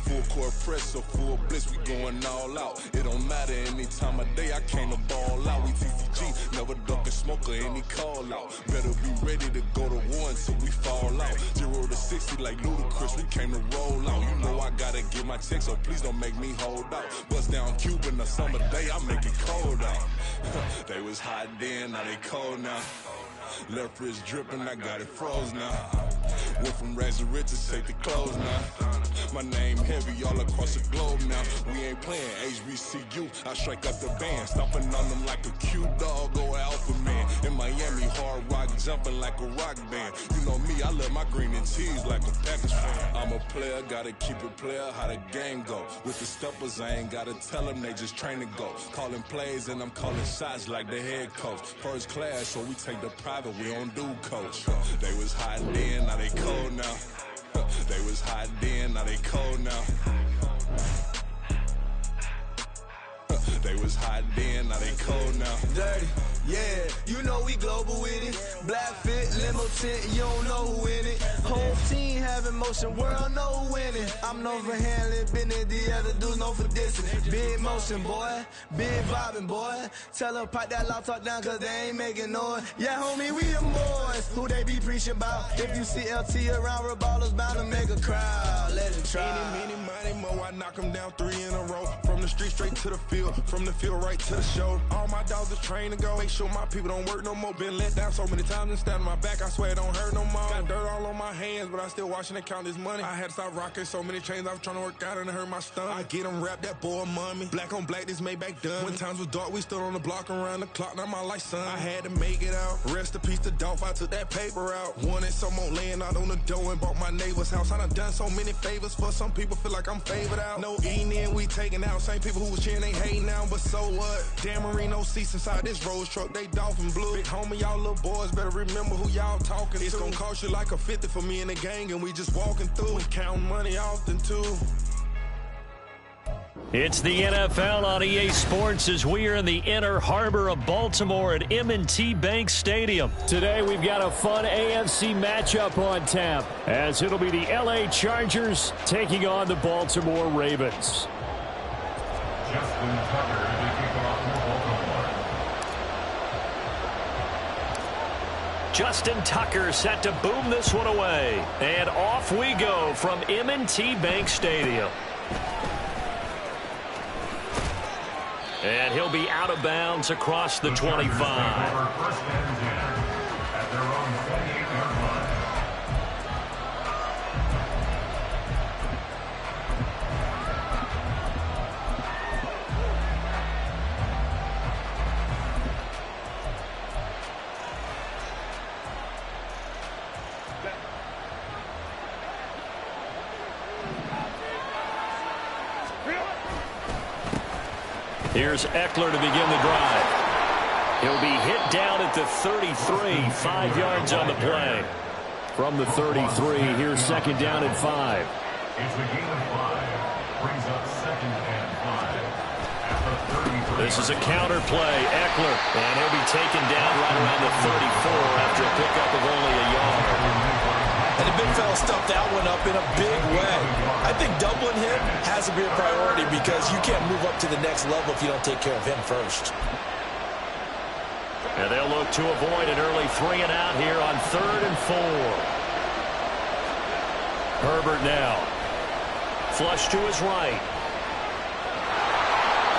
Full court press, so full blitz, we going all out. It don't matter any time of day, I came to ball out. We TCG, never duck a smoker, any call out. Better be ready to go to war until we fall out. 0 to 60 like Ludacris, we came to roll out. You know I gotta get my check, so please don't make me hold out. Bust down Cuban a summer day, I make it cold out. They was hot then, now they cold now. Left wrist dripping, I got it froze now. Went from rags to riches, take the clothes now. My name heavy all across the globe now. We ain't playing HBCU, I strike up the band. Stomping on them like a cute dog or alpha man. In Miami, hard rock jumping like a rock band. You know me, I love my green and cheese like a Packers fan. I'm a player, gotta keep it player, how the game go. With the steppers, I ain't gotta tell them, they just train to go. Calling plays and I'm calling shots like the head coach. First class, so we take the private, we don't do coach. They was hot then, now they cold now. They was hot then, now they cold now. They was hot then, now they cold now. Dirty, yeah, you know we global with it. Black fit, limo tint, you don't know who in it. Whole team having motion, world know winning. I'm known for handling business, the other dudes known for dissing. Big motion, boy, big vibing, boy. Tell her pipe that loud talk down, cause they ain't making noise. Yeah, homie, we them boys, who they be preaching about. If you see LT around, Reballers bound to make a crowd. Let it try. Many, mo, I knock them down 3 in a row. From the street straight to the field, from the field right to the show. All my dogs are trained to go. Make sure my people don't work no more. Been let down so many times and stabbed my back. I swear it don't hurt no more. Got dirt all on my hands, but I still watching and count this money. I had to stop rocking so many chains. I was trying to work out and it hurt my stomach. I get them wrapped, that boy mommy. Black on black, this Maybach done. When times was dark, we stood on the block around the clock. Now my life, son. I had to make it out. Rest in peace to Dolph. I took that paper out. Wanted some more laying out on the door and bought my neighbor's house. I done so many favors for some people. Feel like I'm favored out. No eating in, we taking out. Same people who was cheering, they hating now, but so what? Dan Marino seats inside this Rolls truck, they dolphin blue. Big homie, y'all little boys better remember who y'all talking to. It's gonna cost you like a 50 for me and the gang, and we just walking through and counting money often too. It's the NFL on EA Sports as we are in the inner harbor of Baltimore at M&T Bank Stadium. Today we've got a fun AFC matchup on tap as it'll be the LA Chargers taking on the Baltimore Ravens. Justin Tucker set to boom this one away. And off we go from M&T Bank Stadium. And he'll be out of bounds across the 25. Here's Eckler to begin the drive. He'll be hit down at the 33, 5 yards on the play. From the 33, here's second down and 5. It's a gain of 5. Brings up second and 5. This is a counter play. Eckler, and he'll be taken down right around the 34 after a pickup of only a yard. And the big fella stuffed that one up in a big way. I think doubling him has to be a priority because you can't move up to the next level if you don't take care of him first. And they'll look to avoid an early 3 and out here on 3rd and 4. Herbert now. Flush to his right.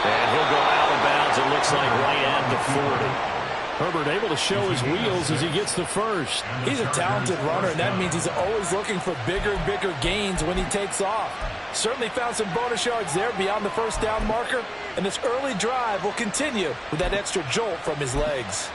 And he'll go out of bounds, it looks like right at the 40. Herbert able to show his wheels as he gets the first. He's a talented runner, and that means he's always looking for bigger and bigger gains when he takes off. Certainly found some bonus yards there beyond the first down marker, and this early drive will continue with that extra jolt from his legs.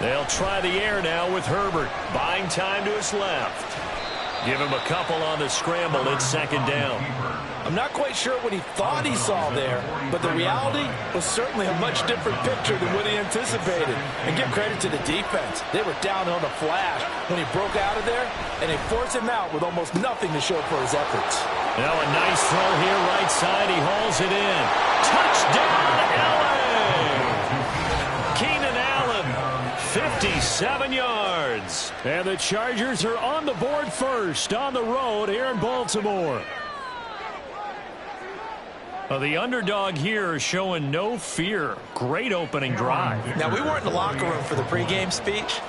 They'll try the air now with Herbert. Buying time to his left. Give him a couple on the scramble. It's second down. I'm not quite sure what he thought he saw there, but the reality was certainly a much different picture than what he anticipated. And give credit to the defense. They were down on a flash when he broke out of there, and they forced him out with almost nothing to show for his efforts. Now a nice throw here right side. He hauls it in. Touchdown, LA! Keenan Allen, 57 yards. And the Chargers are on the board first on the road here in Baltimore. The underdog here showing no fear. Great opening drive. Now, we weren't in the locker room for the pregame speech,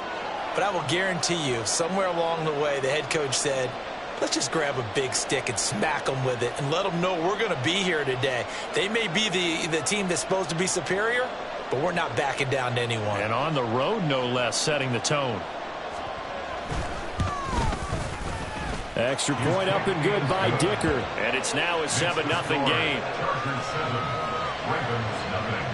but I will guarantee you somewhere along the way the head coach said, let's just grab a big stick and smack them with it and let them know we're going to be here today. They may be the team that's supposed to be superior, but we're not backing down to anyone. And on the road, no less, setting the tone. Extra point up and good by Dicker. And it's now a 7-0 game. Chargers 7, Ravens nothing.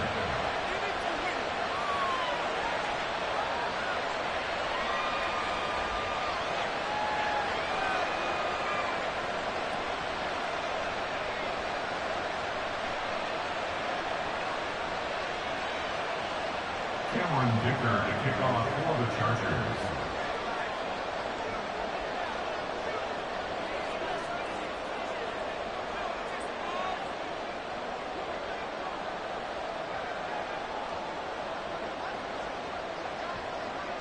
Cameron Dicker to kick off for the Chargers.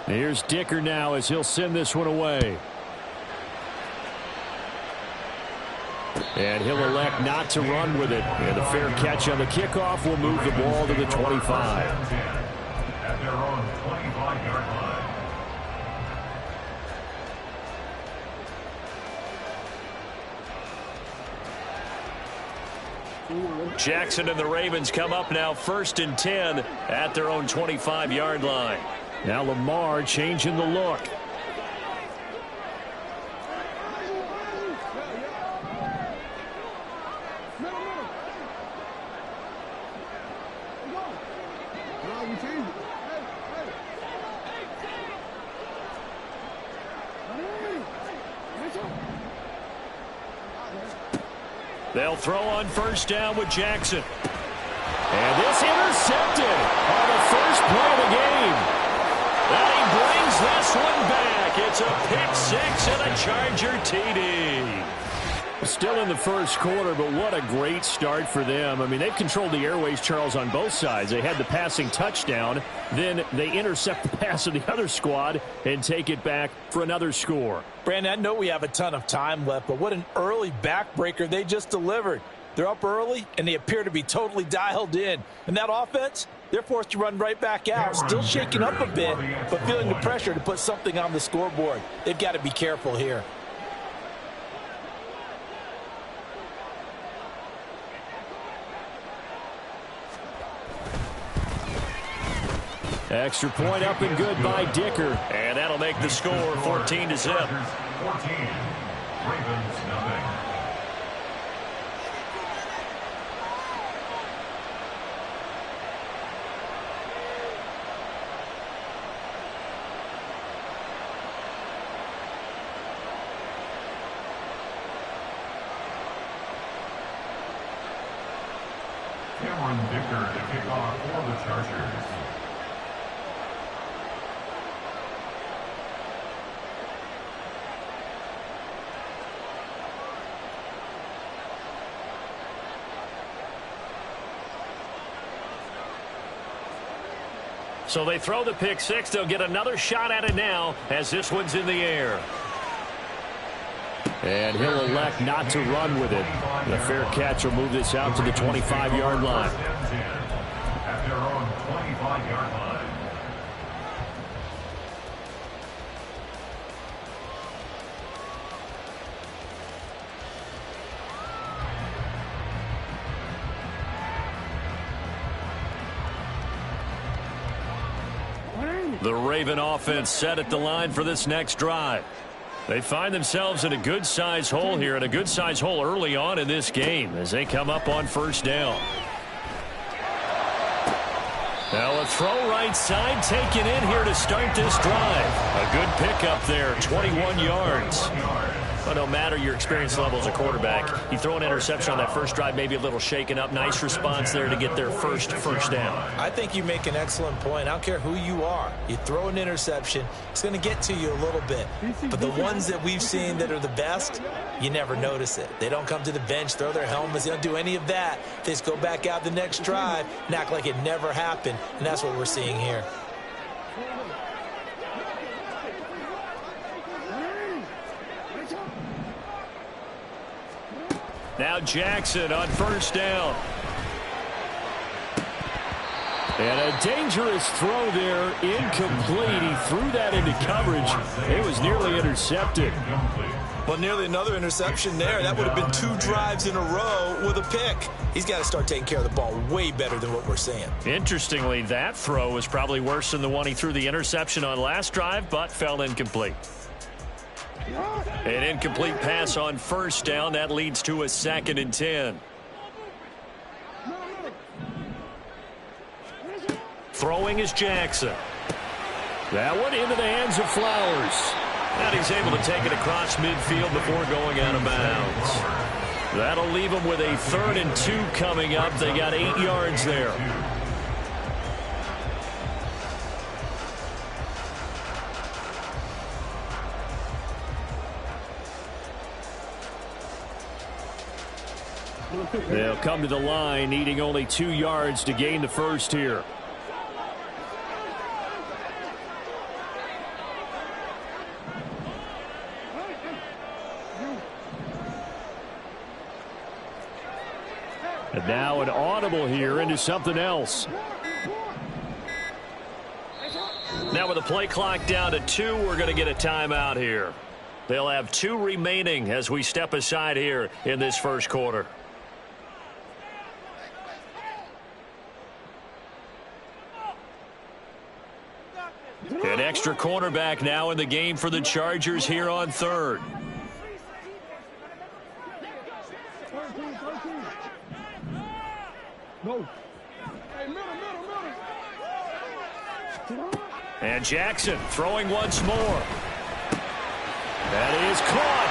Here's Dicker now as he'll send this one away. And he'll elect not to run with it. And a fair catch on the kickoff will move the ball to the 25. At their own 25-yard line. Jackson and the Ravens come up now 1st and 10 at their own 25-yard line. Now Lamar changing the look. They'll throw on 1st down with Jackson. And this intercepted on the first play of the game. And he brings this one back. It's a pick-6 and a Charger TD. Still in the first quarter, but what a great start for them. I mean, they've controlled the airways, Charles, on both sides. They had the passing touchdown. Then they intercept the pass of the other squad and take it back for another score. Brandon, I know we have a ton of time left, but what an early backbreaker they just delivered. They're up early, and they appear to be totally dialed in. And that offense, they're forced to run right back out, still shaking up a bit, but feeling the pressure to put something on the scoreboard. They've got to be careful here. Extra point up and good by Dicker. And that'll make the score 14-0. 14. Ravens nothing. Cameron Dicker to kick off for the Chargers. So they throw the pick-6. They'll get another shot at it now as this one's in the air. And he'll elect not to run with it. The fair catch will move this out to the 25-yard line. At their own 25-yard line. The Raven offense set at the line for this next drive. They find themselves in a good-sized hole here, and a good-sized hole early on in this game as they come up on 1st down. Now a throw right side taken in here to start this drive. A good pickup there, 21 yards. But no matter your experience level as a quarterback, you throw an interception on that first drive, maybe a little shaken up. Nice response there to get their first down. I think you make an excellent point. I don't care who you are. You throw an interception, it's going to get to you a little bit. But the ones that we've seen that are the best, you never notice it. They don't come to the bench, throw their helmets. They don't do any of that. They just go back out the next drive and act like it never happened. And that's what we're seeing here. Now Jackson on 1st down. And a dangerous throw there, incomplete. He threw that into coverage. It was nearly intercepted. Well, nearly another interception there. That would have been 2 drives in a row with a pick. He's got to start taking care of the ball way better than what we're seeing. Interestingly, that throw was probably worse than the one he threw the interception on last drive, but fell incomplete. An incomplete pass on 1st down. That leads to a 2nd and 10. Throwing is Jackson. That one into the hands of Flowers. And he's able to take it across midfield before going out of bounds. That'll leave him with a 3rd and 2 coming up. They got 8 yards there. They'll come to the line needing only 2 yards to gain the first here. And now an audible here into something else. Now with the play clock down to 2, we're going to get a timeout here. They'll have 2 remaining as we step aside here in this first quarter. An extra cornerback now in the game for the Chargers here on 3rd. And Jackson throwing once more. That is caught.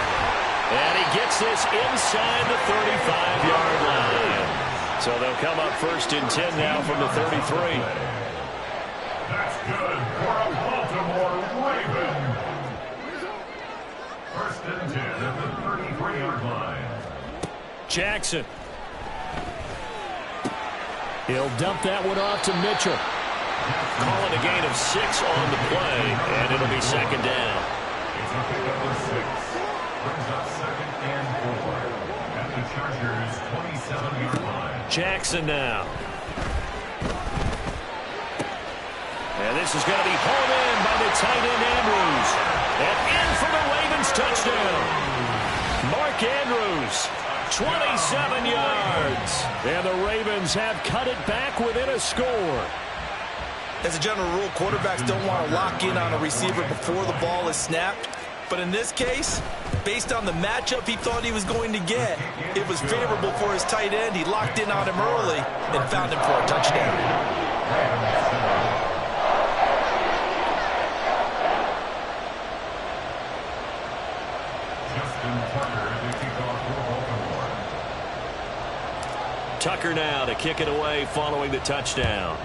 And he gets this inside the 35-yard line. So they'll come up 1st and 10 now from the 33. That's good for a Baltimore Raven. 1st and 10 at the 33-yard line. Jackson. He'll dump that one off to Mitchell. Calling a gain of 6 on the play, and it'll be 2nd down. It's a pickup of 6. Brings up 2nd and 4 at the Chargers' 27-yard line. Jackson now. And this is going to be hauled in by the tight end Andrews. And in for the Ravens touchdown. Mark Andrews, 27 yards. And the Ravens have cut it back within a score. As a general rule, quarterbacks don't want to lock in on a receiver before the ball is snapped. But in this case, based on the matchup he thought he was going to get, it was favorable for his tight end. He locked in on him early and found him for a touchdown. Tucker now to kick it away following the touchdown.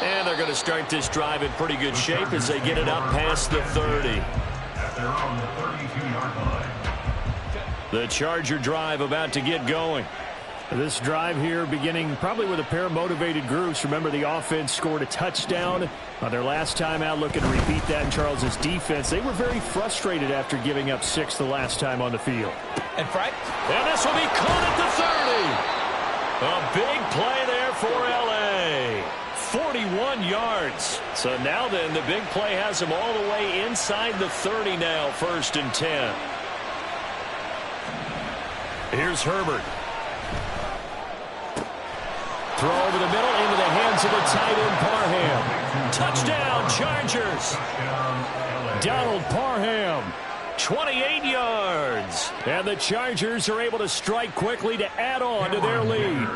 And they're going to start this drive in pretty good shape as they get it up past the 30. They're on the 32-yard line. The Charger drive about to get going. This drive here beginning probably with a pair of motivated groups. Remember, the offense scored a touchdown on their last time out, looking to repeat that in Charles's defense. They were very frustrated after giving up 6 the last time on the field. And Frank? And this will be caught at the 30. A big play there for L.A. 41 yards. So now then, the big play has him all the way inside the 30 now, 1st and 10. Here's Herbert. Throw over the middle into the hands of the tight end Parham. Touchdown, Chargers. Donald Parham, 28 yards. And the Chargers are able to strike quickly to add on to their lead.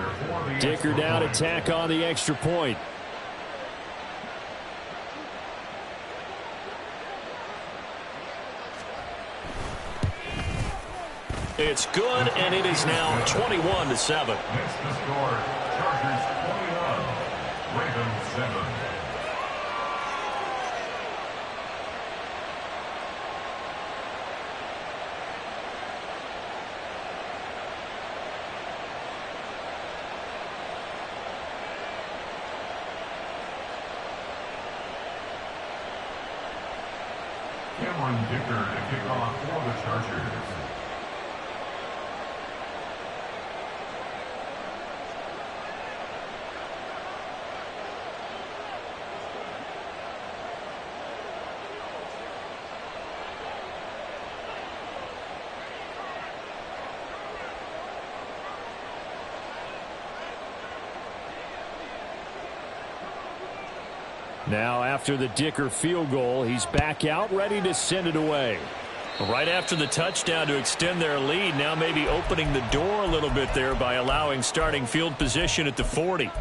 Dicker down to tack on the extra point. It's good, and it is now 21-7. Next to score, Chargers 21, Ravens 7. Cameron Dicker to kick off for the Chargers. Now after the Dicker field goal, he's back out ready to send it away. Right after the touchdown to extend their lead, now maybe opening the door a little bit there by allowing starting field position at the 40.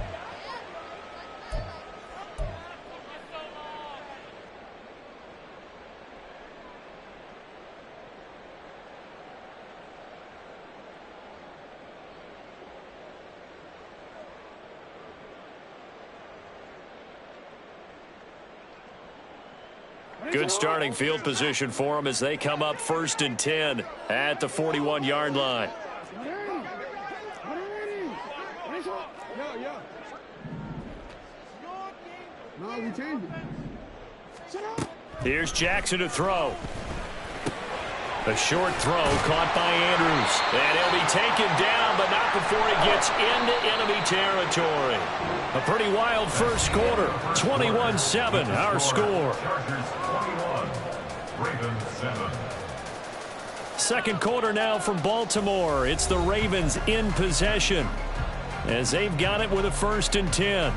Good starting field position for them as they come up 1st and 10 at the 41-yard line. Here's Jackson to throw. A short throw caught by Andrews. And he'll be taken down, but not before he gets into enemy territory. A pretty wild first quarter. 21-7, our score. Second quarter now from Baltimore. It's the Ravens in possession as they've got it with a 1st and 10.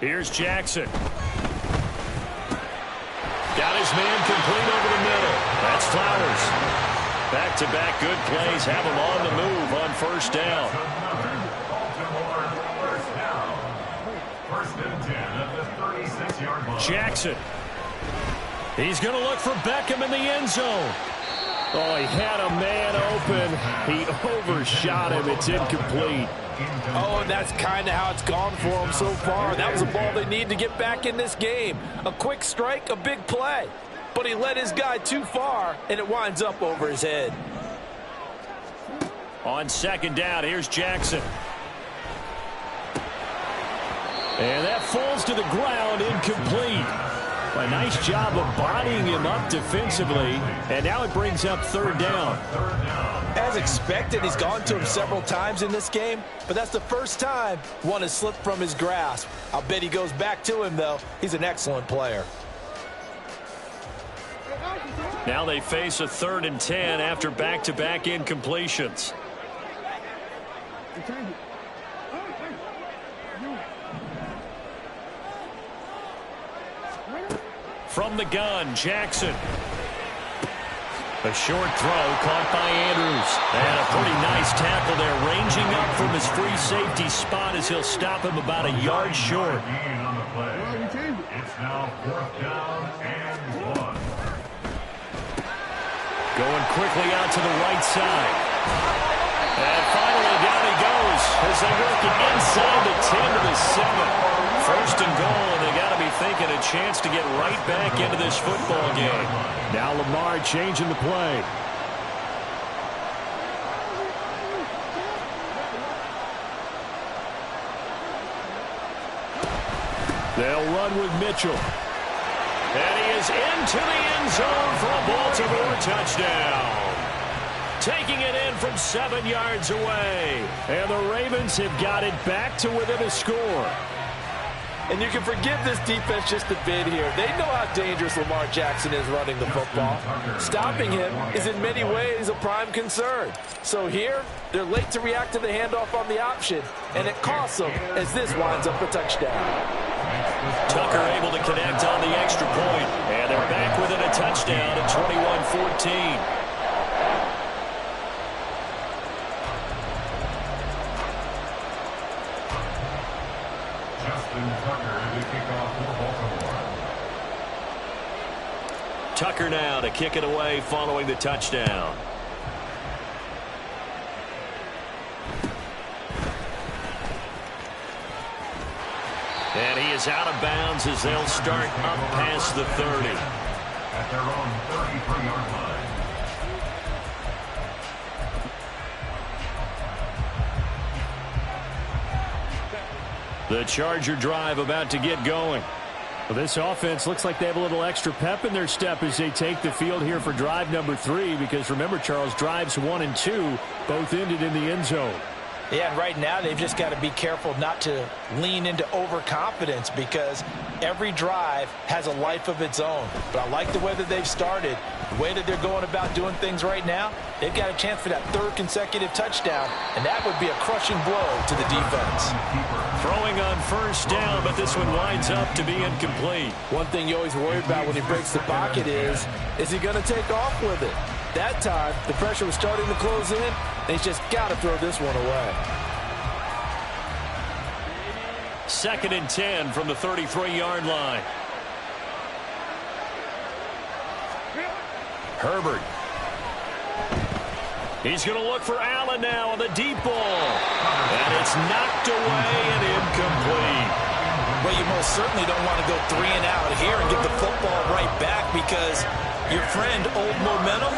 Here's Jackson. Got his man complete over the middle. That's Flowers. Back-to-back good plays have him on the move on 1st down. Jackson. He's going to look for Beckham in the end zone. Oh, he had a man open. He overshot him. It's incomplete. Oh, and that's kind of how it's gone for him so far. That was a ball they need to get back in this game. A quick strike, a big play. But he led his guy too far, and it winds up over his head. On 2nd down, here's Jackson. And that falls to the ground, incomplete. A nice job of bodying him up defensively, and now it brings up 3rd down. As expected, he's gone to him several times in this game, but that's the first time one has slipped from his grasp. I'll bet he goes back to him, though. He's an excellent player. Now they face a 3rd and 10 after back-to-back incompletions. From the gun, Jackson. A short throw caught by Andrews. And a pretty nice tackle there, ranging up from his free safety spot as he'll stop him about a yard short. It's now 4th down and 1. Going quickly out to the right side. And finally down he goes as they work it inside the 10 to the 7. 1st and goal, and they got to be thinking a chance to get right back into this football game. Now Lamar changing the play. They'll run with Mitchell. And he is into the end zone for a Baltimore touchdown. Taking it in from 7 yards away. And the Ravens have got it back to within a score. And you can forgive this defense just a bit here. They know how dangerous Lamar Jackson is running the football. Stopping him is in many ways a prime concern. So here, they're late to react to the handoff on the option, and it costs them as this winds up a touchdown. Tucker able to connect on the extra point, and they're back within a touchdown at 21-14. Tucker now to kick it away following the touchdown. And he is out of bounds as they'll start up past the 30. At their own 33-yard line. The Charger drive about to get going. Well, this offense looks like they have a little extra pep in their step as they take the field here for drive number 3, because remember, Charles, drives 1 and 2 both ended in the end zone. Yeah, and right now they've just got to be careful not to lean into overconfidence because every drive has a life of its own. But I like the way that they've started, the way that they're going about doing things right now. They've got a chance for that third consecutive touchdown, and that would be a crushing blow to the defense. Throwing on first down, but this one winds up to be incomplete. One thing you always worry about when he breaks the pocket is he going to take off with it? That time, the pressure was starting to close in. They just got to throw this one away. 2nd and 10 from the 33-yard line. Herbert. He's going to look for Allen now on the deep ball. And it's knocked away and incomplete. Well, you most certainly don't want to go 3 and out here and get the football right back because your friend, Old Momentum,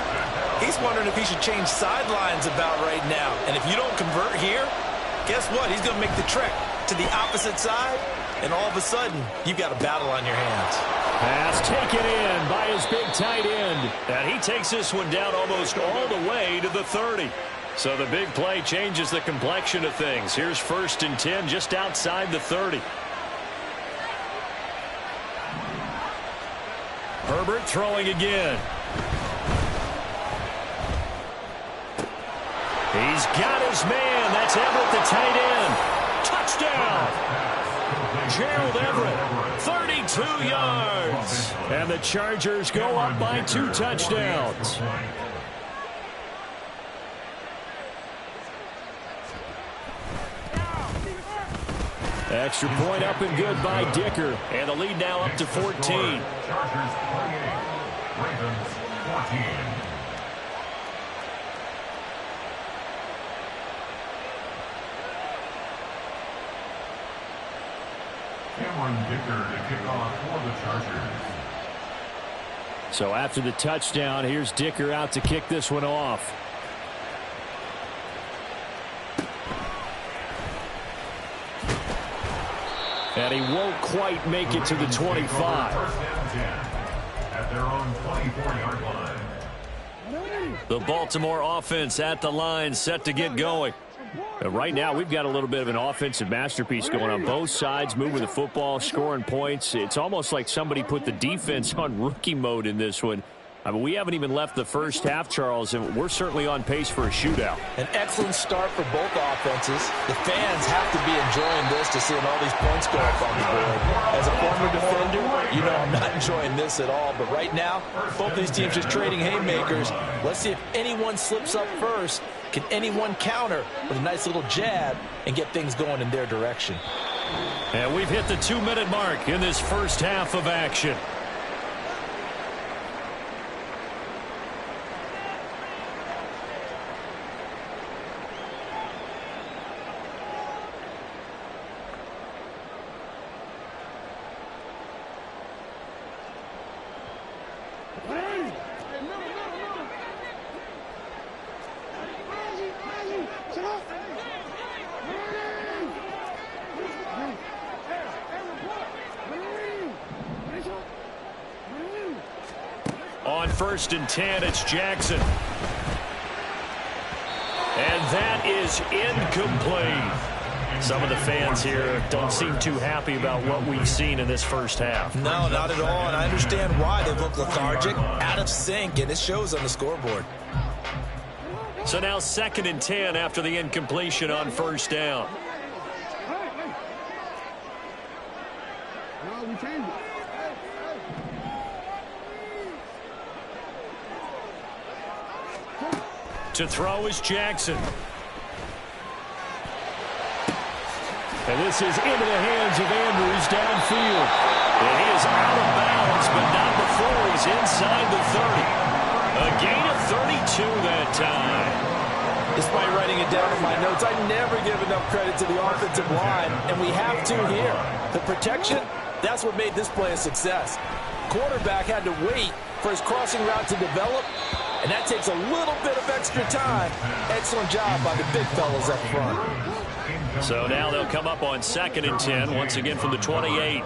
he's wondering if he should change sidelines about right now. And if you don't convert here, guess what? He's going to make the trek to the opposite side, and all of a sudden, you've got a battle on your hands. Pass taken in by his big tight end. And he takes this one down almost all the way to the 30. So the big play changes the complexion of things. Here's 1st and 10 just outside the 30. Herbert throwing again. He's got his man. That's Everett, the tight end. Touchdown. Gerald Everett, 32 yards. And the Chargers go up by 2 touchdowns. Extra point up and good by Dicker. And the lead now up to 14. Chargers 28, Ravens 14. Dicker to kick off for the Chargers. So after the touchdown, here's Dicker out to kick this one off. And he won't quite make it to the 25. First and 10 at their own 24-yard line. The Baltimore offense at the line, set to get going. Right now, we've got a little bit of an offensive masterpiece going on both sides, moving the football, scoring points. It's almost like somebody put the defense on rookie mode in this one. I mean, we haven't even left the first half, Charles, and we're certainly on pace for a shootout. An excellent start for both offenses. The fans have to be enjoying this to seeing all these points go up on the board. As a former defender, you know I'm not enjoying this at all. But right now, both these teams just trading haymakers. Let's see if anyone slips up first. Can anyone counter with a nice little jab and get things going in their direction? And we've hit the 2-minute mark in this first half of action. On 1st and 10, it's Jackson. And that is incomplete. Some of the fans here don't seem too happy about what we've seen in this first half. No, not at all, and I understand why. They look lethargic, out of sync, and it shows on the scoreboard. So now 2nd and 10 after the incompletion on 1st down. To throw is Jackson. And this is into the hands of Andrews downfield. And he is out of bounds, but not before he's inside the 30. A gain of 32 that time. Despite writing it down in my notes, I never give enough credit to the offensive line, and we have to here. The protection, that's what made this play a success. Quarterback had to wait for his crossing route to develop, and that takes a little bit of extra time. Excellent job by the big fellas up front. So now they'll come up on 2nd and 10, once again from the 28.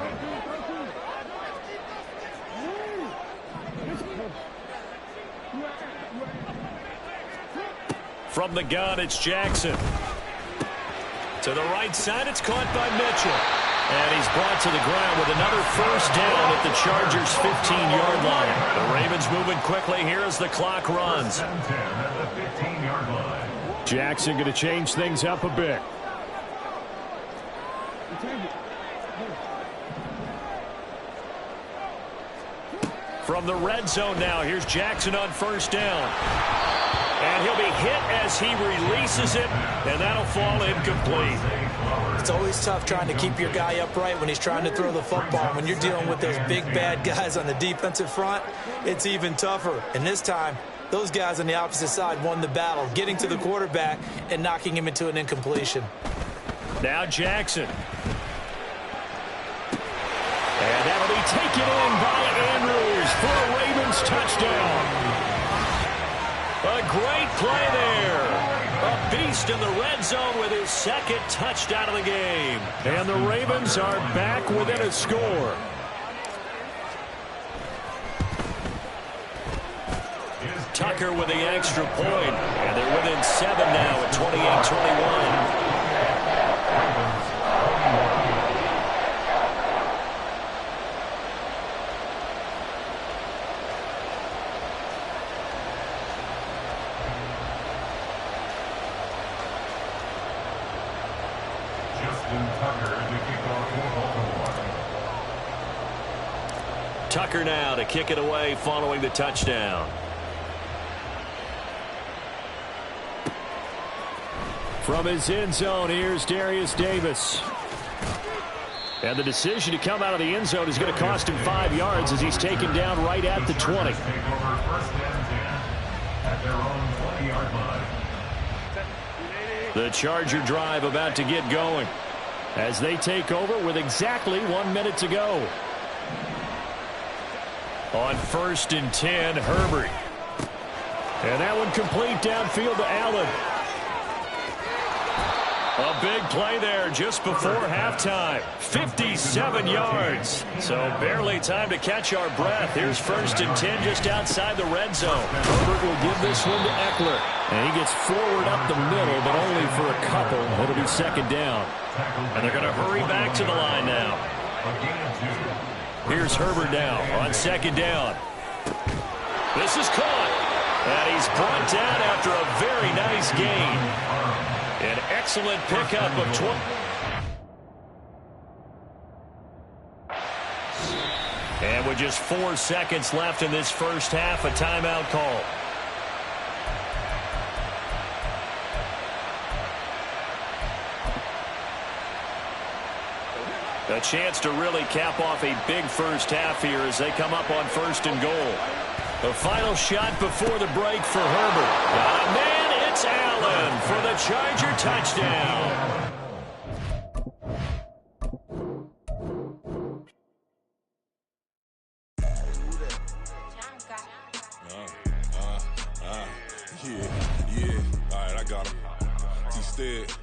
From the gun, it's Jackson. To the right side, it's caught by Mitchell. And he's brought to the ground with another first down at the Chargers' 15-yard line. The Ravens moving quickly here as the clock runs. Jackson going to change things up a bit. From the red zone now, here's Jackson on first down. And he'll be hit as he releases it, and that'll fall incomplete. It's always tough trying to keep your guy upright when he's trying to throw the football. When you're dealing with those big, bad guys on the defensive front, it's even tougher. And this time, those guys on the opposite side won the battle, getting to the quarterback and knocking him into an incompletion. Now Jackson. And that'll be taken in by Andrews for a Ravens touchdown. A great play there. A beast in the red zone with his second touchdown of the game. And the Ravens are back within a score. Tucker with the extra point. And they're within 7 now at 28-21. Tucker now to kick it away following the touchdown. From his end zone, here's Darius Davis. And the decision to come out of the end zone is going to cost him 5 yards as he's taken down right at the 20. The Charger drive about to get going as they take over with exactly 1 minute to go. On 1st and 10, Herbert. And that one complete downfield to Allen. A big play there just before halftime. 57 yards. So barely time to catch our breath. Here's 1st and 10 just outside the red zone. Herbert will give this one to Eckler. And he gets forward up the middle, but only for a couple. It'll be 2nd down. And they're going to hurry back to the line now. Here's Herbert now on 2nd down. This is caught. And he's brought down after a very nice gain. An excellent pickup of 20. And with just 4 seconds left in this first half, a timeout call. A chance to really cap off a big first half here as they come up on 1st and goal. The final shot before the break for Herbert. Got a man, it's Allen for the Charger touchdown. Yeah. All right, I got him. Instead,